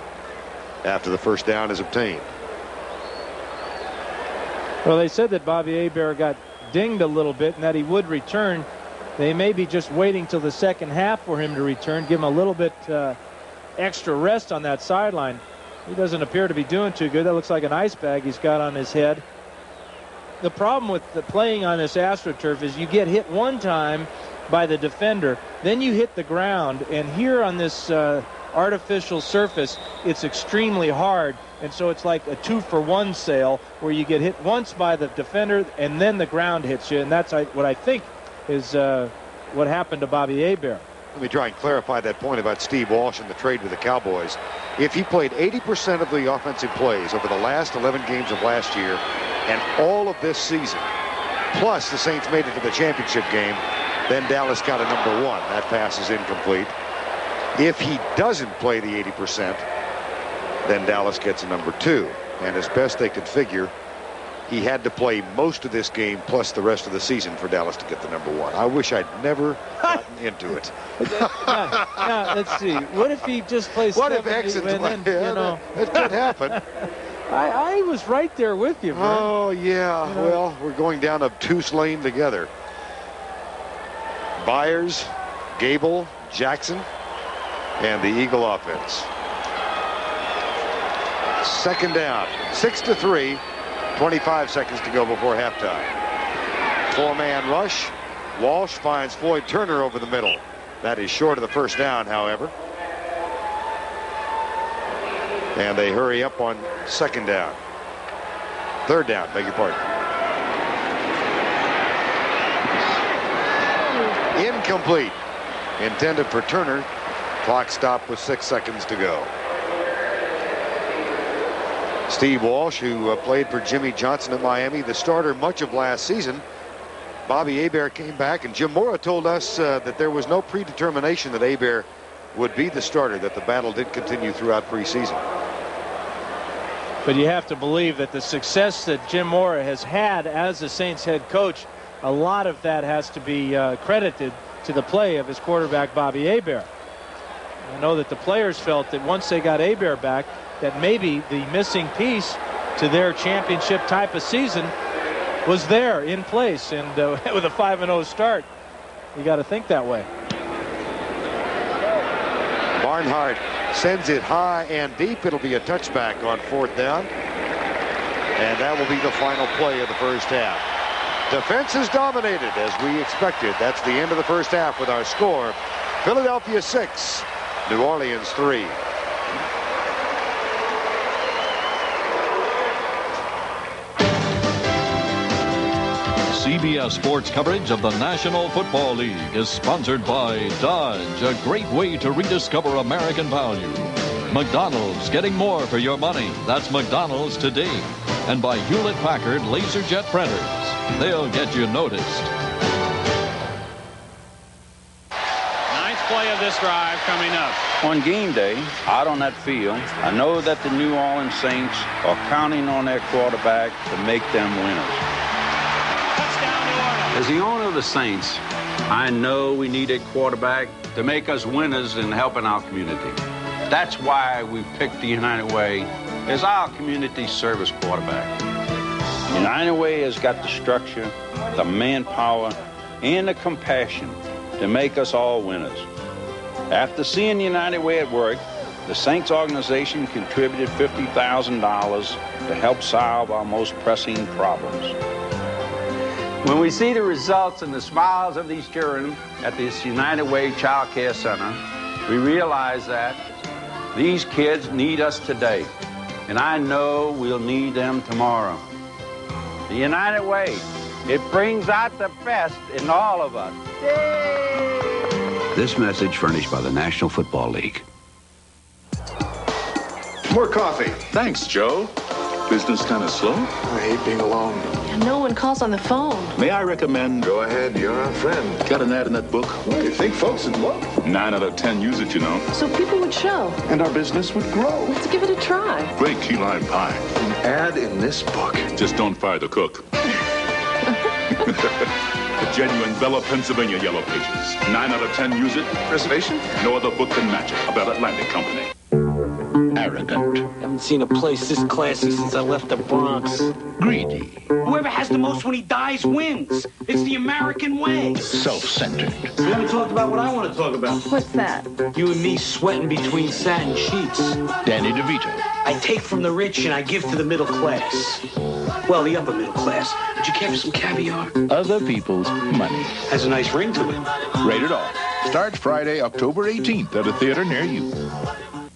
Speaker 1: after the first down is obtained.
Speaker 2: Well, they said that Bobby Hebert got dinged a little bit and that he would return. They may be just waiting till the second half for him to return, give him a little bit extra rest on that sideline. He doesn't appear to be doing too good. That looks like an ice bag he's got on his head. The problem with the playing on this AstroTurf is you get hit one time by the defender, then you hit the ground, and here on this artificial surface, it's extremely hard, and so it's like a 2-for-1 sale where you get hit once by the defender and then the ground hits you, and that's what I think is what happened to Bobby Hebert.
Speaker 1: Let me try and clarify that point about Steve Walsh and the trade with the Cowboys. If he played 80% of the offensive plays over the last 11 games of last year and all of this season, plus the Saints made it to the championship game, then Dallas got a number 1. That pass is incomplete. If he doesn't play the 80%, then Dallas gets a number 2. And as best they could figure, he had to play most of this game plus the rest of the season for Dallas to get the number 1. I wish I'd never gotten into it.
Speaker 2: Now, let's see. What if he just plays?
Speaker 1: What if Exit?
Speaker 2: You know,
Speaker 1: it could happen.
Speaker 2: I was right there with you, man.
Speaker 1: Oh yeah. You know. Well, we're going down a two lane together. Byers, Gable, Jackson, and the Eagle offense. Second down, 6-3. 25 seconds to go before halftime. 4-man rush. Walsh finds Floyd Turner over the middle. That is short of the first down, however. And they hurry up on second down. Third down, beg your pardon. Incomplete. Intended for Turner. Clock stopped with 6 seconds to go. Steve Walsh, who played for Jimmy Johnson at Miami, the starter much of last season. Bobby Hebert came back, and Jim Mora told us that there was no predetermination that Hebert would be the starter, that the battle did continue throughout preseason.
Speaker 2: But you have to believe that the success that Jim Mora has had as the Saints head coach, a lot of that has to be credited to the play of his quarterback, Bobby Hebert. I know that the players felt that once they got Hebert back, that maybe the missing piece to their championship type of season was there in place, and with a 5-0 start, you got to think that way.
Speaker 1: Barnhart sends it high and deep. It'll be a touchback on fourth down, and that will be the final play of the first half. Defense is dominated as we expected. That's the end of the first half with our score: Philadelphia 6, New Orleans 3.
Speaker 27: CBS Sports coverage of the National Football League is sponsored by Dodge, a great way to rediscover American value. McDonald's, getting more for your money. That's McDonald's today. And by Hewlett-Packard LaserJet printers. They'll get you noticed.
Speaker 20: Ninth play of this drive coming up.
Speaker 21: On game day, out on that field, I know that the New Orleans Saints are counting on their quarterback to make them winners. As the owner of the Saints, I know we need a quarterback to make us winners in helping our community. That's why we picked the United Way as our community service quarterback. United Way has got the structure, the manpower, and the compassion to make us all winners. After seeing United Way at work, the Saints organization contributed $50,000 to help solve our most pressing problems. When we see the results and the smiles of these children at this United Way Child Care Center, we realize that these kids need us today, and I know we'll need them tomorrow. The United Way, it brings out the best in all of us. Yay!
Speaker 9: This message furnished by the National Football League.
Speaker 5: More coffee. Thanks, Joe. Business kind of slow?
Speaker 6: I hate being alone.
Speaker 3: And no one calls on the phone.
Speaker 5: May I recommend?
Speaker 6: Go ahead, you're our friend.
Speaker 5: Got an ad in that book?
Speaker 6: Well, you think folks would look?
Speaker 5: 9 out of 10 use it, you know.
Speaker 3: So people would show.
Speaker 6: And our business would grow.
Speaker 3: Let's give it a try.
Speaker 5: Great key lime pie.
Speaker 6: An ad in this book.
Speaker 5: Just don't fire the cook. The genuine Bella, Pennsylvania Yellow Pages. 9 out of 10 use it.
Speaker 6: Reservation?
Speaker 5: No other book can match it. About Atlantic Company.
Speaker 11: Arrogant.
Speaker 4: Haven't seen a place this classy since I left the Bronx.
Speaker 11: Greedy.
Speaker 4: Whoever has the most when he dies wins. It's the American way.
Speaker 11: Self-centered.
Speaker 4: We haven't talked about what I want to talk about.
Speaker 3: What's that?
Speaker 4: You and me sweating between satin sheets.
Speaker 11: Danny DeVito.
Speaker 4: I take from the rich and I give to the middle class. Well, the upper middle class. Would you care for some caviar?
Speaker 11: Other people's money.
Speaker 4: Has a nice ring to it.
Speaker 5: Rated R. Starts Friday, October 18th at a theater near you.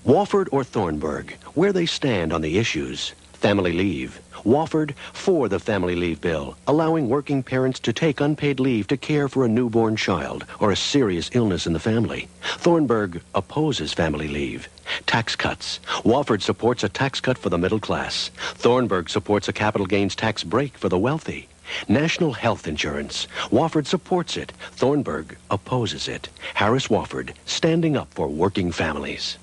Speaker 22: Wofford or Thornburg, where they stand on the issues. Family leave. Wofford for the family leave bill, allowing working parents to take unpaid leave to care for a newborn child or a serious illness in the family. Thornburg opposes family leave. Tax cuts. Wofford supports a tax cut for the middle class. Thornburg supports a capital gains tax break for the wealthy. National health insurance. Wofford supports it. Thornburg opposes it. Harris Wofford, standing up for working families.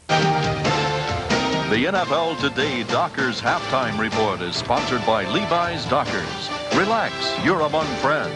Speaker 27: The NFL Today Dockers Halftime Report is sponsored by Levi's Dockers. Relax, you're among friends.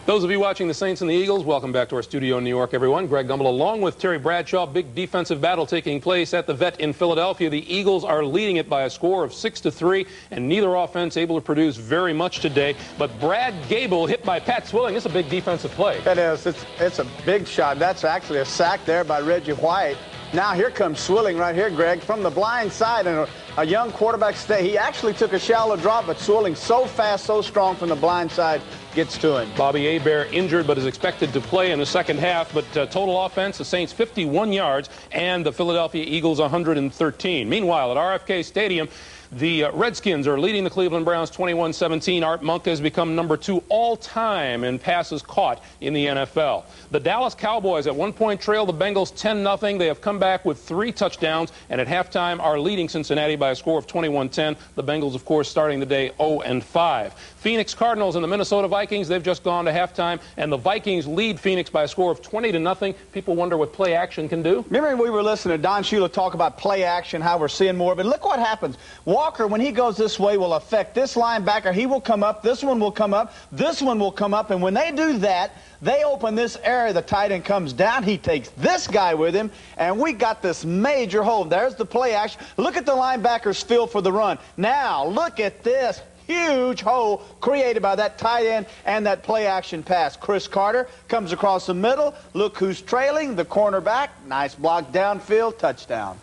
Speaker 23: Those of you watching the Saints and the Eagles, welcome back to our studio in New York, everyone. Greg Gumbel along with Terry Bradshaw. Big defensive battle taking place at the Vet in Philadelphia. The Eagles are leading it by a score of 6-3, and neither offense able to produce very much today. But Brad Gable hit by Pat Swilling. It's a big defensive play.
Speaker 24: It is. It's a big shot. That's actually a sack there by Reggie White. Now here comes Swilling right here, Greg, from the blind side, and a young quarterback stay. He actually took a shallow drop, but Swilling so fast, so strong from the blind side gets to him.
Speaker 23: Bobby Hebert injured, but is expected to play in the second half. But total offense, the Saints 51 yards, and the Philadelphia Eagles 113. Meanwhile, at RFK Stadium, the Redskins are leading the Cleveland Browns 21-17. Art Monk has become number 2 all-time in passes caught in the NFL. The Dallas Cowboys at one point trail the Bengals 10-0. They have come back with 3 touchdowns, and at halftime are leading Cincinnati by a score of 21-10. The Bengals, of course, starting the day 0-5. Phoenix Cardinals and the Minnesota Vikings, they've just gone to halftime, and the Vikings lead Phoenix by a score of 20-0. People wonder what play action can do.
Speaker 24: Remember we were listening to Don Shula talk about play action, how we're seeing more of it. Look what happens. Walker, when he goes this way, will affect this linebacker. He will come up. This one will come up. This one will come up. And when they do that, they open this area. The tight end comes down. He takes this guy with him, and we got this major hole. There's the play action. Look at the linebackers feel for the run. Now, look at this huge hole created by that tight end and that play action pass. Chris Carter comes across the middle. Look who's trailing, the cornerback. Nice block downfield, touchdown.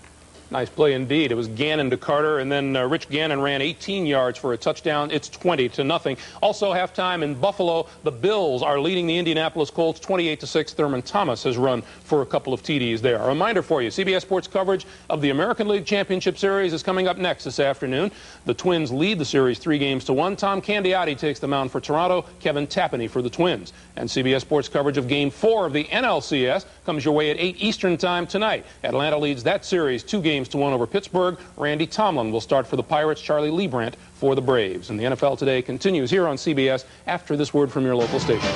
Speaker 23: Nice play indeed. It was Gannon to Carter, and then Rich Gannon ran 18 yards for a touchdown. It's 20-0. Also, halftime in Buffalo, the Bills are leading the Indianapolis Colts 28-6. Thurman Thomas has run for a couple of TDs there. A reminder for you, CBS Sports coverage of the American League Championship Series is coming up next this afternoon. The Twins lead the series 3-1. Tom Candiotti takes the mound for Toronto, Kevin Tapani for the Twins. And CBS Sports coverage of Game 4 of the NLCS comes your way at 8 Eastern Time tonight. Atlanta leads that series 2-1 over Pittsburgh. Randy Tomlin will start for the Pirates, Charlie Leibrandt for the Braves. And the NFL Today continues here on CBS after this word from your local station.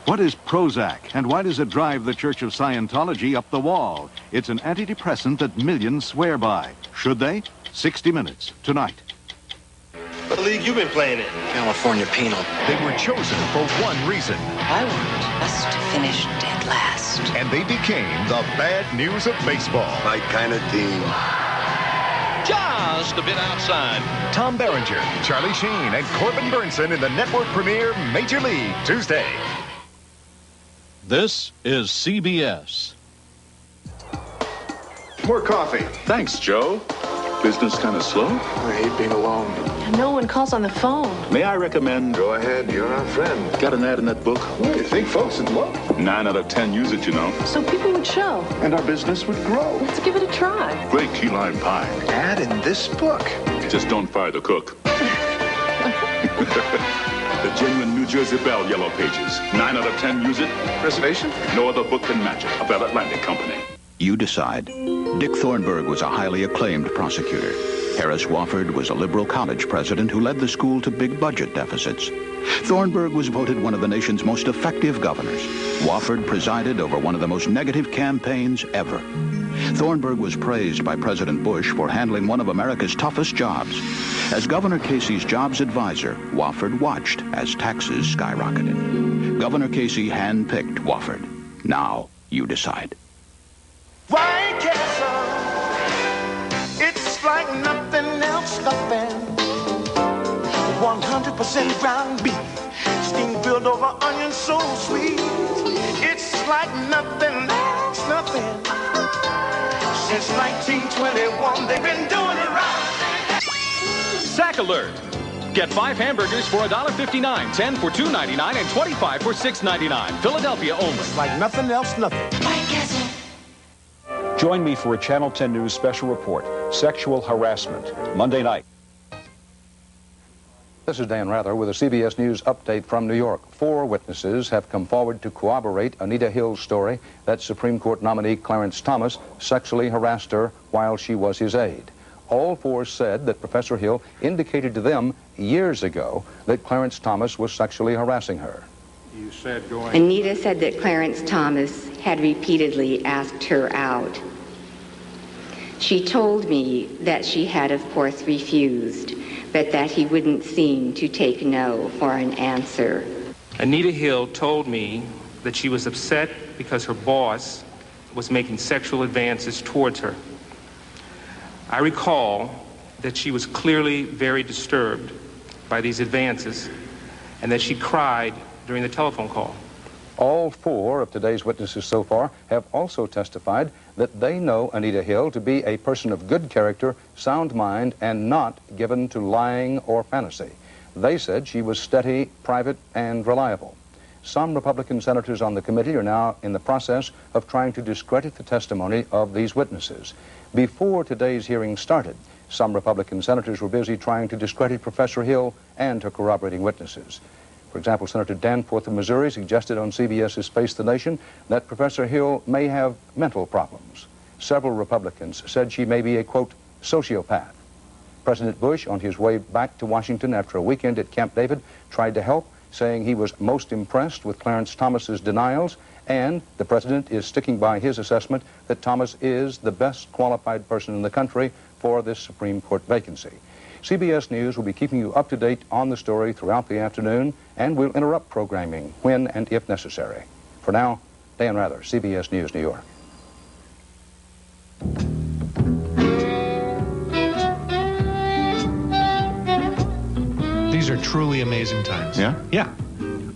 Speaker 12: What is Prozac, and why does it drive the Church of Scientology up the wall? It's an antidepressant that millions swear by. Should they? 60 Minutes, tonight.
Speaker 25: What league you been playing in?
Speaker 26: California Penal.
Speaker 5: They were chosen for one reason.
Speaker 26: I want us to finish dead last.
Speaker 5: And they became the bad news of baseball.
Speaker 6: My kind of team.
Speaker 5: just a bit outside.
Speaker 7: Tom Berenger, Charlie Sheen, and Corbin Burnson in the network premiere Major League Tuesday.
Speaker 27: This is CBS.
Speaker 8: More coffee.
Speaker 13: Thanks, Joe. Business kind of slow?
Speaker 8: I hate being alone.
Speaker 3: No one calls on the phone.
Speaker 13: May I recommend?
Speaker 8: Go ahead, you're our friend.
Speaker 13: Got an ad in that book?
Speaker 8: Well, you think folks would love it.
Speaker 13: 9 out of 10 use it, you know.
Speaker 3: So people would show.
Speaker 8: And our business would grow.
Speaker 3: Let's give it a try.
Speaker 13: Great key lime pie.
Speaker 8: Ad in this book.
Speaker 13: Just don't fire the cook. The genuine New Jersey Bell Yellow Pages. 9 out of 10 use it.
Speaker 8: Reservation?
Speaker 13: No other book can match it. A Bell Atlantic company.
Speaker 19: You decide. Dick Thornburg was a highly acclaimed prosecutor. Harris Wofford was a liberal college president who led the school to big budget deficits. Thornburg was voted one of the nation's most effective governors. Wofford presided over one of the most negative campaigns ever. Thornburg was praised by President Bush for handling one of America's toughest jobs. As Governor Casey's jobs advisor, Wofford watched as taxes skyrocketed. Governor Casey handpicked Wofford. Now you decide.
Speaker 15: White Castle, it's like nothing else, nothing. 100% ground beef, steam grilled over onions so sweet. It's like nothing else, nothing. Since 1921, they've been doing it right.
Speaker 16: Sack alert! Get 5 hamburgers for $1.59, 10 for $2.99, and 25 for $6.99. Philadelphia only.
Speaker 15: It's like nothing else, nothing. White Castle.
Speaker 17: Join me for a Channel 10 News special report, Sexual Harassment, Monday night.
Speaker 12: This is Dan Rather with a CBS News update from New York. 4 witnesses have come forward to corroborate Anita Hill's story that Supreme Court nominee Clarence Thomas sexually harassed her while she was his aide. All 4 said that Professor Hill indicated to them years ago that Clarence Thomas was sexually harassing her.
Speaker 17: You said going...
Speaker 18: Anita said that Clarence Thomas had repeatedly asked her out. She told me that she had, of course, refused, but that he wouldn't seem to take no for an answer.
Speaker 28: Anita Hill told me that she was upset because her boss was making sexual advances towards her. I recall that she was clearly very disturbed by these advances and that she cried during the telephone call.
Speaker 12: All 4 of today's witnesses so far have also testified that they know Anita Hill to be a person of good character, sound mind, and not given to lying or fantasy. They said she was steady, private, and reliable. Some Republican senators on the committee are now in the process of trying to discredit the testimony of these witnesses. Before today's hearing started, some Republican senators were busy trying to discredit Professor Hill and her corroborating witnesses. For example, Senator Danforth of Missouri suggested on CBS's Face the Nation that Professor Hill may have mental problems. Several Republicans said she may be a, quote, sociopath. President Bush, on his way back to Washington after a weekend at Camp David, tried to help, saying he was most impressed with Clarence Thomas's denials, and the president is sticking by his assessment that Thomas is the best qualified person in the country for this Supreme Court vacancy. CBS News will be keeping you up to date on the story throughout the afternoon, and we'll interrupt programming when and if necessary. For now, Dan Rather, CBS News, New York.
Speaker 29: These are truly amazing times.
Speaker 27: Yeah?
Speaker 29: Yeah.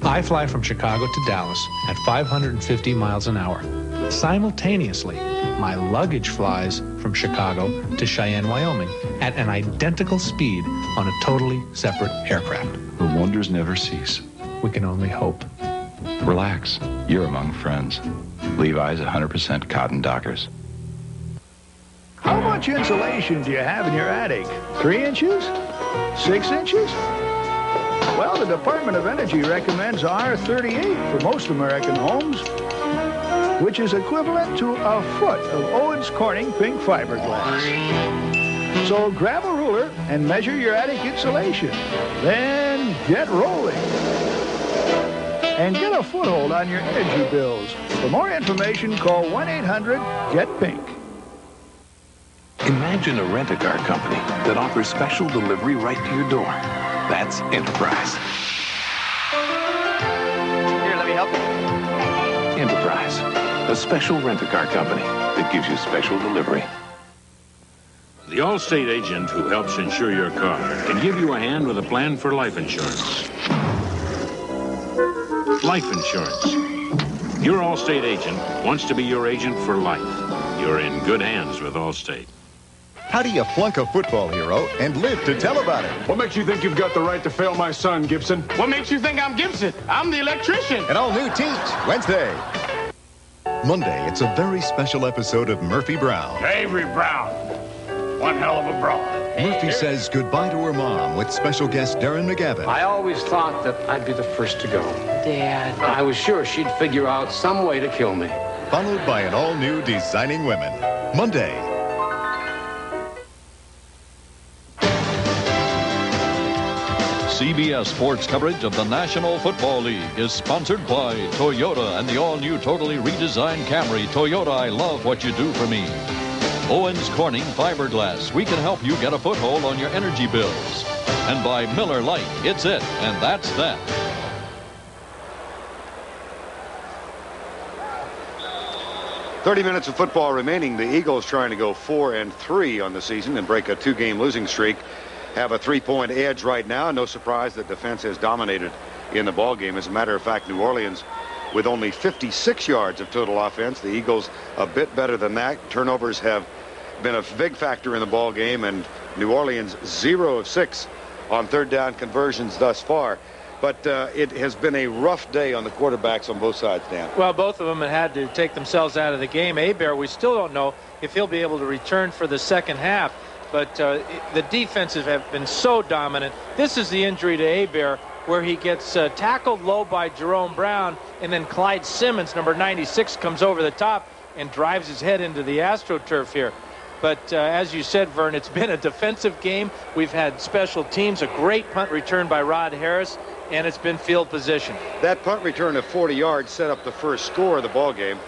Speaker 29: I fly from Chicago to Dallas at 550 miles an hour. Simultaneously, my luggage flies from Chicago to Cheyenne, Wyoming at an identical speed on a totally separate aircraft.
Speaker 27: The wonders never cease.
Speaker 29: We can only hope.
Speaker 27: Relax. You're among friends. Levi's 100% cotton Dockers.
Speaker 30: How much insulation do you have in your attic? 3 inches? 6 inches? Well, the Department of Energy recommends R38 for most American homes, which is equivalent to a foot of Owens Corning pink fiberglass. So grab a ruler and measure your attic insulation. Then get rolling. And get a foothold on your energy bills. For more information, call 1-800-GET-PINK.
Speaker 5: Imagine a rent-a-car company that offers special delivery right to your door. That's Enterprise.
Speaker 15: Here, let me help you.
Speaker 5: Enterprise, a special rent-a-car company that gives you special delivery. The Allstate agent who helps insure your car can give you a hand with a plan for life insurance. Life insurance. Your Allstate agent wants to be your agent for life. You're in good hands with Allstate.
Speaker 7: How do you flunk a football hero and live to tell about it?
Speaker 1: What makes you think you've got the right to fail my son, Gibson?
Speaker 25: What makes you think I'm Gibson? I'm the electrician.
Speaker 7: An all-new Teach Wednesday. Monday, it's a very special episode of Murphy Brown.
Speaker 1: Avery Brown. One hell of a broad.
Speaker 7: Murphy says goodbye to her mom with special guest Darren McGavin.
Speaker 2: I always thought that I'd be the first to go. Dad. I was sure she'd figure out some way to kill me.
Speaker 7: Followed by an all-new Designing Women. Monday.
Speaker 27: CBS Sports coverage of the National Football League is sponsored by Toyota and the all-new totally redesigned Camry. Toyota, I love what you do for me. Owens Corning Fiberglass. We can help you get a foothold on your energy bills. And by Miller Lite. It's it, and that's that.
Speaker 4: .30 minutes of football remaining. The Eagles trying to go 4-3 on the season and break a 2-game losing streak. Have a 3-point edge right now. No surprise that defense has dominated in the ball game. As a matter of fact, New Orleans with only 56 yards of total offense. The Eagles a bit better than that. Turnovers have been a big factor in the ball game, and New Orleans 0 of 6 on third down conversions thus far. But it has been a rough day on the quarterbacks on both sides, Dan.
Speaker 9: Well, both of them have had to take themselves out of the game. Hebert, we still don't know if he'll be able to return for the second half. But the defenses have been so dominant. This is the injury to Hebert, where he gets tackled low by Jerome Brown, and then Clyde Simmons, number 96, comes over the top and drives his head into the AstroTurf here. But as you said, Vern, it's been a defensive game. We've had special teams, a great punt return by Rod Harris, and it's been field position.
Speaker 4: That punt return of 40 yards set up the first score of the ball game.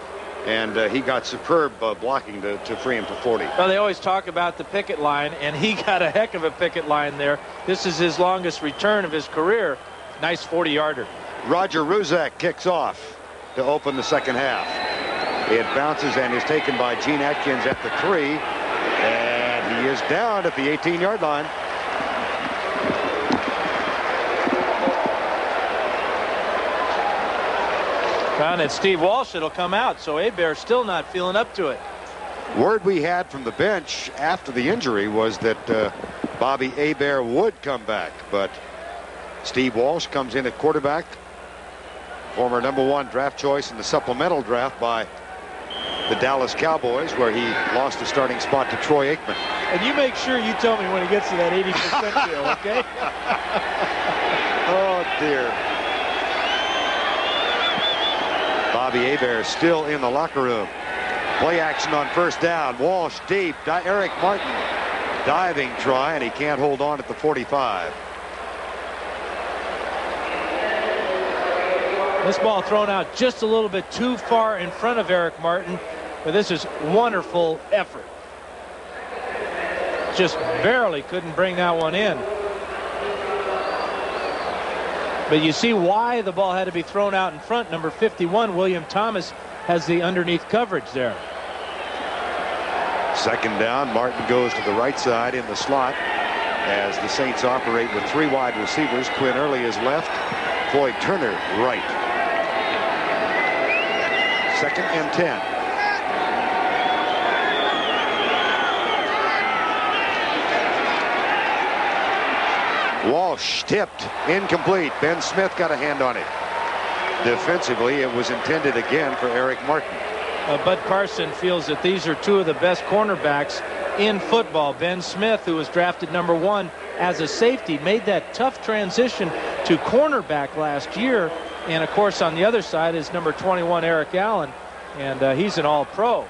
Speaker 4: And he got superb blocking to free him to 40.
Speaker 9: Well, they always talk about the picket line, and he got a heck of a picket line there. This is his longest return of his career. Nice 40-yarder.
Speaker 4: Roger Ruzak kicks off to open the second half. It bounces and is taken by Gene Atkins at the 3. And he is down at the 18-yard line.
Speaker 9: Found that Steve Walsh, it'll come out, so Hebert's still not feeling up to it.
Speaker 4: Word we had from the bench after the injury was that Bobby Hebert would come back, but Steve Walsh comes in at quarterback, former #1 draft choice in the supplemental draft by the Dallas Cowboys, where he lost the starting spot to Troy Aikman.
Speaker 9: And you make sure you tell me when he gets to that 80% deal, okay?
Speaker 4: Oh, dear. Bobby Hebert still in the locker room. Play action on first down. Walsh deep. Eric Martin diving try, and he can't hold on at the 45.
Speaker 9: This ball thrown out just a little bit too far in front of Eric Martin, but this is wonderful effort. Just barely couldn't bring that one in. But you see why the ball had to be thrown out in front. Number 51, William Thomas, has the underneath coverage there.
Speaker 4: Second down. Martin goes to the right side in the slot as the Saints operate with 3 wide receivers. Quinn Early is left. Floyd Turner right. 2nd and 10. Walsh tipped, incomplete. Ben Smith got a hand on it. Defensively, it was intended again for Eric Martin.
Speaker 9: Bud Carson feels that these are 2 of the best cornerbacks in football. Ben Smith, who was drafted #1 as a safety, made that tough transition to cornerback last year. And of course, on the other side is number 21, Eric Allen, and he's an all-pro.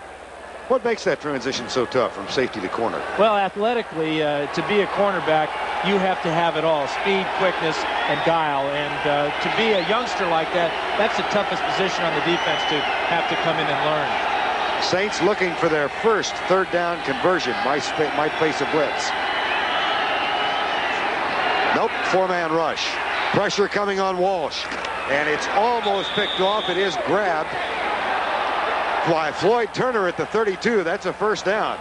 Speaker 4: What makes that transition so tough from safety to corner?
Speaker 9: Well, athletically, to be a cornerback, you have to have it all: speed, quickness, and guile. And to be a youngster like that, that's the toughest position on the defense to have to come in and learn.
Speaker 4: Saints looking for their first third down conversion. Might face a blitz. Nope, 4-man rush. Pressure coming on Walsh. And it's almost picked off. It is grabbed by Floyd Turner at the 32. That's a first down.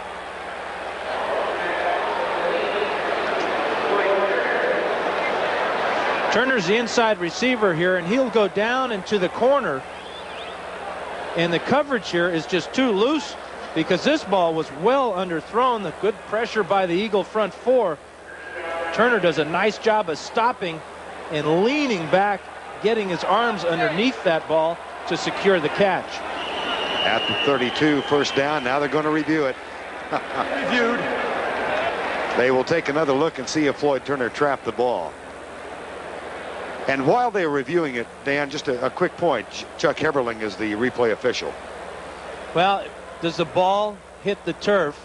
Speaker 9: Turner's the inside receiver here, and he'll go down into the corner. And the coverage here is just too loose because this ball was well underthrown. The good pressure by the Eagle front four. Turner does a nice job of stopping and leaning back, getting his arms underneath that ball to secure the catch.
Speaker 4: At the 32, first down. Now they're going to review it.
Speaker 15: Reviewed.
Speaker 4: They will take another look and see if Floyd Turner trapped the ball. And while they're reviewing it, Dan, just a quick point. Chuck Heberling is the replay official.
Speaker 9: Well, does the ball hit the turf?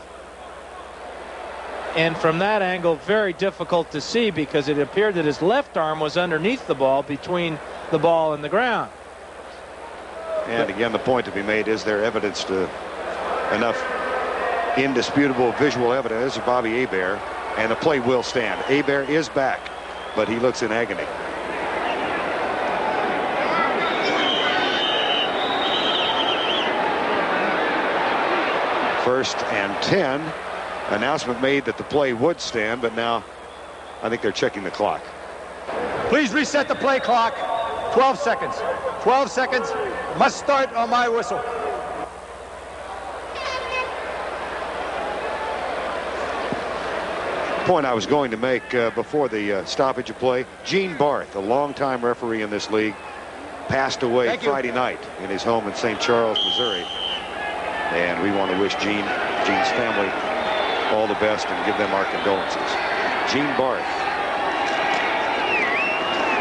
Speaker 9: And from that angle, very difficult to see because it appeared that his left arm was underneath the ball, between the ball and the ground.
Speaker 4: And again, the point to be made, is there evidence to enough indisputable visual evidence of Bobby Hebert, and the play will stand. Hebert is back, but he looks in agony. First and 10. Announcement made that the play would stand, but now I think they're checking the clock.
Speaker 15: Please reset the play clock. 12 seconds. 12 seconds. Must start on my whistle.
Speaker 4: Point I was going to make before the stoppage of play. Gene Barth, a longtime referee in this league, passed away Friday night in his home in St. Charles, Missouri. And we want to wish Gene's family all the best and give them our condolences. Gene Barth.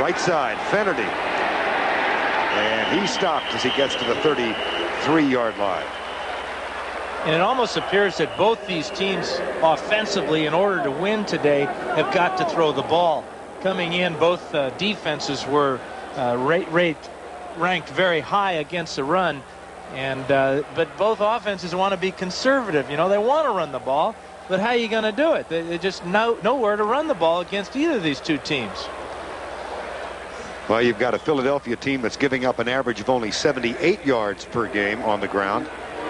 Speaker 4: Right side, Fennerty. And he stopped as he gets to the 33-yard line.
Speaker 9: And it almost appears that both these teams offensively, in order to win today, have got to throw the ball. Coming in, both defenses were ranked very high against the run. And but both offenses want to be conservative. You know, they want to run the ball, but how are you going to do it? They just nowhere to run the ball against either of these two teams.
Speaker 4: Well, you've got a Philadelphia team that's giving up an average of only 78 yards per game on the ground,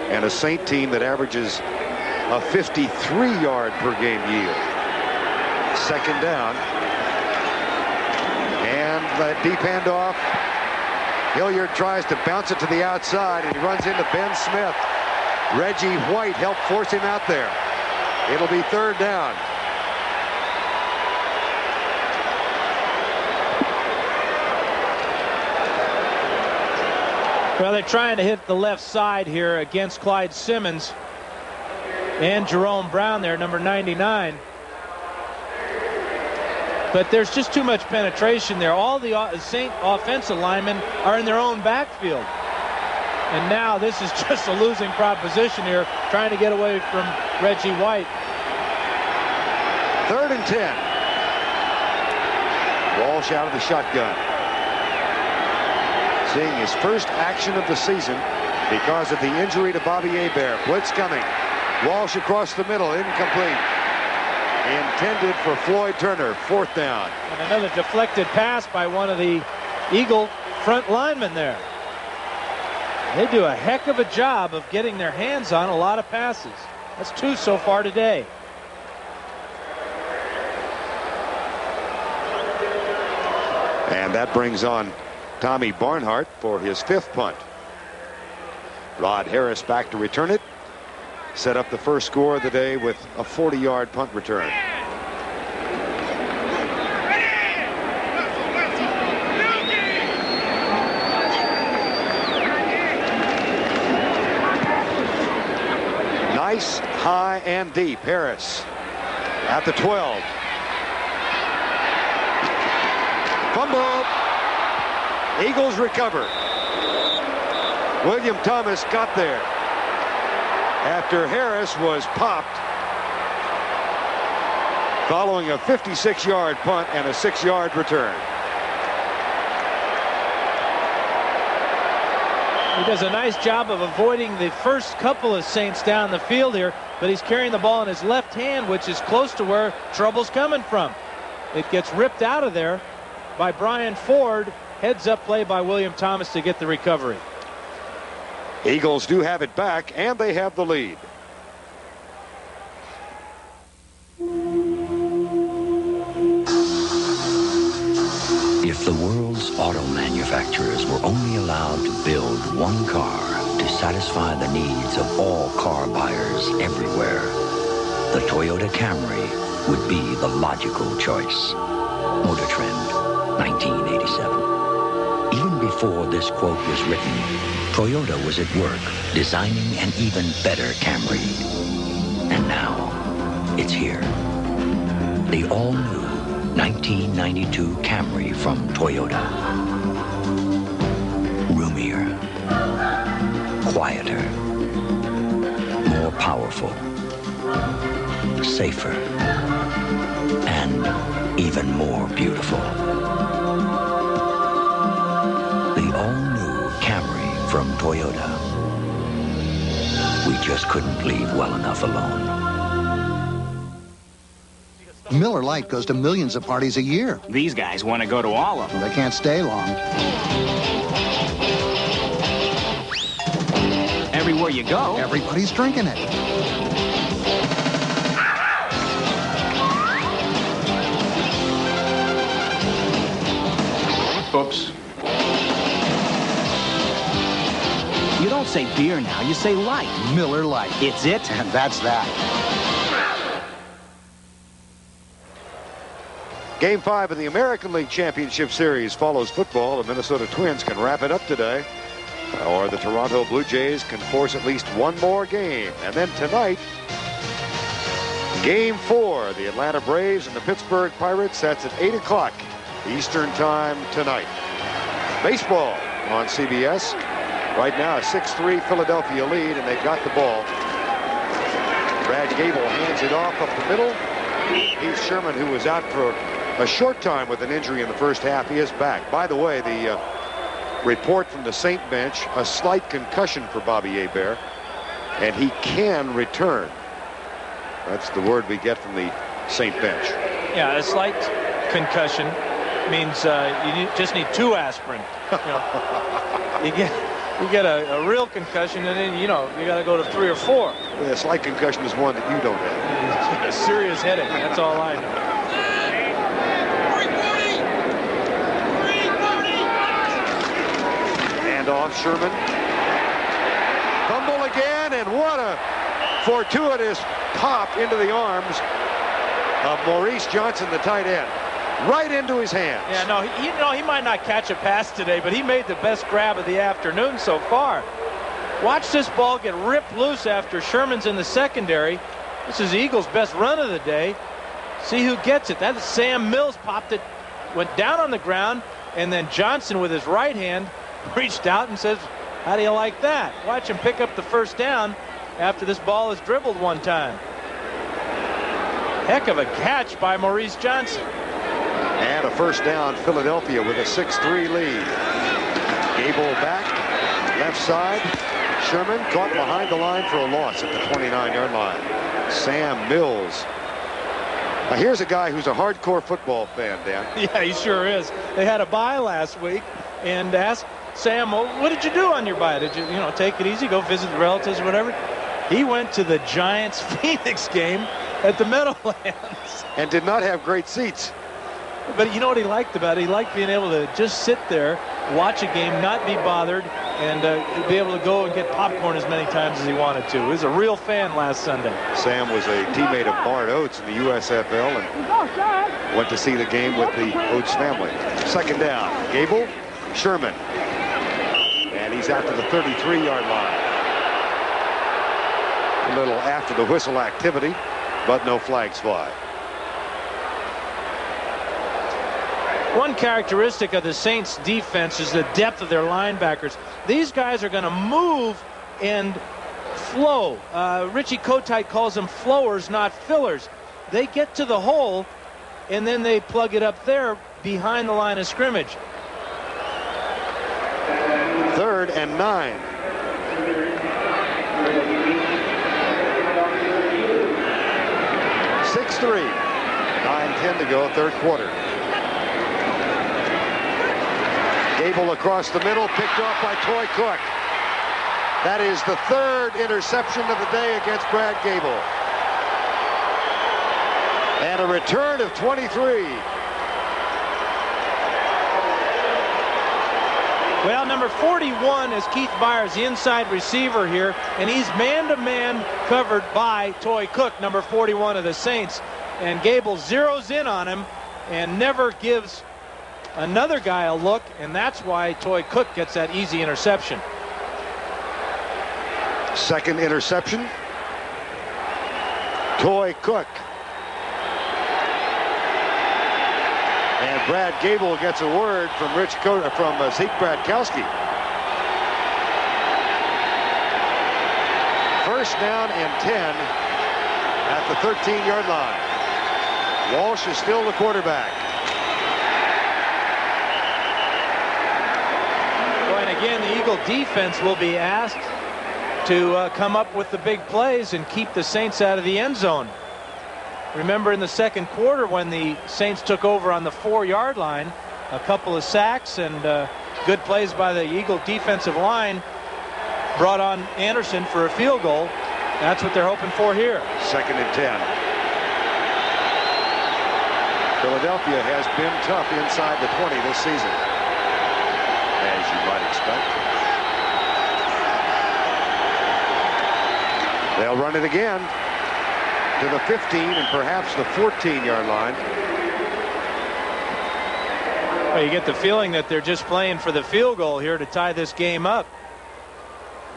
Speaker 4: and a Saint team that averages a 53-yard per game yield. Second down. And that deep handoff. Hilliard tries to bounce it to the outside, and he runs into Ben Smith. Reggie White helped force him out there. It'll be third down.
Speaker 9: Well, they're trying to hit the left side here against Clyde Simmons and Jerome Brown there, number 99. But there's just too much penetration there. All the Saint offensive linemen are in their own backfield. And now this is just a losing proposition here, trying to get away from Reggie White.
Speaker 4: Third and 10. Walsh out of the shotgun. Seeing his first action of the season because of the injury to Bobby Hebert. Blitz coming. Walsh across the middle, incomplete. Intended for Floyd Turner, fourth down.
Speaker 9: And another deflected pass by one of the Eagle front linemen there. They do a heck of a job of getting their hands on a lot of passes. That's two so far today.
Speaker 4: And that brings on Tommy Barnhart for his fifth punt. Rod Harris back to return it. Set up the first score of the day with a 40-yard punt return. Nice, high, and deep. Harris at the 12. Fumble. Eagles recover. William Thomas got there after Harris was popped following a 56-yard punt and a 6-yard return.
Speaker 9: He does a nice job of avoiding the first couple of Saints down the field here, but he's carrying the ball in his left hand, which is close to where trouble's coming from. It gets ripped out of there by Brian Ford. Heads up play by William Thomas to get the recovery.
Speaker 4: Eagles do have it back, and they have the lead.
Speaker 6: The world's auto manufacturers were only allowed to build one car to satisfy the needs of all car buyers everywhere. The Toyota Camry would be the logical choice. Motor Trend, 1987. Even before this quote was written, Toyota was at work designing an even better Camry. And now, it's here. The all-new 1992 Camry from Toyota. Roomier, quieter, more powerful, safer, and even more beautiful. The all-new Camry from Toyota. We just couldn't leave well enough alone.
Speaker 10: Miller Lite goes to millions of parties a year.
Speaker 11: These guys want to go to all of them.
Speaker 10: Well, they can't stay long.
Speaker 11: Everywhere you go,
Speaker 10: everybody's drinking it.
Speaker 13: Oops.
Speaker 11: You don't say beer now, you say light.
Speaker 10: Miller Lite.
Speaker 11: It's it,
Speaker 10: and that's that.
Speaker 4: Game 5 of the American League Championship Series follows football. The Minnesota Twins can wrap it up today, or the Toronto Blue Jays can force at least one more game. And then tonight, Game 4, the Atlanta Braves and the Pittsburgh Pirates. That's at 8 o'clock Eastern Time tonight. Baseball on CBS. Right now, a 6-3 Philadelphia lead, and they've got the ball. Brad Gable hands it off up the middle. Heath Sherman, who was out for a short time with an injury in the first half, he is back. By the way, the report from the Saint bench, a slight concussion for Bobby Hebert, and he can return. That's the word we get from the Saint bench.
Speaker 9: Yeah, a slight concussion means you just need 2 aspirin. You get a real concussion, and then you got to go to 3 or 4.
Speaker 4: A slight concussion is one that you don't have.
Speaker 9: A serious headache. That's all I know.
Speaker 4: And off Sherman. Fumble again, and what a fortuitous pop into the arms of Maurice Johnson, the tight end. Right into his hands.
Speaker 9: Yeah, no, he might not catch a pass today, but he made the best grab of the afternoon so far. Watch this ball get ripped loose after Sherman's in the secondary. This is the Eagles' best run of the day. See who gets it. That is Sam Mills popped it, went down on the ground, and then Johnson with his right hand reached out and says, how do you like that? Watch him pick up the first down after this ball is dribbled one time. Heck of a catch by Maurice Johnson.
Speaker 4: And a first down, Philadelphia with a 6-3 lead. Gable back, left side. Sherman caught behind the line for a loss at the 29-yard line. Sam Mills. Now here's a guy who's a hardcore football fan, Dan.
Speaker 9: Yeah, he sure is. They had a bye last week and asked Sam, well, what did you do on your bye? Did you, take it easy, go visit the relatives or whatever? He went to the Giants-Phoenix game at the Meadowlands.
Speaker 4: And did not have great seats.
Speaker 9: But you know what he liked about it? He liked being able to just sit there, watch a game, not be bothered, and be able to go and get popcorn as many times as he wanted to. He was a real fan last Sunday.
Speaker 4: Sam was a teammate of Bart Oates in the USFL and went to see the game with the Oates family. Second down, Gable, Sherman. And he's out to the 33-yard line. A little after the whistle activity, but no flags fly.
Speaker 9: One characteristic of the Saints defense is the depth of their linebackers. These guys are going to move and flow. Richie Kotite calls them flowers, not fillers. They get to the hole and then they plug it up there behind the line of scrimmage.
Speaker 4: 3rd and 9. (6-3). 9:10 to go, third quarter. Gable across the middle, picked off by Troy Cook. That is the 3rd interception of the day against Brad Gable. And a return of 23.
Speaker 9: Well, number 41 is Keith Byers, the inside receiver here, and he's man-to-man covered by Toy Cook, number 41 of the Saints. And Gable zeroes in on him and never gives another guy a look, and that's why Toy Cook gets that easy interception.
Speaker 4: Second interception. Toy Cook. And Brad Gable gets a word from Zeke Bradkowski. First down and 10 at the 13-yard line. Walsh is still the quarterback.
Speaker 9: And again, the Eagle defense will be asked to come up with the big plays and keep the Saints out of the end zone. Remember in the second quarter when the Saints took over on the 4-yard line, a couple of sacks and good plays by the Eagle defensive line brought on Anderson for a field goal. That's what they're hoping for here.
Speaker 4: Second and 10. Philadelphia has been tough inside the 20 this season, as you might expect. They'll run it again to the 15 and perhaps the 14-yard line.
Speaker 9: Well, you get the feeling that they're just playing for the field goal here to tie this game up.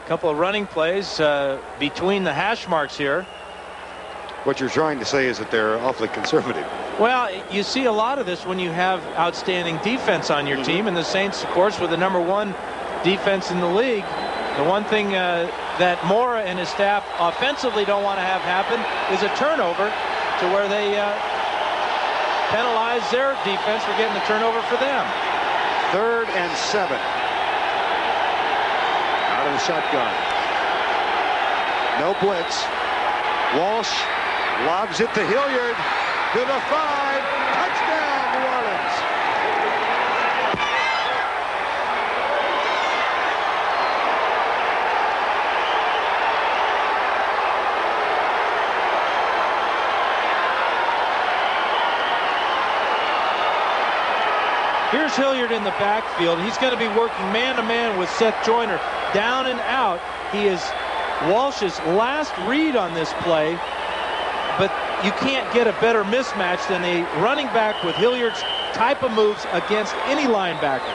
Speaker 9: A couple of running plays between the hash marks here.
Speaker 4: What you're trying to say is that they're awfully conservative.
Speaker 9: Well, you see a lot of this when you have outstanding defense on your team, and the Saints, of course, with the #1 defense in the league. The one thing that Mora and his staff offensively don't want to have happen is a turnover to where they penalize their defense for getting the turnover for them.
Speaker 4: 3rd and 7. Out of the shotgun. No blitz. Walsh lobs it to Hilliard to the 5. Touchdown, New Orleans.
Speaker 9: Here's Hilliard in the backfield. He's going to be working man-to-man with Seth Joyner. Down and out. He is Walsh's last read on this play, but you can't get a better mismatch than a running back with Hilliard's type of moves against any linebacker.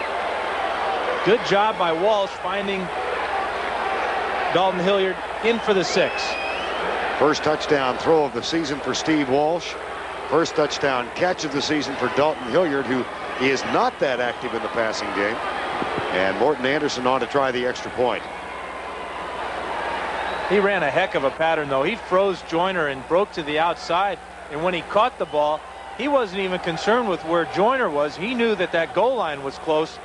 Speaker 9: Good job by Walsh finding Dalton Hilliard in for the 6.
Speaker 4: First touchdown throw of the season for Steve Walsh. First touchdown catch of the season for Dalton Hilliard, who is not that active in the passing game. And Morton Anderson on to try the extra point.
Speaker 9: He ran a heck of a pattern, though. He froze Joyner and broke to the outside. And when he caught the ball, he wasn't even concerned with where Joyner was. He knew that that goal line was close.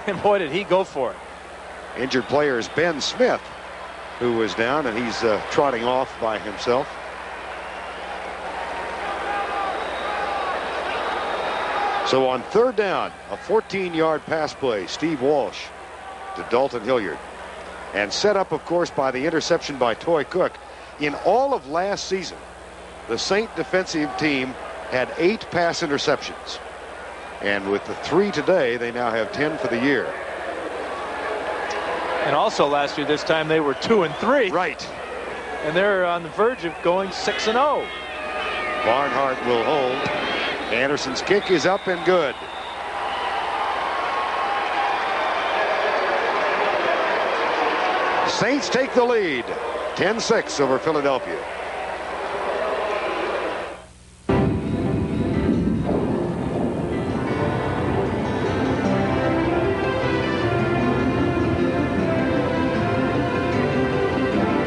Speaker 9: And boy, did he go for it.
Speaker 4: Injured player is Ben Smith, who was down, and he's trotting off by himself. So on 3rd down, a 14-yard pass play, Steve Walsh to Dalton Hilliard. And set up, of course, by the interception by Toy Cook. In all of last season, the Saint defensive team had 8 pass interceptions. And with the 3 today, they now have 10 for the year.
Speaker 9: And also last year, this time they were 2-3.
Speaker 4: Right.
Speaker 9: And they're on the verge of going 6-0.
Speaker 4: Barnhart will hold. Anderson's kick is up and good. Saints take the lead, 10-6 over Philadelphia.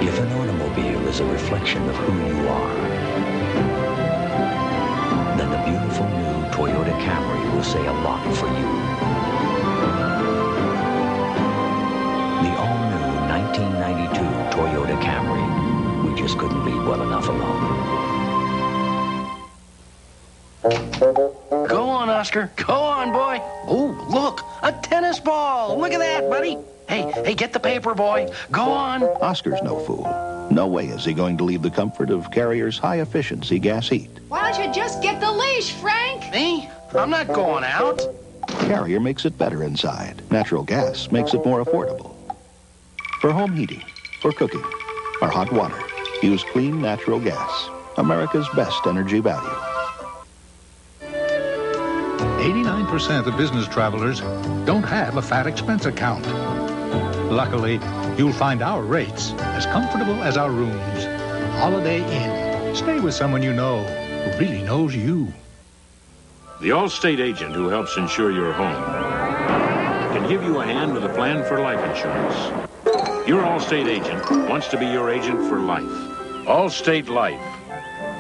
Speaker 6: If an automobile is a reflection of who you are, then the beautiful new Toyota Camry will say a lot for you. The all-new 1992 Toyota Camry. We just couldn't leave well enough alone.
Speaker 11: Go on, Oscar. Go on, boy. Oh, look, a tennis ball. Look at that, buddy. Hey, get the paper, boy. Go on.
Speaker 3: Oscar's no fool. No way is he going to leave the comfort of Carrier's high-efficiency gas heat.
Speaker 8: Why don't you just get the leash, Frank?
Speaker 11: Me? I'm not going out.
Speaker 3: Carrier makes it better inside. Natural gas makes it more affordable. For home heating, for cooking, or hot water, use clean natural gas. America's best energy value.
Speaker 8: 89% of business travelers don't have a fat expense account. Luckily, you'll find our rates as comfortable as our rooms. Holiday Inn. Stay with someone you know who really knows you.
Speaker 27: The Allstate agent who helps insure your home can give you a hand with a plan for life insurance. Your Allstate agent wants to be your agent for life. Allstate Life.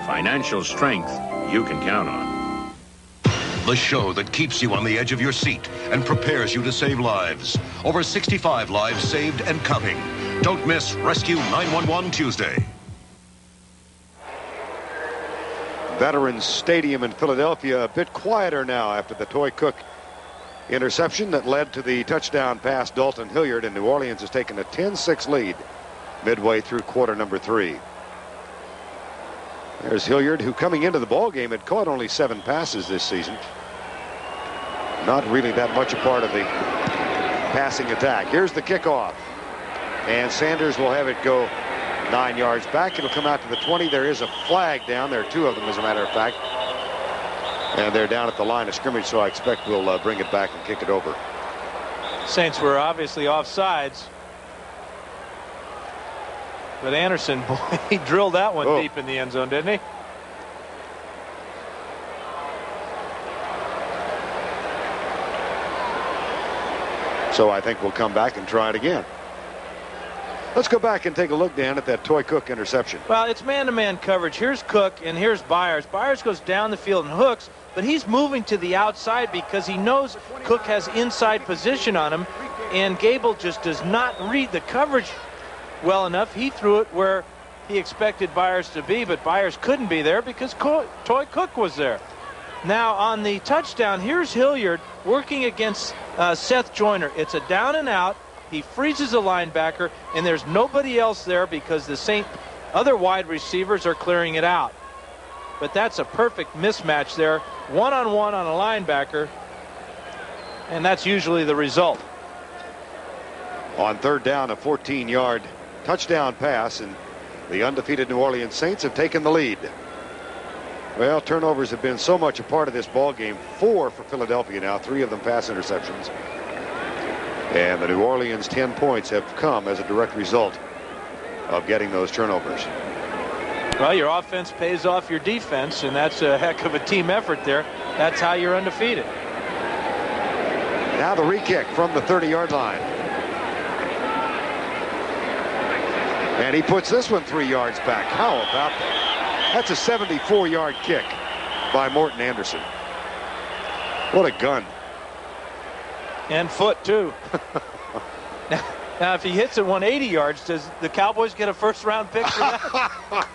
Speaker 27: Financial strength you can count on.
Speaker 14: The show that keeps you on the edge of your seat and prepares you to save lives. Over 65 lives saved and counting. Don't miss Rescue 911 Tuesday.
Speaker 4: Veterans Stadium in Philadelphia a bit quieter now after the Toy Cook interception that led to the touchdown pass. Dalton Hilliard, in New Orleans has taken a 10-6 lead midway through quarter number 3. There's Hilliard, who coming into the ball game had caught only 7 passes this season. Not really that much a part of the passing attack. Here's the kickoff. And Sanders will have it go 9 yards back. It'll come out to the 20. There is a flag down there, 2 of them as a matter of fact. And they're down at the line of scrimmage, so I expect we'll bring it back and kick it over.
Speaker 9: Saints were obviously offsides. But Anderson, boy, he drilled that one deep in the end zone, didn't he?
Speaker 4: So I think we'll come back and try it again. Let's go back and take a look, Dan, at that Toy Cook interception.
Speaker 9: Well, it's man-to-man coverage. Here's Cook and here's Byers. Byers goes down the field and hooks, but he's moving to the outside because he knows Cook has inside position on him, and Gable just does not read the coverage well enough. He threw it where he expected Byers to be, but Byers couldn't be there because Toy Cook was there. Now on the touchdown, here's Hilliard working against Seth Joyner. It's a down and out. He freezes a linebacker, and there's nobody else there because the other wide receivers are clearing it out. But that's a perfect mismatch there. One-on-one on a linebacker, and that's usually the result.
Speaker 4: On third down, a 14-yard touchdown pass, and the undefeated New Orleans Saints have taken the lead. Well, turnovers have been so much a part of this ball game. 4 for Philadelphia now, 3 of them pass interceptions. And the New Orleans 10 points have come as a direct result of getting those turnovers.
Speaker 9: Well, your offense pays off your defense, and that's a heck of a team effort there. That's how you're undefeated.
Speaker 4: Now the re-kick from the 30-yard line. And he puts this one 3 yards back. How about that? That's a 74-yard kick by Morton Anderson. What a gun.
Speaker 9: And foot, too. Now, if he hits it 180 yards, does the Cowboys get a first-round pick for that?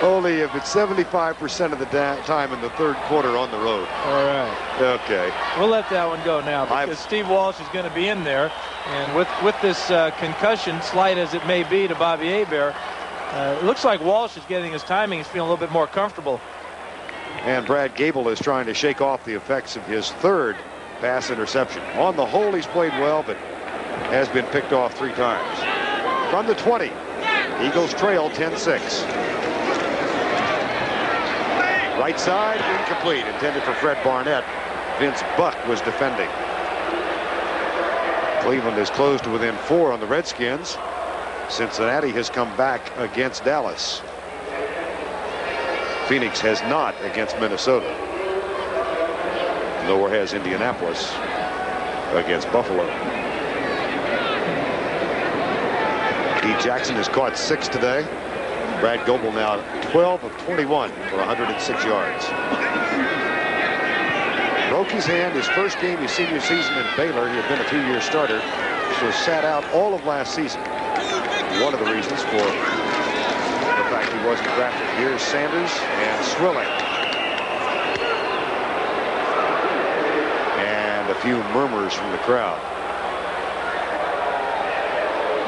Speaker 4: Only if it's 75% of the time in the third quarter on the road.
Speaker 9: All right.
Speaker 4: Okay.
Speaker 9: We'll let that one go now because Steve Walsh is going to be in there. And with this concussion, slight as it may be to Bobby Hebert, it looks like Walsh is getting his timing. He's feeling a little bit more comfortable.
Speaker 4: And Brad Gable is trying to shake off the effects of his third pass interception. On the whole, he's played well, but has been picked off 3 times. From the 20, Eagles trail 10-6. Right side, incomplete. Intended for Fred Barnett. Vince Buck was defending. Cleveland is closed to within 4 on the Redskins. Cincinnati has come back against Dallas. Phoenix has not against Minnesota. Nor has Indianapolis against Buffalo. D. Jackson has caught 6 today. Brad Goebel now 12 of 21 for 106 yards. Broke his hand his first game his senior season in Baylor. He had been a few-year starter, so sat out all of last season. One of the reasons for the fact he wasn't drafted. Here's Sanders and Swilling. And a few murmurs from the crowd.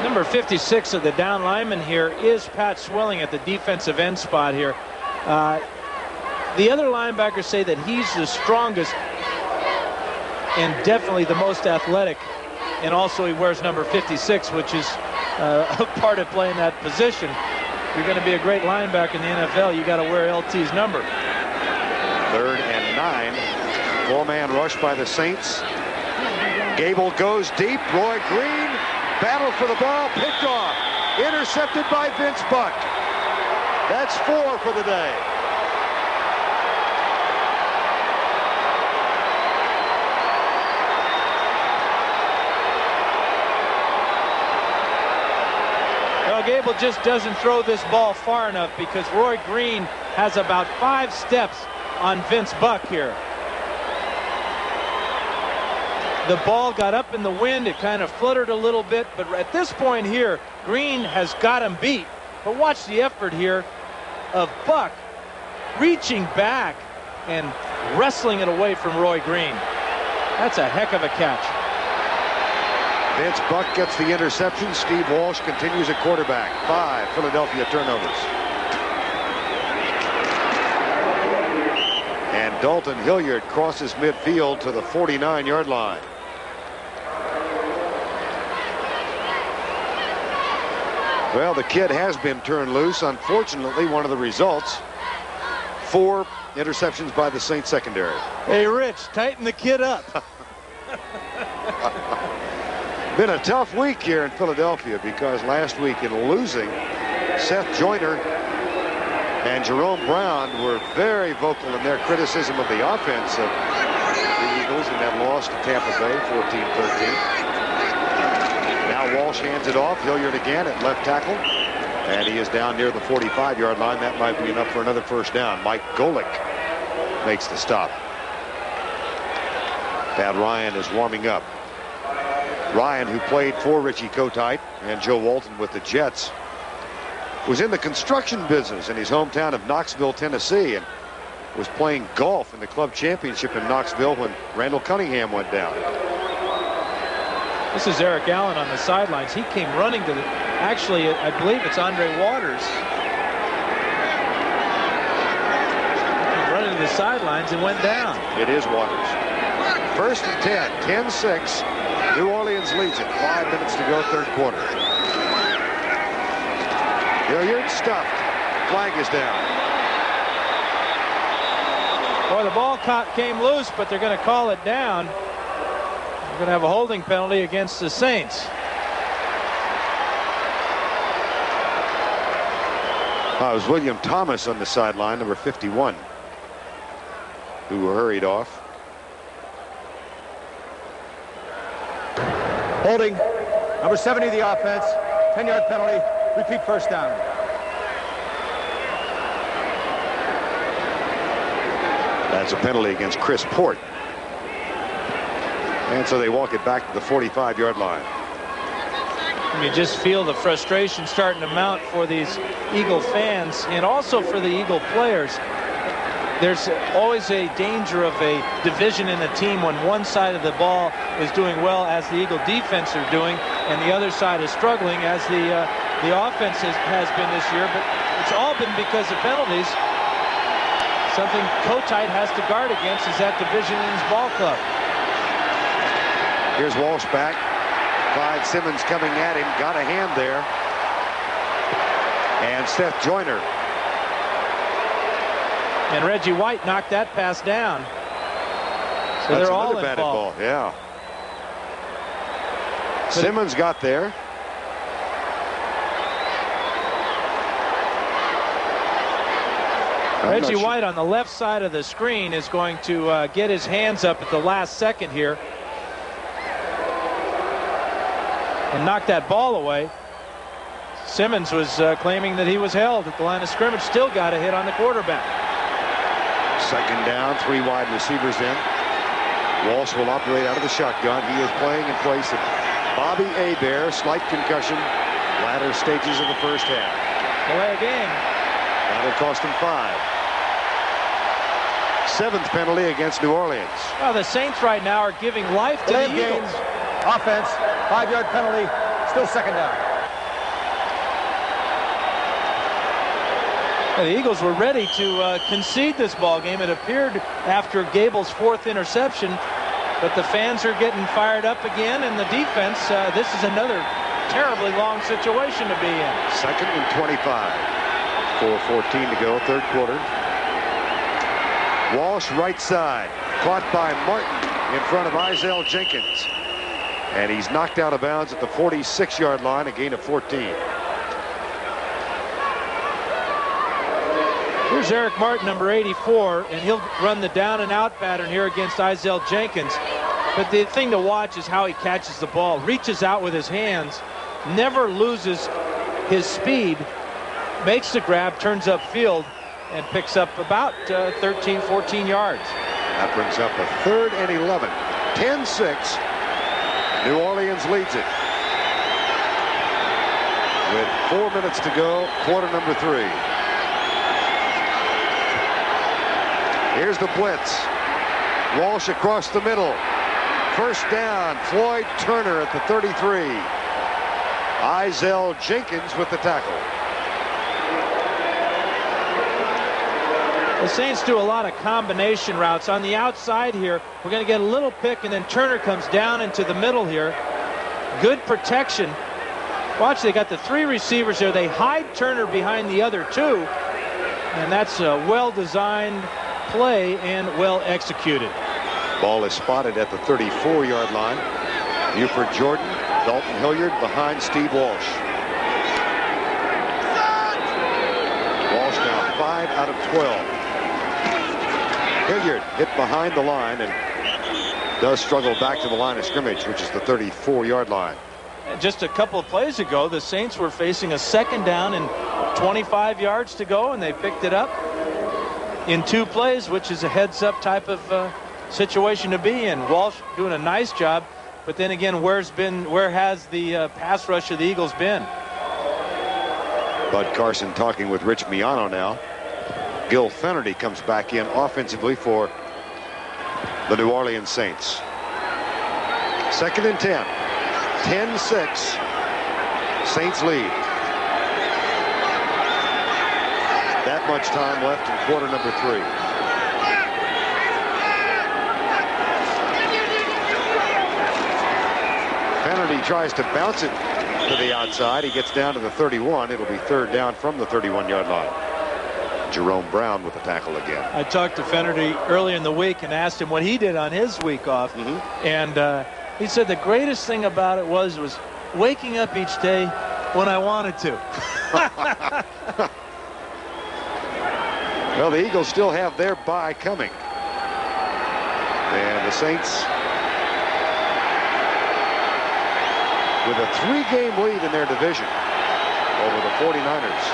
Speaker 9: Number 56 of the down lineman here is Pat Swilling at the defensive end spot here. The other linebackers say that he's the strongest and definitely the most athletic, and also he wears number 56, which is a part of playing that position. If you're going to be a great linebacker in the NFL, you got to wear LT's number.
Speaker 4: 3rd and 9. 4-man rush by the Saints. Gable goes deep. Roy Green, battle for the ball, picked off. Intercepted by Vince Buck. That's 4 for the day.
Speaker 9: Well, Gable just doesn't throw this ball far enough because Roy Green has about 5 steps on Vince Buck here. The ball got up in the wind. It kind of fluttered a little bit, but at this point here, Green has got him beat. But watch the effort here of Buck reaching back and wrestling it away from Roy Green. That's a heck of a catch.
Speaker 4: Vince Buck gets the interception. Steve Walsh continues at quarterback. 5 Philadelphia turnovers. And Dalton Hilliard crosses midfield to the 49-yard line. Well, the kid has been turned loose. Unfortunately, one of the results, 4 interceptions by the Saints secondary.
Speaker 9: Hey, Rich, tighten the kid up.
Speaker 4: Been a tough week here in Philadelphia because last week in losing, Seth Joyner and Jerome Brown were very vocal in their criticism of the offense of the Eagles in that loss to Tampa Bay, 14-13. Now Walsh hands it off. Hilliard again at left tackle. And he is down near the 45-yard line. That might be enough for another first down. Mike Golick makes the stop. Pat Ryan is warming up. Ryan, who played for Richie Kotite and Joe Walton with the Jets, was in the construction business in his hometown of Knoxville, Tennessee, and was playing golf in the club championship in Knoxville when Randall Cunningham went down.
Speaker 9: This is Eric Allen on the sidelines. He came running to the, actually, I believe it's Andre Waters. Running to the sidelines and went down.
Speaker 4: It is Waters. 1st and 10, 10-6. New Orleans leads it. 5 minutes to go, 3rd quarter. Hilliard stuffed. Flag is down.
Speaker 9: Boy, the ball came loose, but they're going to call it down. They're going to have a holding penalty against the Saints.
Speaker 4: It was William Thomas on the sideline, number 51, who hurried off.
Speaker 10: Holding. Number 70, the offense. 10-yard penalty. Repeat first down.
Speaker 4: That's a penalty against Chris Port. And so they walk it back to the 45-yard line.
Speaker 9: You just feel the frustration starting to mount for these Eagle fans and also for the Eagle players. There's always a danger of a division in the team when one side of the ball is doing well, as the Eagle defense are doing, and the other side is struggling, as the offense has been this year. But it's all been because of penalties. Something Kotite has to guard against is that division in his ball club.
Speaker 4: Here's Walsh back. Clyde Simmons coming at him. Got a hand there. And Seth Joyner.
Speaker 9: And Reggie White knocked that pass down. So
Speaker 4: that's
Speaker 9: they're all
Speaker 4: batted
Speaker 9: involved.
Speaker 4: Ball. Yeah. But Simmons got there.
Speaker 9: Reggie White on the left side of the screen is going to get his hands up at the last second here and knock that ball away. Simmons was claiming that he was held at the line of scrimmage. Still got a hit on the quarterback.
Speaker 4: 2nd down, 3 wide receivers in. Walsh will operate out of the shotgun. He is playing in place of Bobby Hebert. Slight concussion. Latter stages of the first half.
Speaker 9: Delay a game.
Speaker 4: That'll cost him 5. 7th penalty against New Orleans.
Speaker 9: Well, the Saints right now are giving life to the Eagles.
Speaker 10: Offense, 5-yard penalty, still 2nd down.
Speaker 9: The Eagles were ready to concede this ball game. It appeared after Gable's 4th interception, but the fans are getting fired up again, and the defense, this is another terribly long situation to be in.
Speaker 4: 2nd and 25. 4:14 to go, 3rd quarter. Walsh right side, caught by Martin in front of Izell Jenkins. And he's knocked out of bounds at the 46-yard line, a gain of 14.
Speaker 9: Here's Eric Martin, number 84, and he'll run the down and out pattern here against Izell Jenkins. But the thing to watch is how he catches the ball. Reaches out with his hands, never loses his speed, makes the grab, turns upfield, and picks up about 13, 14 yards.
Speaker 4: That brings up a 3rd and 11. 10-6. New Orleans leads it. With 4 minutes to go, quarter number 3. Here's the blitz. Walsh across the middle. 1st down. Floyd Turner at the 33. Izell Jenkins with the tackle.
Speaker 9: The Saints do a lot of combination routes. On the outside here, we're going to get a little pick, and then Turner comes down into the middle here. Good protection. Watch, they got the 3 receivers here. They hide Turner behind the other 2, and that's a well-designed play and well executed.
Speaker 4: Ball is spotted at the 34-yard line. Buford Jordan, Dalton Hilliard behind Steve Walsh. Walsh now 5 out of 12. Hilliard hit behind the line and does struggle back to the line of scrimmage, which is the 34-yard line.
Speaker 9: Just a couple of plays ago, the Saints were facing a 2nd down and 25 yards to go, and they picked it up in 2 plays, which is a heads-up type of situation to be in. Walsh doing a nice job, but then again, where has the pass rush of the Eagles been?
Speaker 4: Bud Carson talking with Rich Miano now. Gil Finnerty comes back in offensively for the New Orleans Saints. 2nd and 10. 10-6. Saints lead. That much time left in quarter number 3. Finnerty tries to bounce it to the outside. He gets down to the 31. It'll be 3rd down from the 31-yard line. Jerome Brown with the tackle again.
Speaker 9: I talked to Finnerty earlier in the week and asked him what he did on his week off. And he said the greatest thing about it was waking up each day when I wanted to.
Speaker 4: Well, the Eagles still have their bye coming. And the Saints, with a 3-game lead in their division over the 49ers,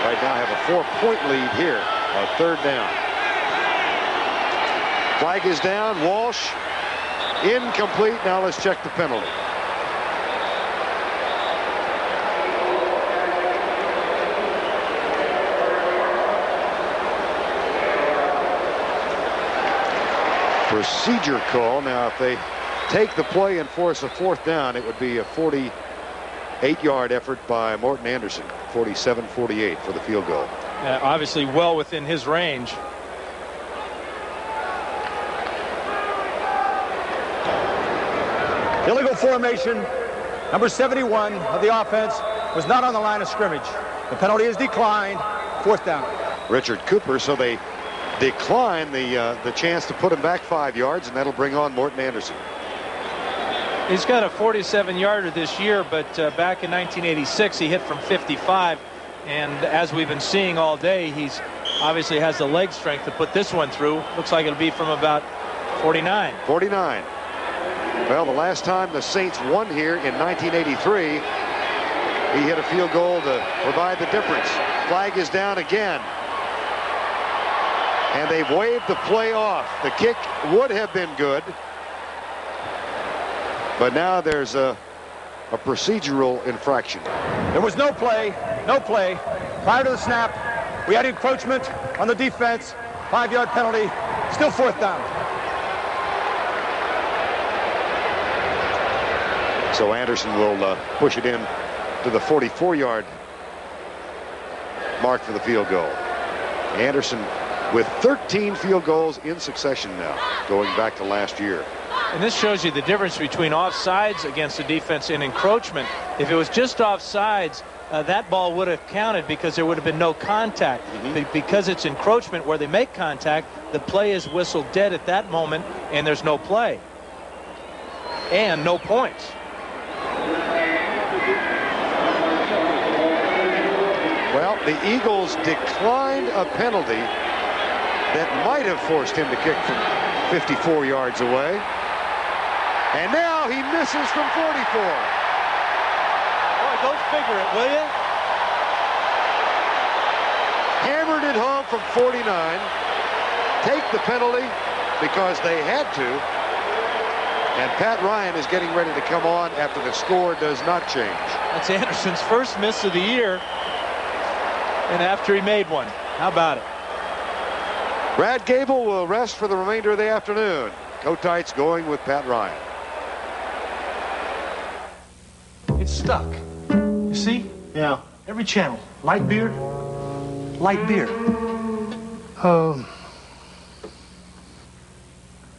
Speaker 4: right now have a 4-point lead here on 3rd down. Flag is down. Walsh incomplete. Now let's check the penalty. Procedure call. Now if they take the play and force a 4th down, it would be a 48-yard effort by Morton Anderson. 47-48 for the field goal.
Speaker 9: Obviously well within his range.
Speaker 10: Illegal formation. Number 71 of the offense was not on the line of scrimmage. The penalty is declined. 4th down.
Speaker 4: Richard Cooper, so they decline the chance to put him back 5 yards, and that'll bring on Morton Anderson.
Speaker 9: He's got a 47-yarder this year, but back in 1986 he hit from 55, and as we've been seeing all day, he's obviously has the leg strength to put this one through. Looks like it'll be from about 49.
Speaker 4: 49. Well, the last time the Saints won here in 1983, he hit a field goal to provide the difference. Flag is down again. And they've waved the play off. The kick would have been good. But now there's a procedural infraction.
Speaker 10: There was no play. Prior to the snap, we had encroachment on the defense. 5-yard penalty. Still 4th down.
Speaker 4: So Anderson will push it in to the 44-yard mark for the field goal. Anderson with 13 field goals in succession now, going back to last year.
Speaker 9: And this shows you the difference between offsides against the defense and encroachment. If it was just offsides, that ball would have counted because there would have been no contact. Because it's encroachment where they make contact, the play is whistled dead at that moment, and there's no play. And no points.
Speaker 4: Well, the Eagles declined a penalty that might have forced him to kick from 54 yards away. And now he misses from 44.
Speaker 9: Boy, go figure it, will you?
Speaker 4: Hammered it home from 49. Take the penalty because they had to. And Pat Ryan is getting ready to come on after the score does not change.
Speaker 9: That's Anderson's first miss of the year. And after he made one. How about it?
Speaker 4: Brad Gable will rest for the remainder of the afternoon. Cotites going with Pat Ryan.
Speaker 10: It's stuck. You see? Yeah. Every channel. Light beer. Light beer.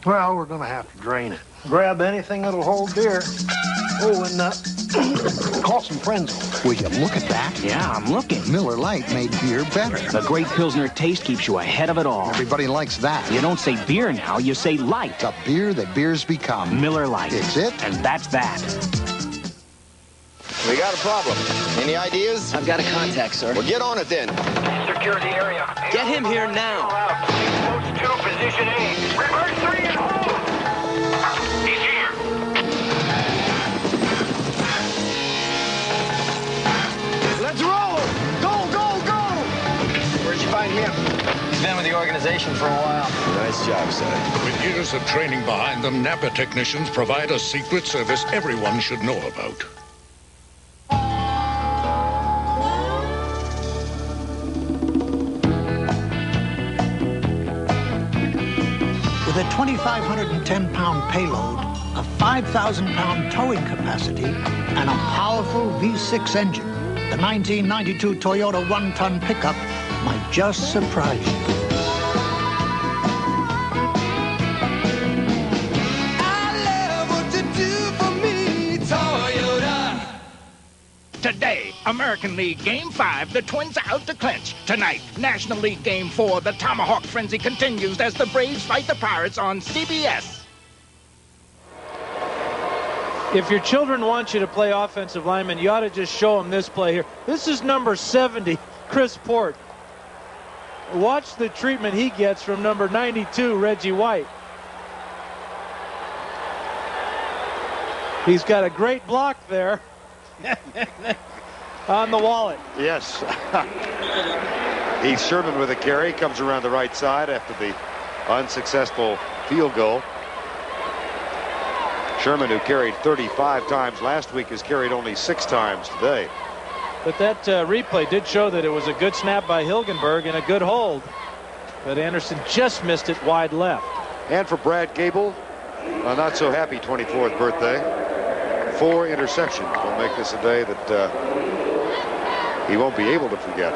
Speaker 10: Well, we're going to have to drain it. Grab anything that'll hold beer. Oh, and call some friends over.
Speaker 11: Will you look at that? Yeah, I'm looking.
Speaker 16: Miller Lite made beer better.
Speaker 11: The great Pilsner taste keeps you ahead of it all.
Speaker 16: Everybody likes that.
Speaker 11: You don't say beer now, you say light.
Speaker 16: The beer that beers become.
Speaker 11: Miller Lite.
Speaker 16: It's it.
Speaker 11: And that's that.
Speaker 17: We got a problem. Any ideas?
Speaker 11: I've got a contact, sir.
Speaker 17: Well, get on it then.
Speaker 18: Secure the area.
Speaker 11: Get him here now.
Speaker 18: Post 2, position A. Reverse 3 and hold. He's here.
Speaker 10: Let's roll! Go, go, go!
Speaker 17: Where'd you find him?
Speaker 11: He's been with the organization for a while.
Speaker 17: Nice job, son.
Speaker 5: With years of training behind them, Napa technicians provide a secret service everyone should know about.
Speaker 19: With a 2,510-pound payload, a 5,000-pound towing capacity, and a powerful V6 engine, the 1992 Toyota one-ton pickup might just surprise you.
Speaker 20: Today, American League Game 5, the Twins are out to clinch. Tonight, National League Game 4, the Tomahawk frenzy continues as the Braves fight the Pirates on CBS.
Speaker 9: If your children want you to play offensive lineman, you ought to just show them this play here. This is number 70, Chris Port. Watch the treatment he gets from number 92, Reggie White. He's got a great block there. On the wallet.
Speaker 4: Yes. Heath Sherman with a carry. Comes around the right side after the unsuccessful field goal. Sherman, who carried 35 times last week, has carried only 6 times today.
Speaker 9: But that replay did show that it was a good snap by Hilgenberg and a good hold. But Anderson just missed it wide left.
Speaker 4: And for Brad Gable, a not so happy 24th birthday. 4 interceptions will make this a day that he won't be able to forget.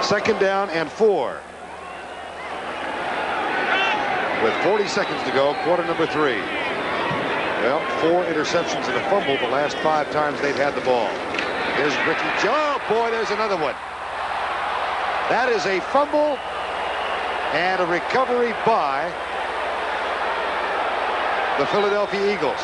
Speaker 4: 2nd down and 4. With 40 seconds to go, quarter number 3. Well, 4 interceptions and a fumble the last 5 times they've had the ball. Here's Ricky Joe. Boy, there's another one. That is a fumble and a recovery by the Philadelphia Eagles.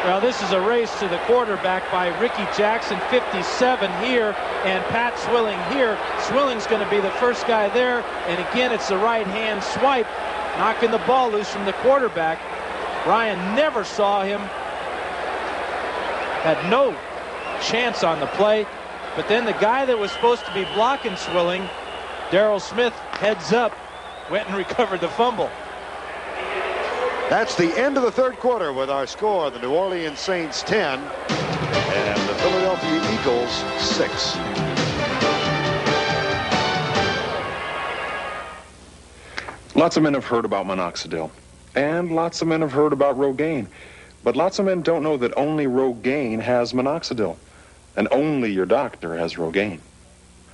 Speaker 9: Well, this is a race to the quarterback by Ricky Jackson, 57 here, and Pat Swilling here. Swilling's going to be the first guy there, and again, it's the right-hand swipe, knocking the ball loose from the quarterback. Ryan never saw him, had no chance on the play, but then the guy that was supposed to be blocking Swilling, Darrell Smith, heads up, went and recovered the fumble.
Speaker 4: That's the end of the 3rd quarter with our score, the New Orleans Saints 10 and the Philadelphia Eagles 6.
Speaker 21: Lots of men have heard about minoxidil, and lots of men have heard about Rogaine.
Speaker 12: But lots of men don't know that only Rogaine has minoxidil, and only your doctor has Rogaine.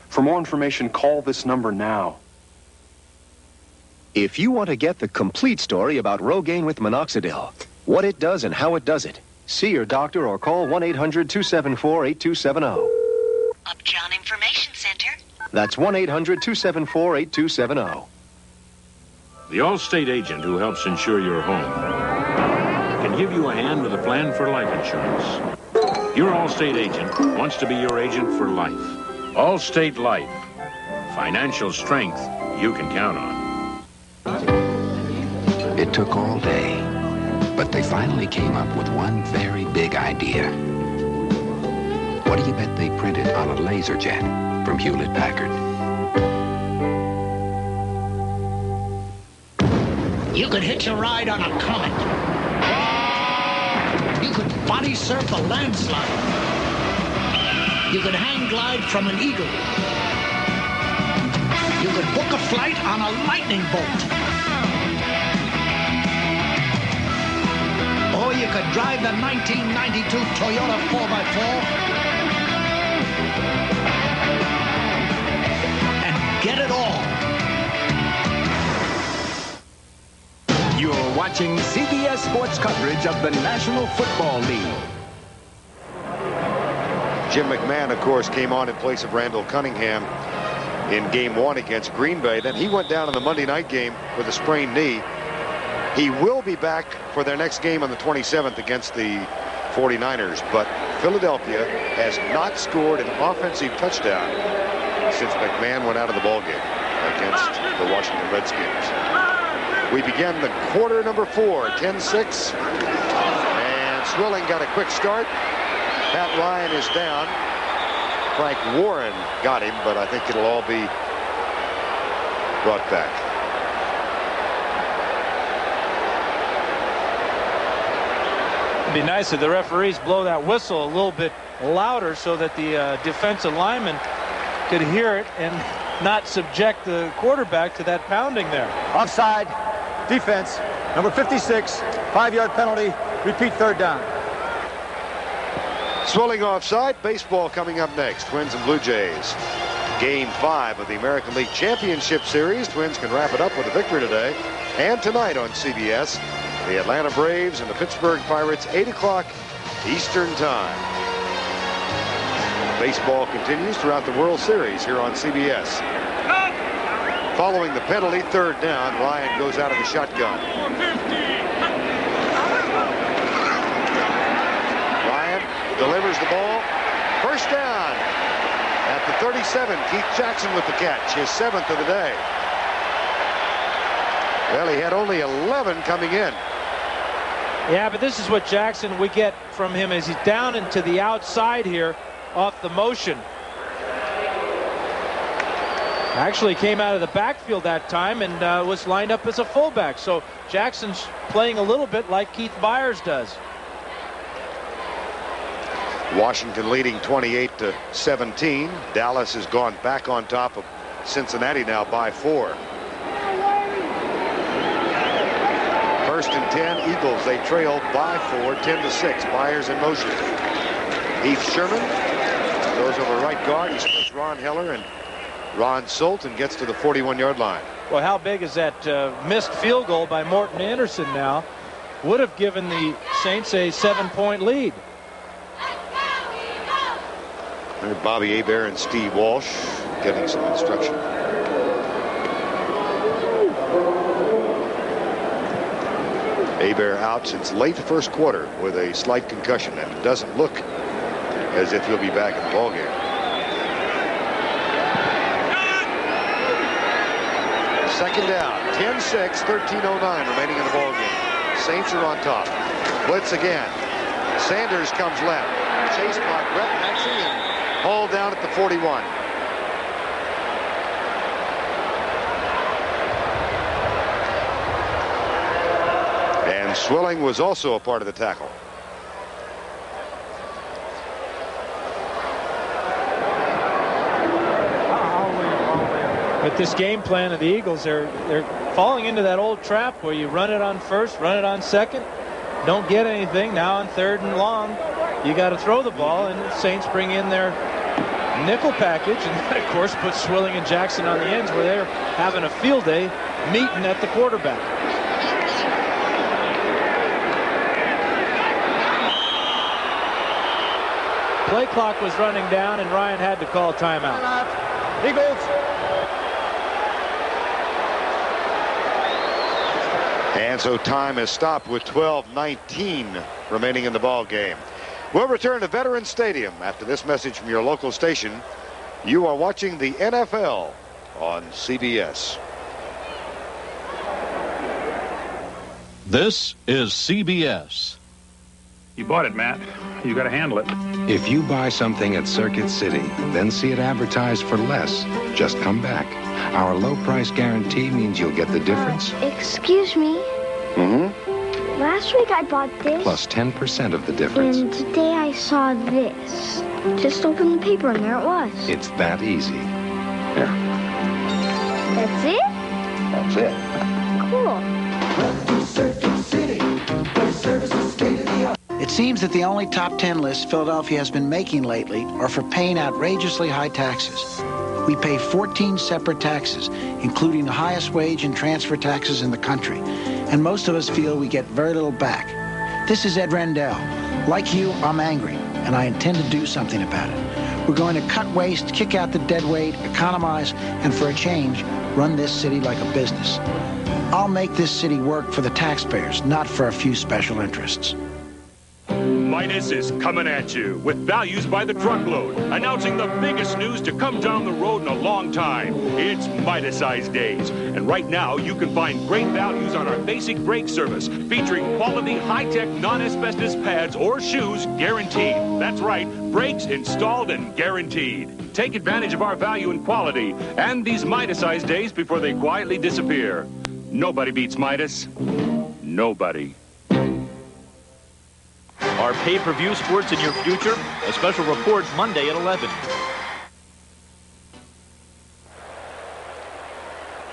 Speaker 12: For more information, call this number now.
Speaker 21: If you want to get the complete story about Rogaine with minoxidil, what it does and how it does it, see your doctor or call 1-800-274-8270.
Speaker 22: Upjohn Information Center.
Speaker 21: That's 1-800-274-8270.
Speaker 23: The Allstate agent who helps insure your home can give you a hand with a plan for life insurance. Your Allstate agent wants to be your agent for life. Allstate Life. Financial strength you can count on.
Speaker 6: It took all day, but they finally came up with one very big idea. What do you bet they printed on a laser jet from Hewlett-Packard?
Speaker 19: You could hitch a ride on a comet. You could body surf a landslide. You could hang glide from an eagle. You could book a flight on a lightning bolt. Or you could drive the 1992 Toyota 4x4 and get it all.
Speaker 24: You're watching CBS Sports coverage of the National Football League.
Speaker 4: Jim McMahon, of course, came on in place of Randall Cunningham in Game 1 against Green Bay. Then he went down in the Monday night game with a sprained knee. He will be back for their next game on the 27th against the 49ers, but Philadelphia has not scored an offensive touchdown since McMahon went out of the ballgame against the Washington Redskins. We begin the quarter number 4, 10-6, and Swilling got a quick start. Pat Ryan is down. Frank Warren got him, but I think it'll all be brought back.
Speaker 9: It'd be nice if the referees blow that whistle a little bit louder so that the defensive lineman could hear it and not subject the quarterback to that pounding there.
Speaker 10: Offside, defense, number 56, 5-yard penalty, repeat third down.
Speaker 4: Swilling offside, baseball coming up next. Twins and Blue Jays. Game 5 of the American League Championship Series. Twins can wrap it up with a victory today. And tonight on CBS, the Atlanta Braves and the Pittsburgh Pirates, 8 o'clock Eastern Time. Baseball continues throughout the World Series here on CBS. Following the penalty, third down, Ryan goes out of the shotgun. Ryan delivers the ball. First down at the 37. Keith Jackson with the catch, his 7th of the day. Well, he had only 11 coming in.
Speaker 9: Yeah, but this is what Jackson, we get from him as he's down into the outside here off the motion. Actually came out of the backfield that time and was lined up as a fullback. So Jackson's playing a little bit like Keith Byers does.
Speaker 4: Washington leading 28-17. Dallas has gone back on top of Cincinnati now by 4. First and 10, Eagles. They trail by 4, 10-6. Byers in motion. Heath Sherman goes over right guard. He splits Ron Heller and Ron Solt and gets to the 41-yard line.
Speaker 9: Well, how big is that missed field goal by Morton Anderson now? Would have given the Saints a 7-point lead.
Speaker 4: There's Bobby Hebert and Steve Walsh getting some instruction. Hebert out since late first quarter with a slight concussion, and it doesn't look as if he'll be back in the ballgame. Second down, 10-6, 13:09 remaining in the ballgame. Saints are on top. Blitz again. Sanders comes left. Chased by Brett Maxey and hauled down at the 41. And Swilling was also a part of the tackle.
Speaker 9: But this game plan of the Eagles, they're falling into that old trap where you run it on first, run it on second, don't get anything. Now on 3rd and long, you got to throw the ball, and the Saints bring in their nickel package, and that, of course, puts Swilling and Jackson on the ends, where they're having a field day meeting at the quarterback. Play clock was running down, and Ryan had to call timeout.
Speaker 10: Eagles.
Speaker 4: And so time is stopped with 12:19 remaining in the ball game. We'll return to Veterans Stadium after this message from your local station. You are watching the NFL on CBS.
Speaker 27: This is CBS.
Speaker 1: You bought it, Matt. You got to handle it.
Speaker 2: If you buy something at Circuit City, then see it advertised for less, just come back. Our low price guarantee means you'll get the difference.
Speaker 7: Excuse me.
Speaker 2: Mm-hmm.
Speaker 7: Last week I bought this.
Speaker 2: Plus 10% of the difference.
Speaker 7: And today I saw this. Just open the paper and there it was.
Speaker 2: It's that easy. Here.
Speaker 7: That's it?
Speaker 2: That's it.
Speaker 7: Cool.
Speaker 13: Circuit City, where service is state of the art.
Speaker 19: It seems that the only top 10 lists Philadelphia has been making lately are for paying outrageously high taxes. We pay 14 separate taxes, including the highest wage and transfer taxes in the country. And most of us feel we get very little back. This is Ed Rendell. Like you, I'm angry, and I intend to do something about it. We're going to cut waste, kick out the dead weight, economize, and for a change, run this city like a business. I'll make this city work for the taxpayers, not for a few special interests.
Speaker 15: Midas is coming at you with values by the truckload, announcing the biggest news to come down the road in a long time. It's Midas-sized days, and right now you can find great values on our basic brake service, featuring quality, high-tech, non-asbestos pads or shoes guaranteed. That's right, brakes installed and guaranteed. Take advantage of our value and quality, and these Midas-sized days before they quietly disappear. Nobody beats Midas. Nobody.
Speaker 25: Our pay-per-view sports in your future. A special report Monday at 11.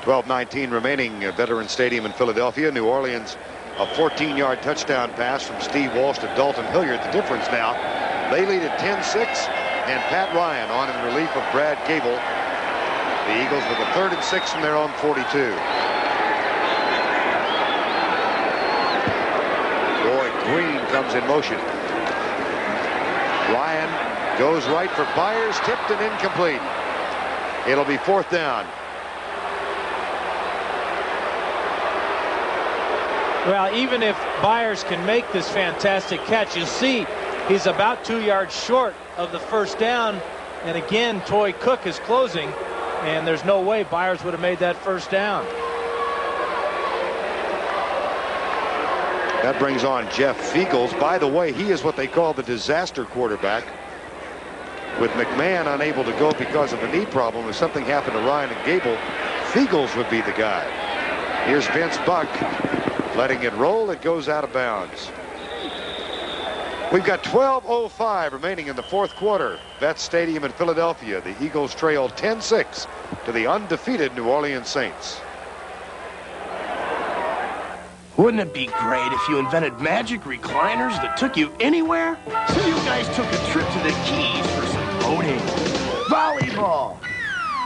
Speaker 4: 12:19 remaining at Veterans Stadium in Philadelphia. New Orleans, a 14-yard touchdown pass from Steve Walsh to Dalton Hilliard. The difference now, they lead at 10-6, and Pat Ryan on in relief of Brad Gable. The Eagles with a 3rd and 6 from their own 42. Green comes in motion. Ryan goes right for Byers, tipped and incomplete. It'll be 4th down.
Speaker 9: Well, even if Byers can make this fantastic catch, you see he's about 2 yards short of the 1st down. And again, Toy Cook is closing, and there's no way Byers would have made that 1st down.
Speaker 4: That brings on Jeff Fiegels. By the way, he is what they call the disaster quarterback. With McMahon unable to go because of a knee problem, if something happened to Ryan and Gable, Fiegels would be the guy. Here's Vince Buck letting it roll. It goes out of bounds. We've got 12:05 remaining in the 4th quarter. Vets Stadium in Philadelphia. The Eagles trail 10-6 to the undefeated New Orleans Saints.
Speaker 11: Wouldn't it be great if you invented magic recliners that took you anywhere? So you guys took a trip to the Keys for some boating, volleyball,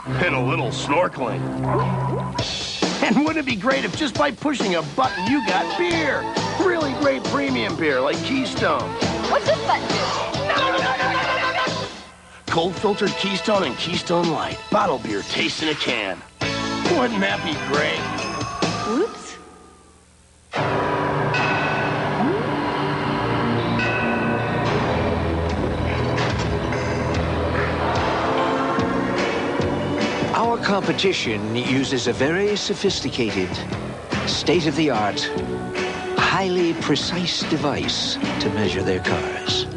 Speaker 11: and a little snorkeling. And wouldn't it be great if just by pushing a button you got beer? Really great premium beer like Keystone.
Speaker 26: What's this button do?
Speaker 11: No. Cold filtered Keystone and Keystone Light. Bottle beer tastes in a can. Wouldn't that be great?
Speaker 26: Oops.
Speaker 28: Our competition uses a very sophisticated, state-of-the-art, highly precise device to measure their cars.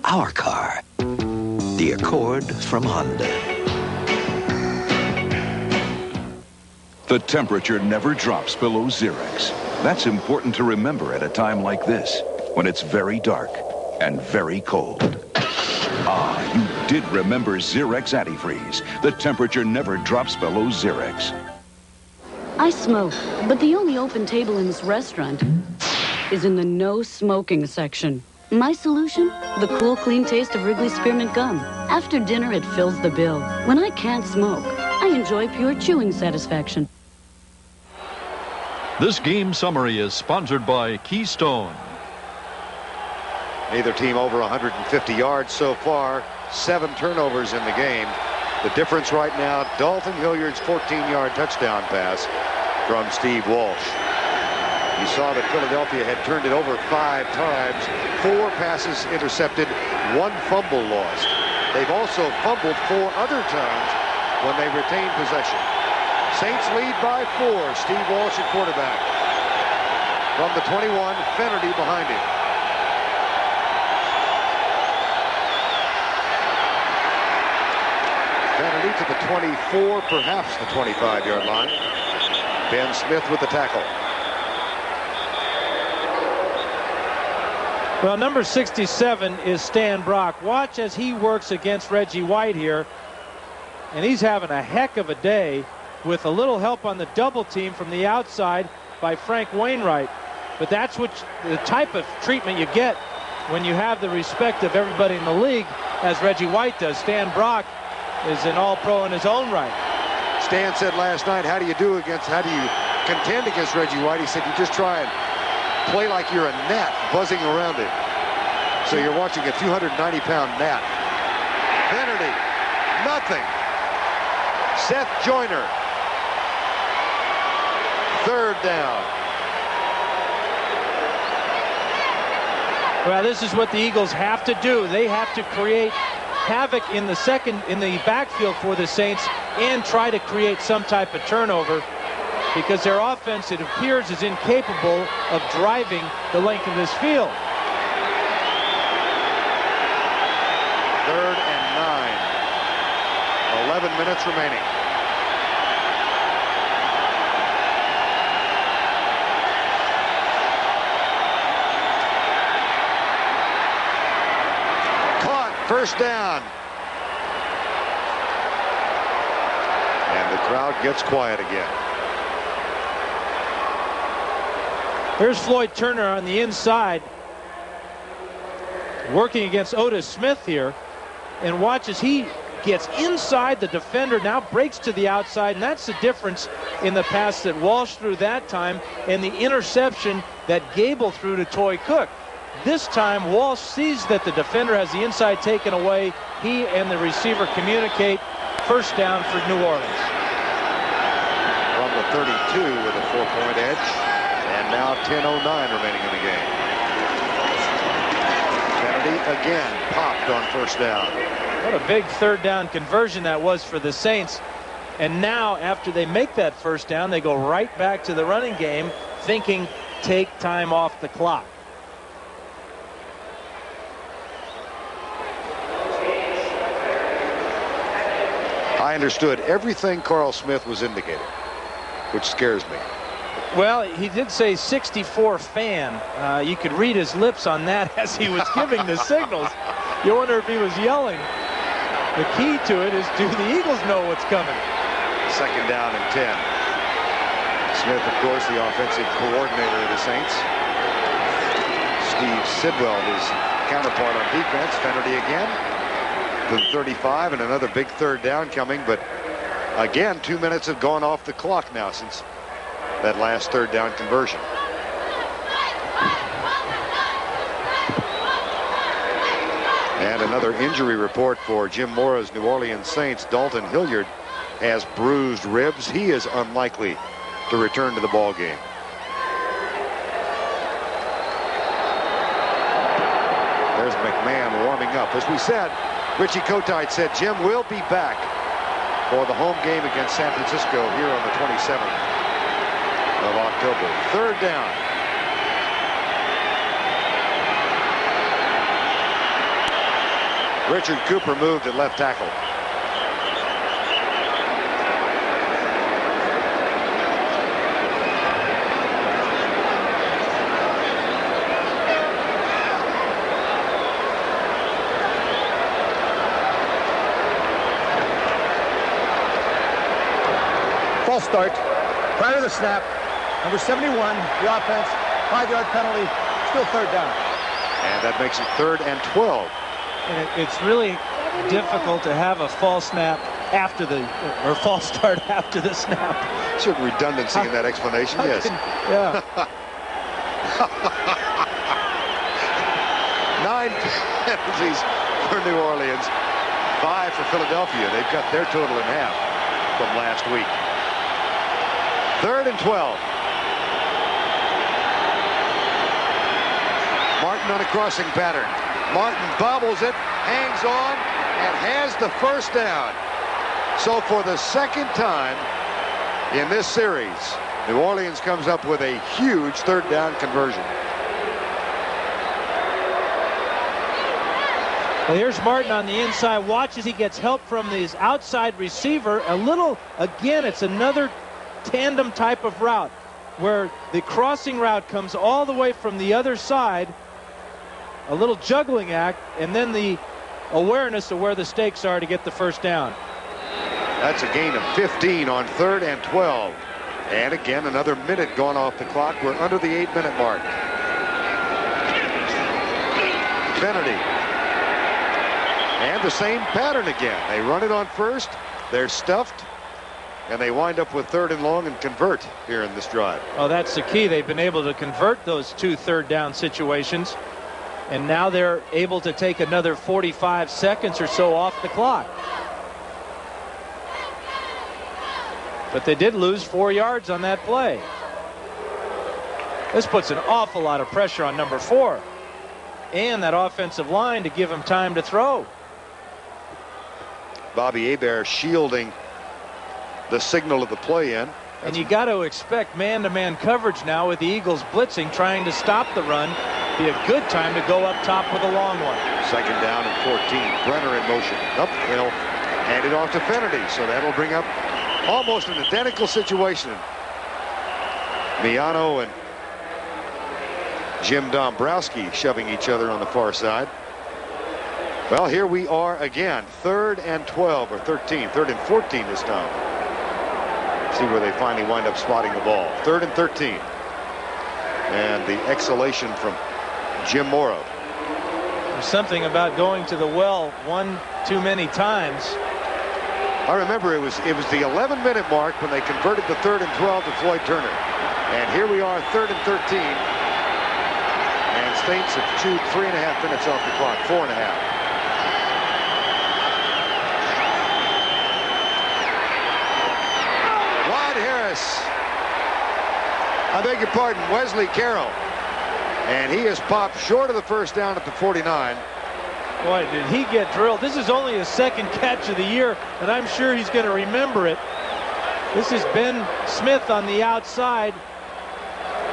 Speaker 28: Our car, the Accord from Honda.
Speaker 29: The temperature never drops below Xerex. That's important to remember at a time like this, when it's very dark and very cold. Ah, you did remember Xerex Antifreeze. The temperature never drops below Xerex.
Speaker 3: I smoke, but the only open table in this restaurant is in the no smoking section. My solution? The cool, clean taste of Wrigley Spearmint Gum. After dinner, it fills the bill. When I can't smoke, I enjoy pure chewing satisfaction.
Speaker 27: This game summary is sponsored by Keystone.
Speaker 4: Neither team over 150 yards so far. 7 turnovers in the game. The difference right now, Dalton Hilliard's 14-yard touchdown pass from Steve Walsh. You saw that Philadelphia had turned it over 5 times, 4 passes intercepted, 1 fumble lost. They've also fumbled 4 other times when they retained possession. Saints lead by 4. Steve Walsh at quarterback. From the 21, Fennerty behind him. Fennerty to the 24, perhaps the 25-yard line. Ben Smith with the tackle.
Speaker 9: Well, number 67 is Stan Brock. Watch as he works against Reggie White here. And he's having a heck of a day with a little help on the double team from the outside by Frank Wainwright. But that's what the type of treatment you get when you have the respect of everybody in the league, as Reggie White does. Stan Brock is an all-pro in his own right.
Speaker 4: Stan said last night, how do you contend against Reggie White? He said, you just try and play like you're a gnat buzzing around it. So you're watching a 290-pound gnat. Fennerty, nothing. Seth Joyner. 3rd down.
Speaker 9: Well, this is what the Eagles have to do. They have to create havoc in the backfield for the Saints and try to create some type of turnover, because their offense, it appears, is incapable of driving the length of this field.
Speaker 4: 3rd and 9. 11 minutes remaining. First down. And the crowd gets quiet again.
Speaker 9: Here's Floyd Turner on the inside, working against Otis Smith here. And watch as he gets inside the defender, now breaks to the outside. And that's the difference in the pass that Walsh threw that time and the interception that Gable threw to Toy Cook. This time, Walsh sees that the defender has the inside taken away. He and the receiver communicate. First down for New Orleans.
Speaker 4: From the 32 with a 4-point edge. And now 10:09 remaining in the game. Kennedy again popped on first down.
Speaker 9: What a big 3rd down conversion that was for the Saints. And now, after they make that first down, they go right back to the running game, thinking take time off the clock.
Speaker 4: I understood everything Carl Smith was indicating, which scares me.
Speaker 9: Well, he did say 64 fan. You could read his lips on that as he was giving the signals. You wonder if he was yelling. The key to it is, do the Eagles know what's coming?
Speaker 4: 2nd down and 10. Smith, of course, the offensive coordinator of the Saints. Steve Sidwell, his counterpart on defense. Fennerty again. The 35, and another big 3rd down coming, but again 2 minutes have gone off the clock now since that last 3rd down conversion. And another injury report for Jim Mora's New Orleans Saints. Dalton Hilliard has bruised ribs. He is unlikely to return to the ball game. There's McMahon warming up. As we said, Richie Kotite said Jim will be back for the home game against San Francisco here on the 27th of October. 3rd down. Richard Cooper moved at left tackle.
Speaker 10: False start. Prior to the snap, number 71, the offense, 5-yard penalty, still third down.
Speaker 4: And that makes it 3rd and 12.
Speaker 9: And it's really difficult to have a false snap after the, or false start after the snap.
Speaker 4: Certain redundancy in that explanation, yes.
Speaker 9: Yeah.
Speaker 4: 9 penalties for New Orleans, 5 for Philadelphia. They've cut their total in half from last week. 3rd and 12. Martin on a crossing pattern. Martin bobbles it, hangs on, and has the first down. So for the second time in this series, New Orleans comes up with a huge 3rd down conversion.
Speaker 9: Well, here's Martin on the inside. Watch as he gets help from his outside receiver. A little, again, it's another tandem type of route where the crossing route comes all the way from the other side. A little juggling act, and then the awareness of where the stakes are to get the first down.
Speaker 4: That's a gain of 15 on 3rd and 12. And again, another minute gone off the clock. We're under the 8-minute mark. Kennedy. And the same pattern again. They run it on first, they're stuffed, and they wind up with 3rd and long and convert here in this drive.
Speaker 9: Oh, that's the key. They've been able to convert those 2 third down situations, and now they're able to take another 45 seconds or so off the clock. But they did lose 4 yards on that play. This puts an awful lot of pressure on number 4 and that offensive line to give him time to throw.
Speaker 4: Bobby Hebert shielding the signal of the play in.
Speaker 9: And you got to expect man-to-man coverage now with the Eagles blitzing, trying to stop the run. Be a good time to go up top with a long one. 2nd
Speaker 4: down and 14. Brenner in motion. Uphill. Hand it off to Kennedy. So that'll bring up almost an identical situation. Miano and Jim Dombrowski shoving each other on the far side. Well, here we are again. 3rd and 12 or 13. 3rd and 14 this time. See where they finally wind up spotting the ball. 3rd and 13. And the exhalation from Jim Morrow.
Speaker 9: There's something about going to the well one too many times.
Speaker 4: I remember it was the 11-minute mark when they converted the 3rd and 12 to Floyd Turner. And here we are, 3rd and 13. And Saints have chewed 3.5 minutes off the clock, 4.5. I beg your pardon, Wesley Carroll. And he is popped short of the first down at the 49.
Speaker 9: Boy, did he get drilled. This is only his 2nd catch of the year, and I'm sure he's going to remember it. This is Ben Smith on the outside,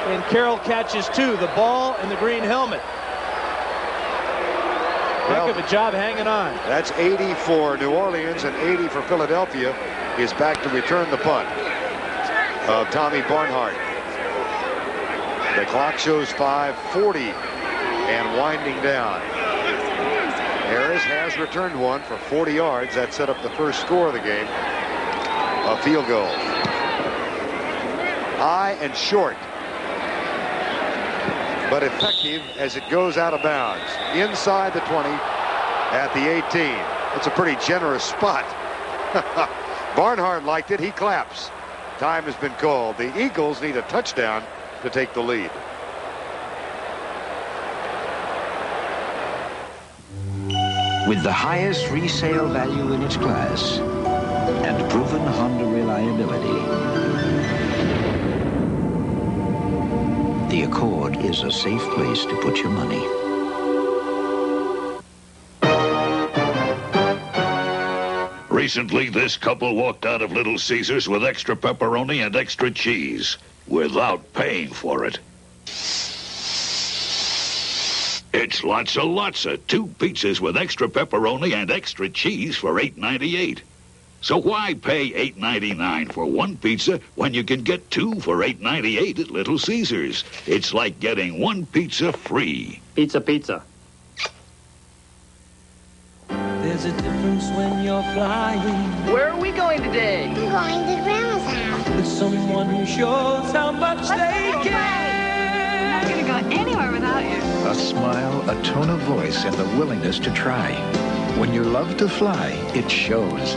Speaker 9: and Carroll catches 2, the ball and the green helmet. Heck of a job hanging on.
Speaker 4: That's 80 for New Orleans, and 80 for Philadelphia. Is back to return the punt of Tommy Barnhart. The clock shows 5:40 and winding down. Harris has returned one for 40 yards. That set up the first score of the game. A field goal. High and short, but effective as it goes out of bounds. Inside the 20 at the 18. It's a pretty generous spot. Barnhart liked it. He claps. Time has been called. The Eagles need a touchdown to take the lead.
Speaker 28: With the highest resale value in its class and proven Honda reliability, the Accord is a safe place to put your money.
Speaker 23: Recently, this couple walked out of Little Caesars with extra pepperoni and extra cheese without paying for it. It's lots of 2 pizzas with extra pepperoni and extra cheese for $8.98. So why pay $8.99 for 1 pizza when you can get 2 for $8.98 at Little Caesars? It's like getting 1 pizza free.
Speaker 5: Pizza.
Speaker 13: There's a difference when you're flying.
Speaker 26: Where are we going today?
Speaker 7: I'm going to Grandma's house.
Speaker 13: The
Speaker 5: someone who shows how much they care.
Speaker 26: I'm not going to go anywhere without you.
Speaker 28: A smile, a tone of voice, and the willingness to try. When you love to fly, it shows.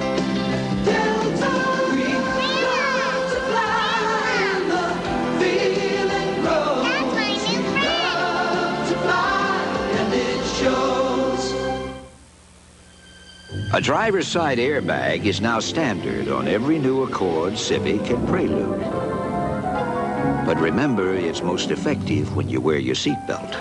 Speaker 28: A driver's side airbag is now standard on every new Accord, Civic, and Prelude. But remember, it's most effective when you wear your seatbelt.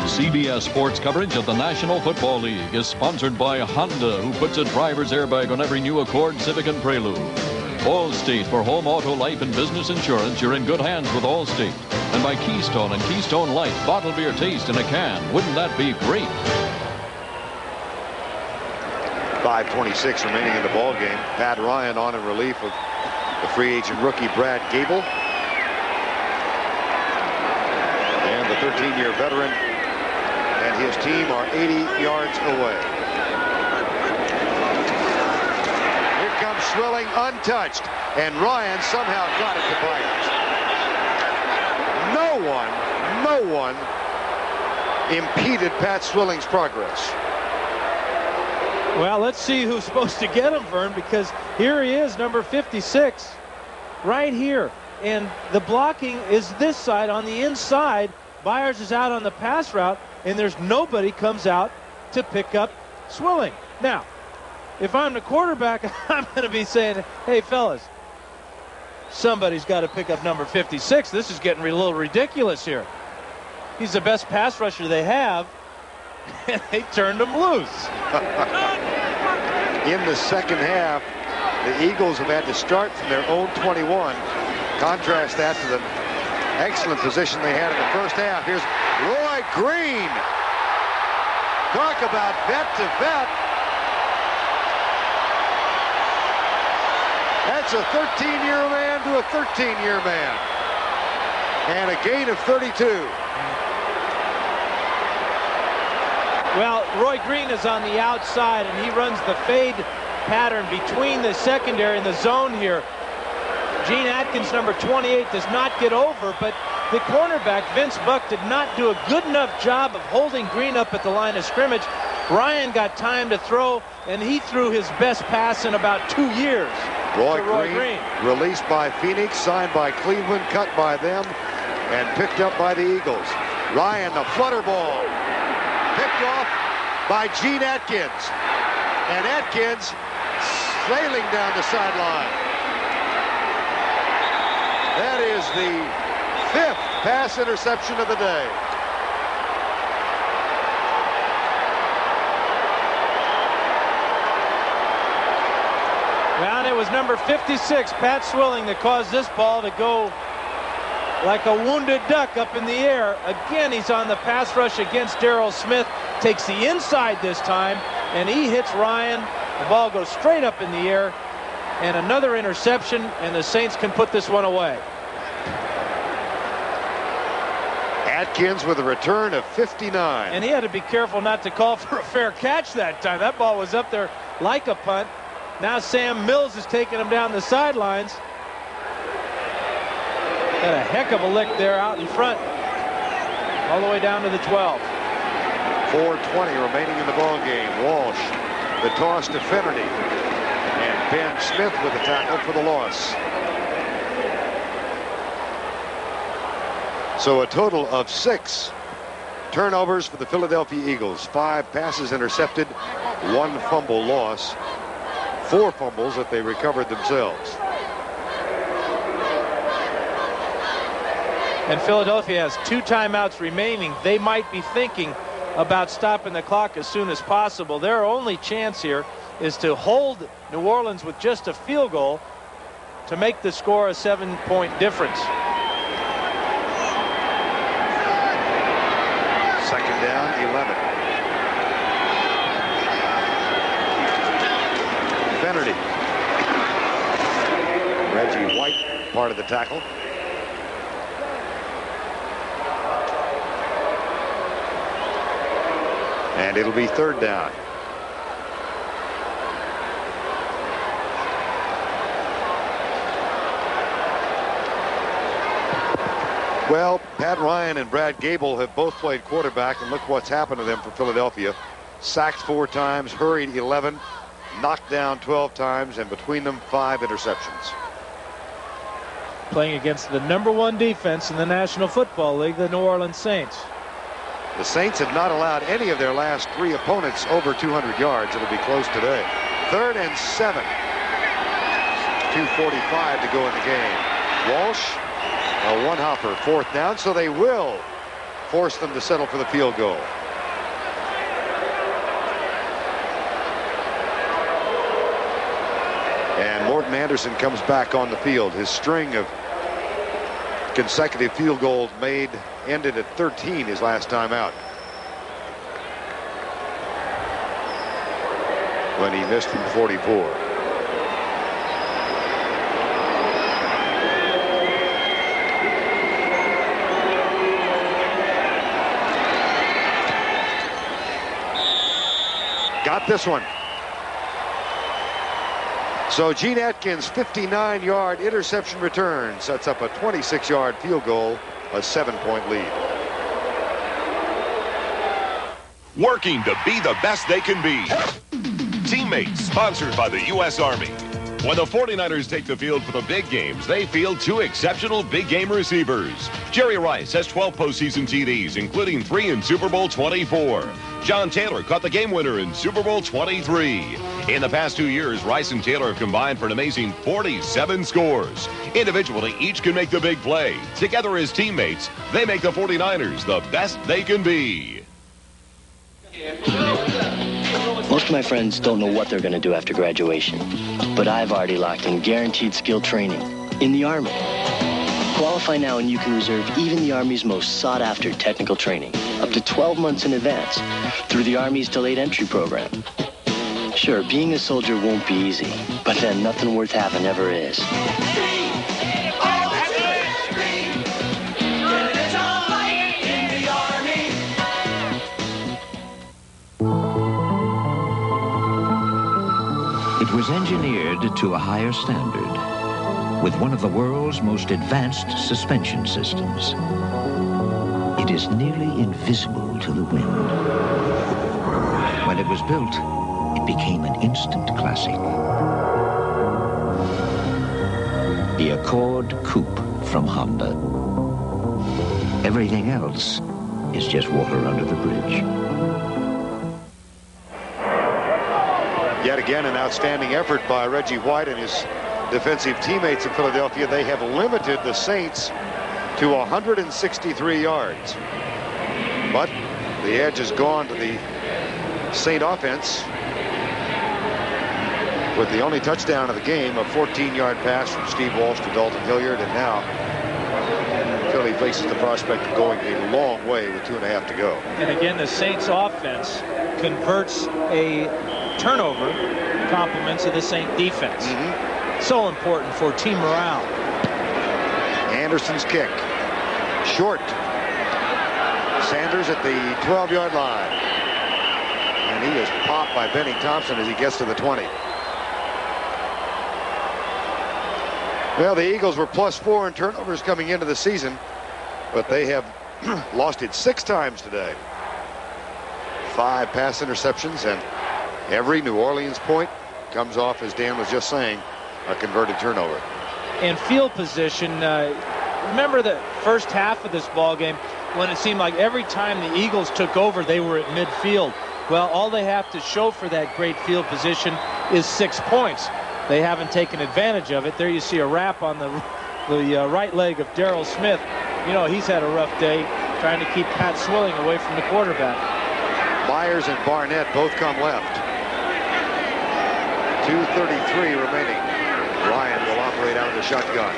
Speaker 27: CBS Sports coverage of the National Football League is sponsored by Honda, who puts a driver's airbag on every new Accord, Civic, and Prelude. Allstate, for home, auto, life, and business insurance. You're in good hands with Allstate. And by Keystone and Keystone Light, bottled beer taste in a can. Wouldn't that be great?
Speaker 4: 5:26 remaining in the ball game. Pat Ryan on in relief of the free agent rookie Brad Gable. And the 13-year veteran and his team are 80 yards away. Swilling untouched, and Ryan somehow got it to Byers. No one impeded Pat Swilling's progress.
Speaker 9: Well, let's see who's supposed to get him, Vern, because here he is, number 56, right here. And the blocking is this side on the inside. Byers is out on the pass route, and there's nobody comes out to pick up Swilling. Now, if I'm the quarterback, I'm going to be saying, hey, fellas, somebody's got to pick up number 56. This is getting a little ridiculous here. He's the best pass rusher they have, and they turned him loose.
Speaker 4: In the second half, the Eagles have had to start from their own 21. Contrast that to the excellent position they had in the first half. Here's Roy Green. Talk about vet to vet. That's a 13-year man to a 13-year man. And a gain of 32.
Speaker 9: Well, Roy Green is on the outside, and he runs the fade pattern between the secondary and the zone here. Gene Atkins, number 28, does not get over, but the cornerback, Vince Buck, did not do a good enough job of holding Green up at the line of scrimmage. Ryan got time to throw, and he threw his best pass in about 2 years.
Speaker 4: Roy Green, released by Phoenix, signed by Cleveland, cut by them, and picked up by the Eagles. Ryan, the flutter ball, picked off by Gene Atkins. And Atkins sailing down the sideline. That is the 5th pass interception of the day.
Speaker 9: Well, it was number 56, Pat Swilling, that caused this ball to go like a wounded duck up in the air. Again, he's on the pass rush against Darrell Smith. Takes the inside this time, and he hits Ryan. The ball goes straight up in the air. And another interception, and the Saints can put this one away.
Speaker 4: Atkins with a return of 59.
Speaker 9: And he had to be careful not to call for a fair catch that time. That ball was up there like a punt. Now Sam Mills is taking him down the sidelines. Got a heck of a lick there out in front. All the way down to the 12.
Speaker 4: 4:20 remaining in the ball game. Walsh, the toss to Finnerty. And Ben Smith with the tackle for the loss. So a total of 6 turnovers for the Philadelphia Eagles. 5 passes intercepted, 1 fumble loss. 4 fumbles that they recovered themselves.
Speaker 9: And Philadelphia has 2 timeouts remaining. They might be thinking about stopping the clock as soon as possible. Their only chance here is to hold New Orleans with just a field goal to make the score a 7-point difference.
Speaker 4: Second down, 11. Finnerty. Reggie White, part of the tackle. And it'll be 3rd down. Well, Pat Ryan and Brad Gable have both played quarterback, and look what's happened to them for Philadelphia. Sacked 4 times, hurried 11, knocked down 12 times, and between them 5 interceptions.
Speaker 9: Playing against the #1 defense in the National Football League, the New Orleans Saints.
Speaker 4: The Saints have not allowed any of their last 3 opponents over 200 yards. It'll be close today. 3rd and 7. 2:45 to go in the game. Walsh, a one-hopper, 4th down, so they will force them to settle for the field goal. And Morton Anderson comes back on the field. His string of consecutive field goals made ended at 13 his last time out, when he missed from 44. Got this one. So Gene Atkins' 59-yard interception return sets up a 26-yard field goal, a 7-point lead.
Speaker 8: Working to be the best they can be. Teammates, sponsored by the U.S. Army. When the 49ers take the field for the big games, they field 2 exceptional big game receivers. Jerry Rice has 12 postseason TDs, including 3 in Super Bowl 24. John Taylor caught the game winner in Super Bowl 23. In the past 2 years, Rice and Taylor have combined for an amazing 47 scores. Individually, each can make the big play. Together as teammates, they make the 49ers the best they can be.
Speaker 12: Most of my friends don't know what they're going to do after graduation, but I've already locked in guaranteed skill training in the Army. Qualify now and you can reserve even the Army's most sought-after technical training, up to 12 months in advance, through the Army's delayed entry program. Sure, being a soldier won't be easy, but then nothing worth having ever is.
Speaker 6: It was engineered to a higher standard, with one of the world's most advanced suspension systems. It is nearly invisible to the wind. When it was built, it became an instant classic. The Accord Coupe from Honda. Everything else is just water under the bridge.
Speaker 4: Yet again, an outstanding effort by Reggie White and his defensive teammates in Philadelphia. They have limited the Saints to 163 yards. But the edge has gone to the Saint offense with the only touchdown of the game, a 14-yard pass from Steve Walsh to Dalton Hilliard. And now Philly faces the prospect of going a long way with 2.5 to go.
Speaker 9: And again, the Saints offense converts a turnover, compliments of the Saint defense. So important for team morale.
Speaker 4: Anderson's kick. Short. Sanders at the 12-yard line. And he is popped by Benny Thompson as he gets to the 20. Well, the Eagles were +4 in turnovers coming into the season, but they have lost it 6 times today. 5 pass interceptions, and every New Orleans point comes off, as Dan was just saying, a converted turnover.
Speaker 9: And field position, remember the first half of this ball game when it seemed like every time the Eagles took over, they were at midfield. Well, all they have to show for that great field position is 6 points. They haven't taken advantage of it. There you see a wrap on the right leg of Darryl Smith. You know, he's had a rough day trying to keep Pat Swilling away from the quarterback.
Speaker 4: Myers and Barnett both come left. 2:33 remaining. Ryan will operate out of the shotgun.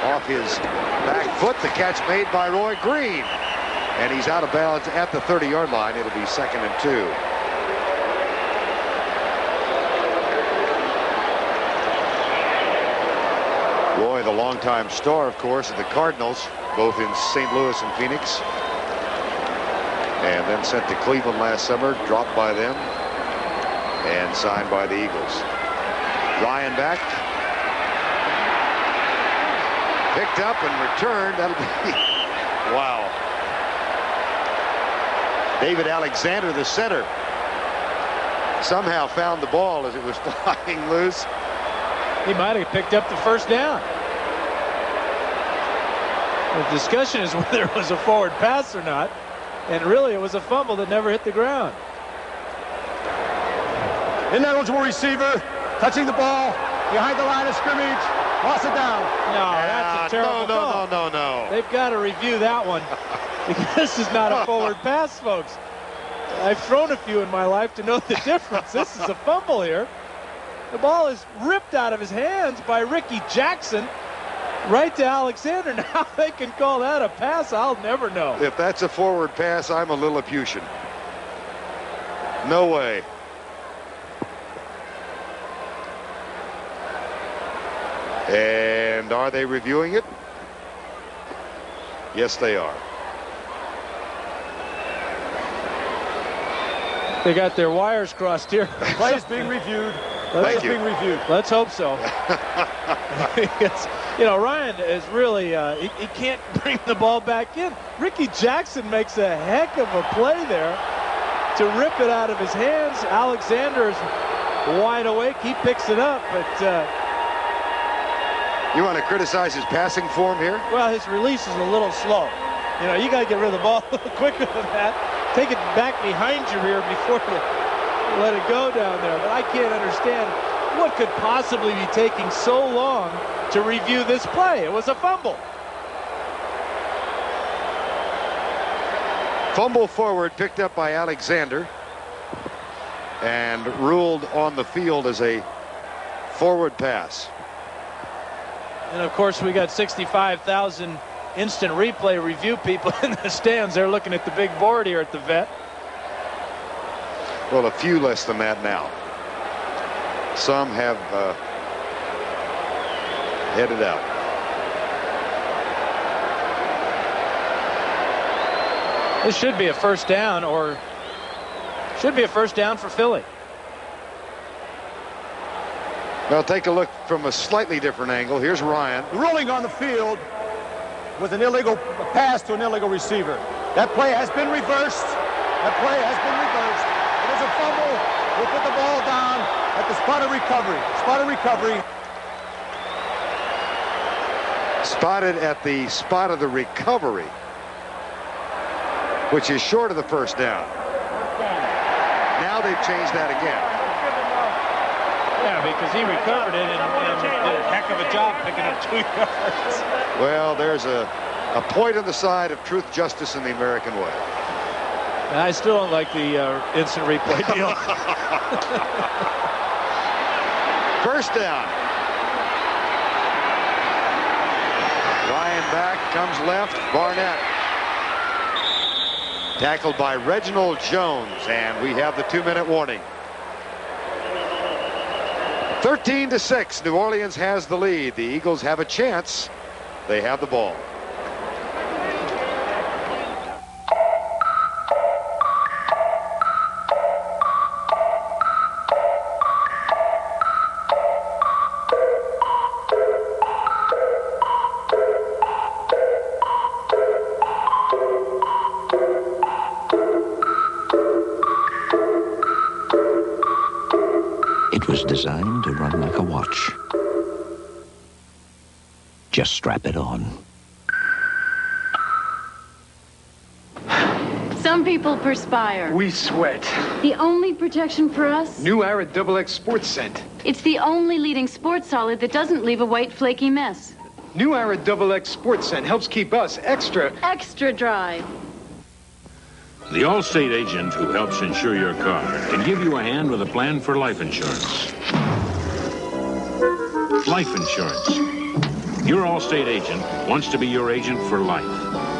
Speaker 4: Off his back foot, the catch made by Roy Green. And he's out of bounds at the 30-yard line. It'll be 2nd and 2. Roy, the longtime star, of course, of the Cardinals, both in St. Louis and Phoenix. and then sent to Cleveland last summer, dropped by them, and signed by the Eagles. Ryan back. Picked up and returned. That'll be, wow. David Alexander, the center, somehow found the ball as it was flying loose.
Speaker 9: He might have picked up the first down. The discussion is whether it was a forward pass or not. And really, it was a fumble that never hit the ground.
Speaker 10: Ineligible receiver, touching the ball, behind the line of scrimmage, lost it down.
Speaker 9: No, that's a terrible call.
Speaker 4: No.
Speaker 9: They've got to review that one. Because this is not a forward pass, folks. I've thrown a few in my life to know the difference. This is a fumble here. The ball is ripped out of his hands by Ricky Jackson right to Alexander. Now they can call that a pass. I'll never know.
Speaker 4: If that's a forward pass, I'm a Lilliputian. No way. And are they reviewing it? Yes, they are.
Speaker 9: They got their wires crossed here.
Speaker 10: Play is being reviewed.
Speaker 4: Thank you.
Speaker 10: Being reviewed.
Speaker 9: Let's hope so. You know, Ryan is really, he can't bring the ball back in. Ricky Jackson makes a heck of a play there to rip it out of his hands. Alexander's wide awake. He picks it up, but...
Speaker 4: You want to criticize his passing form here?
Speaker 9: Well, his release is a little slow. You know, you got to get rid of the ball a little quicker than that. Take it back behind your ear before you let it go down there. But I can't understand what could possibly be taking so long to review this play. It was a fumble.
Speaker 4: Fumble forward picked up by Alexander and ruled on the field as a forward pass.
Speaker 9: And of course, we got 65,000 instant replay review people in the stands. They're looking at the big board here at the vet.
Speaker 4: Well, a few less than that now. Some have headed out.
Speaker 9: This should be a first down, or should be a first down for Philly.
Speaker 4: Well, take a look from a slightly different angle. Here's Ryan.
Speaker 10: Ruling on the field with an illegal pass to an illegal receiver. That play has been reversed. That play has been reversed. It is a fumble. We'll put the ball down at the spot of recovery. Spot of recovery.
Speaker 4: Spotted at the spot of the recovery, which is short of the first down. Now they've changed that again.
Speaker 9: Yeah, because he recovered it and did a heck of a job picking up 2 yards.
Speaker 4: Well, there's a point on the side of truth, justice, and the American way.
Speaker 9: And I still don't like the instant replay deal.
Speaker 4: First down. Ryan back, comes left, Barnett. Tackled by Reginald Jones, and we have the 2-minute warning. 13-6, New Orleans has the lead. The Eagles have a chance. They have the ball.
Speaker 6: It was designed to run like a watch. Just strap it on.
Speaker 3: Some people perspire.
Speaker 1: We sweat.
Speaker 3: The only protection for us?
Speaker 1: New Ara XX Sports Scent.
Speaker 3: It's the only leading sports solid that doesn't leave a white flaky mess.
Speaker 1: New Ara XX Sports Scent helps keep us extra
Speaker 3: dry.
Speaker 23: The Allstate agent who helps insure your car can give you a hand with a plan for life insurance. Life insurance. Your Allstate agent wants to be your agent for life.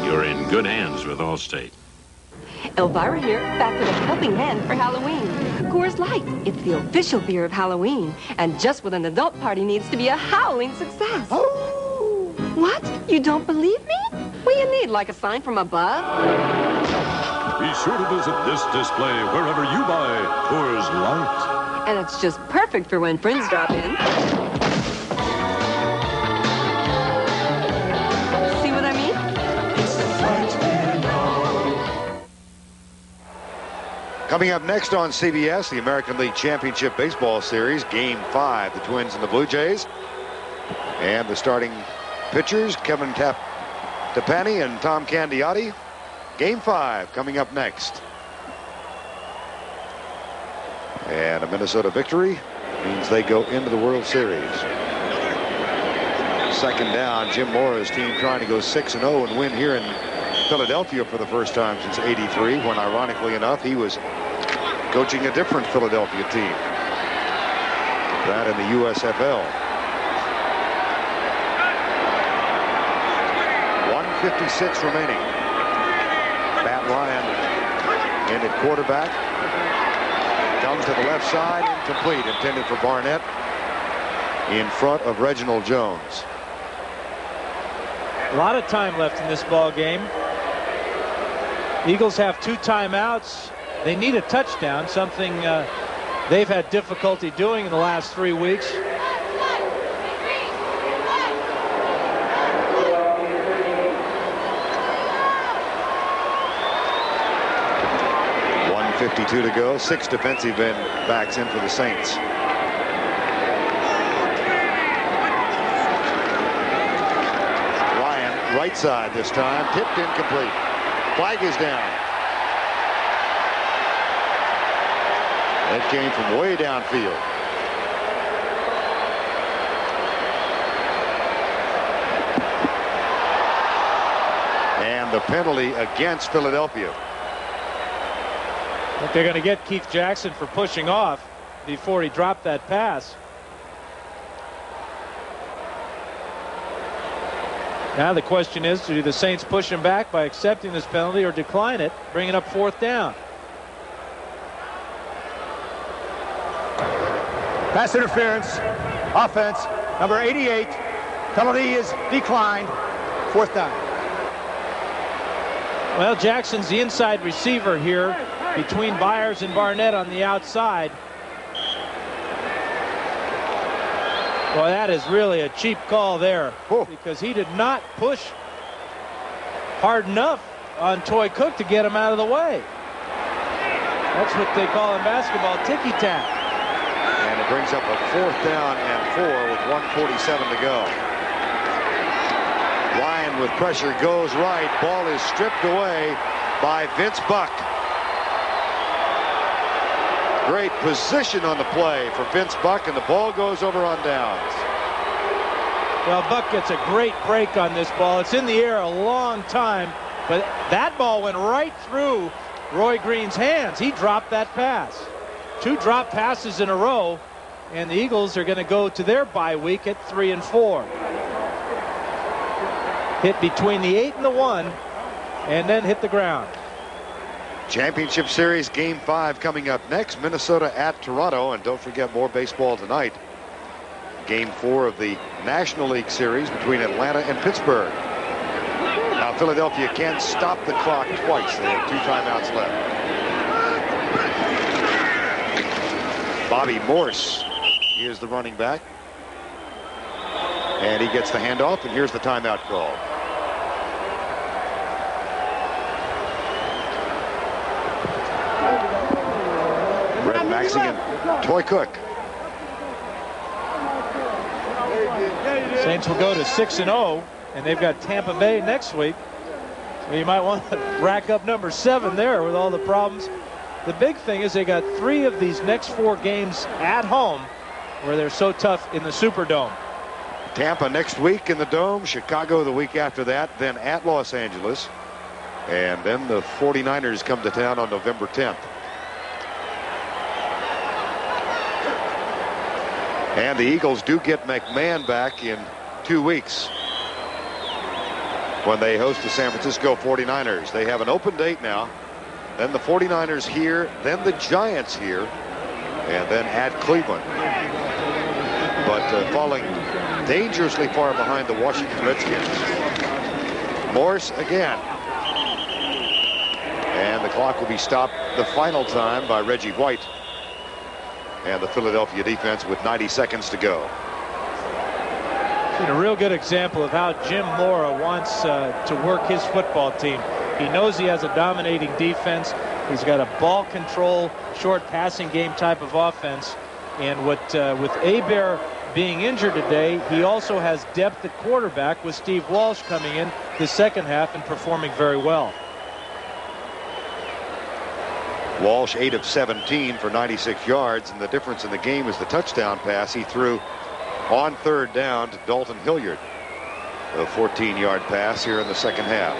Speaker 23: You're in good hands with Allstate.
Speaker 14: Elvira here, back with a helping hand for Halloween. Coors Light, it's the official beer of Halloween. And just what an adult party needs to be a howling success. Oh! What? You don't believe me? What do you need, like a sign from above?
Speaker 15: Be
Speaker 2: sure to visit this display wherever you buy Coors Light.
Speaker 14: And it's just perfect for when friends drop in. See what I mean?
Speaker 4: Coming up next on CBS, the American League Championship Baseball Series, Game 5, the Twins and the Blue Jays. And the starting pitchers, Kevin Tapani and Tom Candiotti. Game 5 coming up next. And a Minnesota victory means they go into the World Series. Second down, Jim Mora's team trying to go 6-0 and win here in Philadelphia for the first time since '83, when ironically enough he was coaching a different Philadelphia team. That in the USFL. 1:56 remaining. Matt Ryan in at quarterback. Comes to the left side, incomplete, intended for Barnett in front of Reginald Jones.
Speaker 9: A lot of time left in this ball game. Eagles have 2 timeouts. They need a touchdown, something they've had difficulty doing in the last 3 weeks.
Speaker 4: .52 to go. 6 defensive end backs in for the Saints. Ryan, right side this time, tipped incomplete. Flag is down. That came from way downfield. And the penalty against Philadelphia.
Speaker 9: But they're going to get Keith Jackson for pushing off before he dropped that pass. Now the question is, do the Saints push him back by accepting this penalty or decline it, bringing up 4th down?
Speaker 10: Pass interference, offense, number 88. Penalty is declined. 4th down.
Speaker 9: Well, Jackson's the inside receiver here between Byers and Barnett on the outside. Well, that is really a cheap call there, because he did not push hard enough on Toy Cook to get him out of the way. That's what they call in basketball ticky-tack.
Speaker 4: And it brings up a 4th down and 4 with 1:47 to go. Ryan with pressure goes right. Ball is stripped away by Vince Buck. Great position on the play for Vince Buck, and the ball goes over on downs.
Speaker 9: Well, Buck gets a great break on this ball. It's in the air a long time, but that ball went right through Roy Green's hands. He dropped that pass. 2 drop passes in a row, and the Eagles are going to go to their bye week at 3-4. Hit between the 8 and the 1, and then hit the ground.
Speaker 4: Championship Series Game 5 coming up next. Minnesota at Toronto. And don't forget, more baseball tonight. Game 4 of the National League Series between Atlanta and Pittsburgh. Now Philadelphia can't stop the clock twice. They have 2 timeouts left. Bobby Morse is the running back. And he gets the handoff, and here's the timeout call. Red Maxey and Toy Cook.
Speaker 9: Saints will go to 6-0, and they've got Tampa Bay next week. So you might want to rack up number 7 there with all the problems. The big thing is they got 3 of these next 4 games at home where they're so tough in the Superdome.
Speaker 4: Tampa next week in the Dome, Chicago the week after that, then at Los Angeles, and then the 49ers come to town on November 10th. And the Eagles do get McMahon back in 2 weeks when they host the San Francisco 49ers. They have an open date now. Then the 49ers here, then the Giants here, and then at Cleveland. But falling dangerously far behind the Washington Redskins. Morse again. And the Clock will be stopped the final time by Reggie White and the Philadelphia defense with 90 seconds to go.
Speaker 9: A real good example of how Jim Mora wants to work his football team. He knows he has a dominating defense. He's got a ball control, short passing game type of offense. And with Hebert being injured today, he also has depth at quarterback with Steve Walsh coming in the second half and performing very well.
Speaker 4: Walsh 8 of 17 for 96 yards, and the difference in the game is the touchdown pass he threw on third down to Dalton Hilliard. A 14-yard pass here in the second half.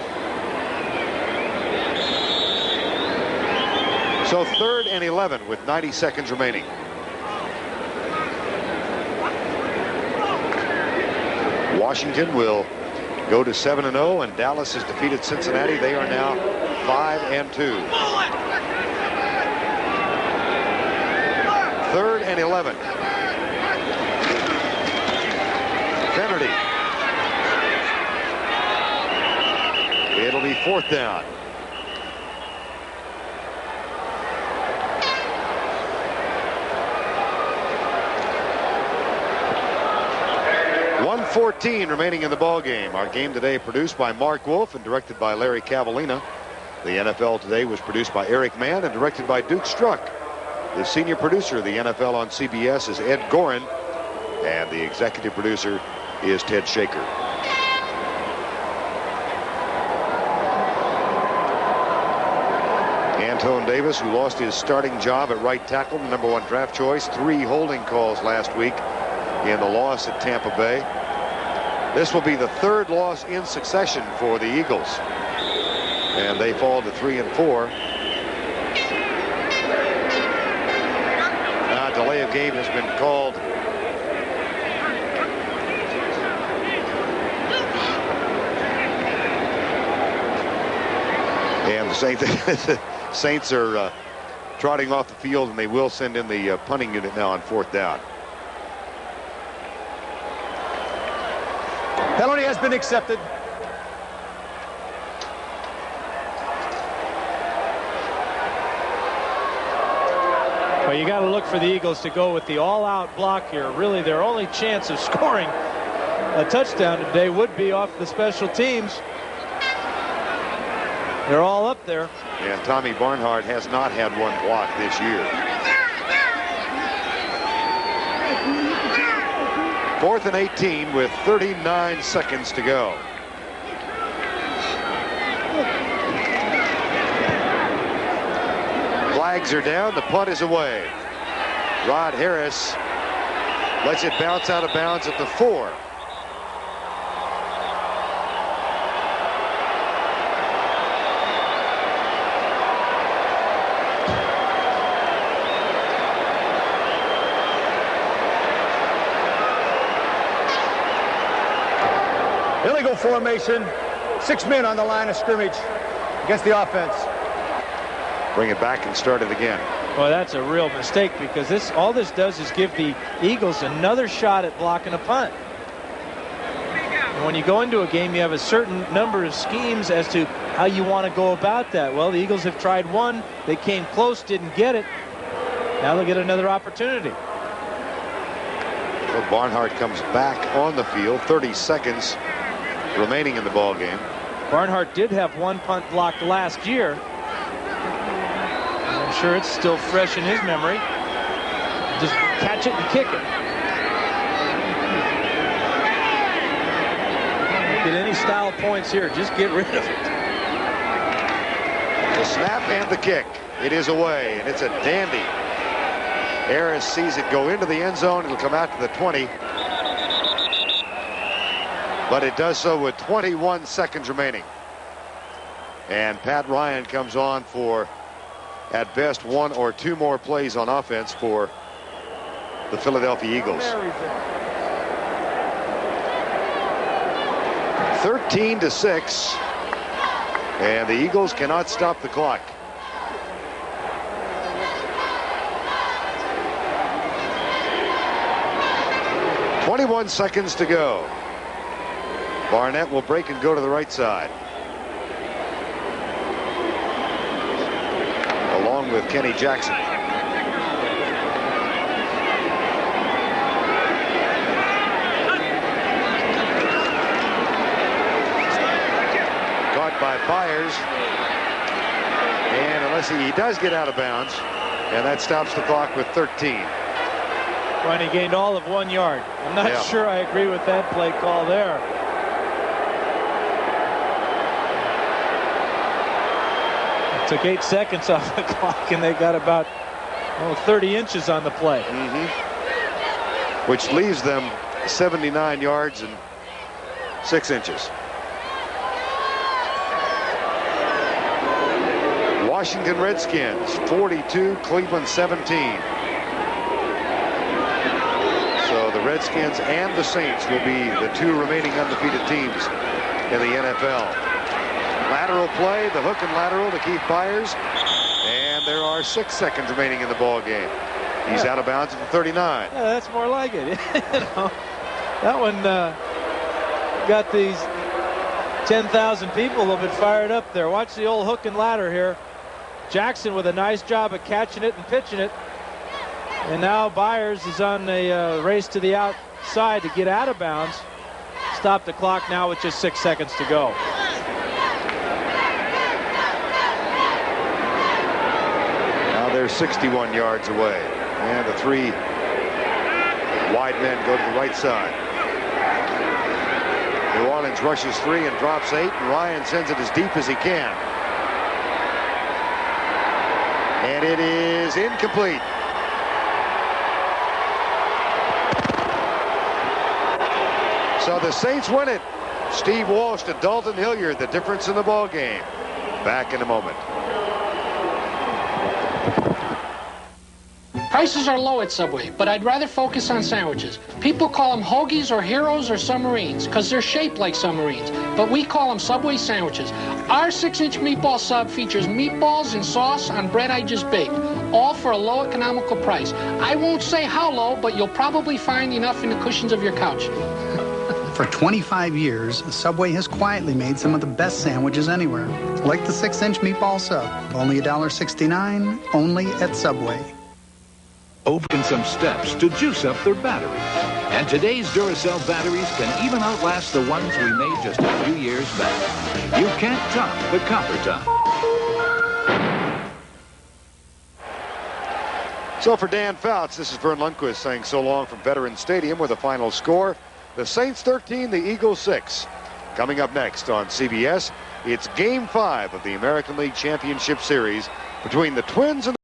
Speaker 4: So 3rd and 11 with 90 seconds remaining. Washington will go to 7-0, and Dallas has defeated Cincinnati. They are now 5-2. 3rd and 11. Kennedy. It'll be 4th down. .114 remaining in the ball game. Our game today produced by Mark Wolf and directed by Larry Cavallina. The NFL Today was produced by Eric Mann and directed by Duke Struck. The senior producer of the NFL on CBS is Ed Gorin, and the executive producer is Ted Shaker. Antone Davis, who lost his starting job at right tackle, the #1 draft choice, 3 holding calls last week in the loss at Tampa Bay. This will be the 3rd loss in succession for the Eagles, and they fall to 3-4. Delay of game has been called. And the Saints are trotting off the field, and they will send in the punting unit now on 4th down.
Speaker 10: Penalty has been accepted.
Speaker 9: Well, you got to look for the Eagles to go with the all-out block here. Really, their only chance of scoring a touchdown today would be off the special teams. They're all up there.
Speaker 4: And Tommy Barnhart has not had one block this year. 4th and 18 with 39 seconds to go. Flags are down. The punt is away. Rod Harris lets it bounce out of bounds at the 4.
Speaker 10: Illegal formation. 6 men on the line of scrimmage against the offense.
Speaker 4: Bring it back and start it again.
Speaker 9: Well, that's a real mistake, because all this does is give the Eagles another shot at blocking a punt. And when you go into a game, you have a certain number of schemes as to how you want to go about that. Well, the Eagles have tried one. They came close, didn't get it. Now they'll get another opportunity.
Speaker 4: So Barnhart comes back on the field. 30 seconds remaining in the ball game.
Speaker 9: Barnhart did have one punt blocked last year. I'm sure it's still fresh in his memory. Just catch it and kick it. Don't get any style points here. Just get rid of it.
Speaker 4: The snap and the kick. It is away, and it's a dandy. Harris sees it go into the end zone. It'll come out to the 20. But it does so with 21 seconds remaining. And Pat Ryan comes on for, at best, 1 or 2 more plays on offense for the Philadelphia Eagles. 13-6. And the Eagles cannot stop the clock. .21 seconds to go. Barnett will break and go to the right side. along with Kenny Jackson. Caught by Byers. And unless he does get out of bounds, and that stops the clock with 13.
Speaker 9: When he gained all of 1 yard. I'm not sure I agree with that play call there. It took 8 seconds off the clock, and they got about 30 inches on the play.
Speaker 4: Which leaves them 79 yards and 6 inches. Washington Redskins 42, Cleveland 17. So the Redskins and the Saints will be the two remaining undefeated teams in the NFL. Lateral play, the hook and lateral to Keith Byers, and there are 6 seconds remaining in the ball game. He's out of bounds at the 39.
Speaker 9: Yeah, that's more like it. That one got these 10,000 people a little bit fired up there. Watch the old hook and ladder here. Jackson with a nice job of catching it and pitching it. And now Byers is on a race to the outside to get out of bounds. Stop the clock now with just 6 seconds to go.
Speaker 4: Now they're 61 yards away. And the 3 wide men go to the right side. New Orleans rushes 3 and drops 8, and Ryan sends it as deep as he can. And it is incomplete. So the Saints win it. Steve Walsh to Dalton Hilliard, the difference in the ball game. Back in a moment.
Speaker 16: Prices are low at Subway, but I'd rather focus on sandwiches. People call them hoagies or heroes or submarines because they're shaped like submarines, but we call them Subway sandwiches. Our 6-inch meatball sub features meatballs and sauce on bread I just baked, all for a low economical price. I won't say how low, but you'll probably find enough in the cushions of your couch.
Speaker 17: For 25 years, Subway has quietly made some of the best sandwiches anywhere, like the 6-inch meatball sub, only $1.69, only at Subway.
Speaker 18: Taken some steps to juice up their batteries. And today's Duracell batteries can even outlast the ones we made just a few years back. You can't top the copper top.
Speaker 4: So for Dan Fouts, this is Vern Lundquist saying so long from Veterans Stadium with a final score. The Saints 13, the Eagles 6. Coming up next on CBS, it's Game 5 of the American League Championship Series between the Twins and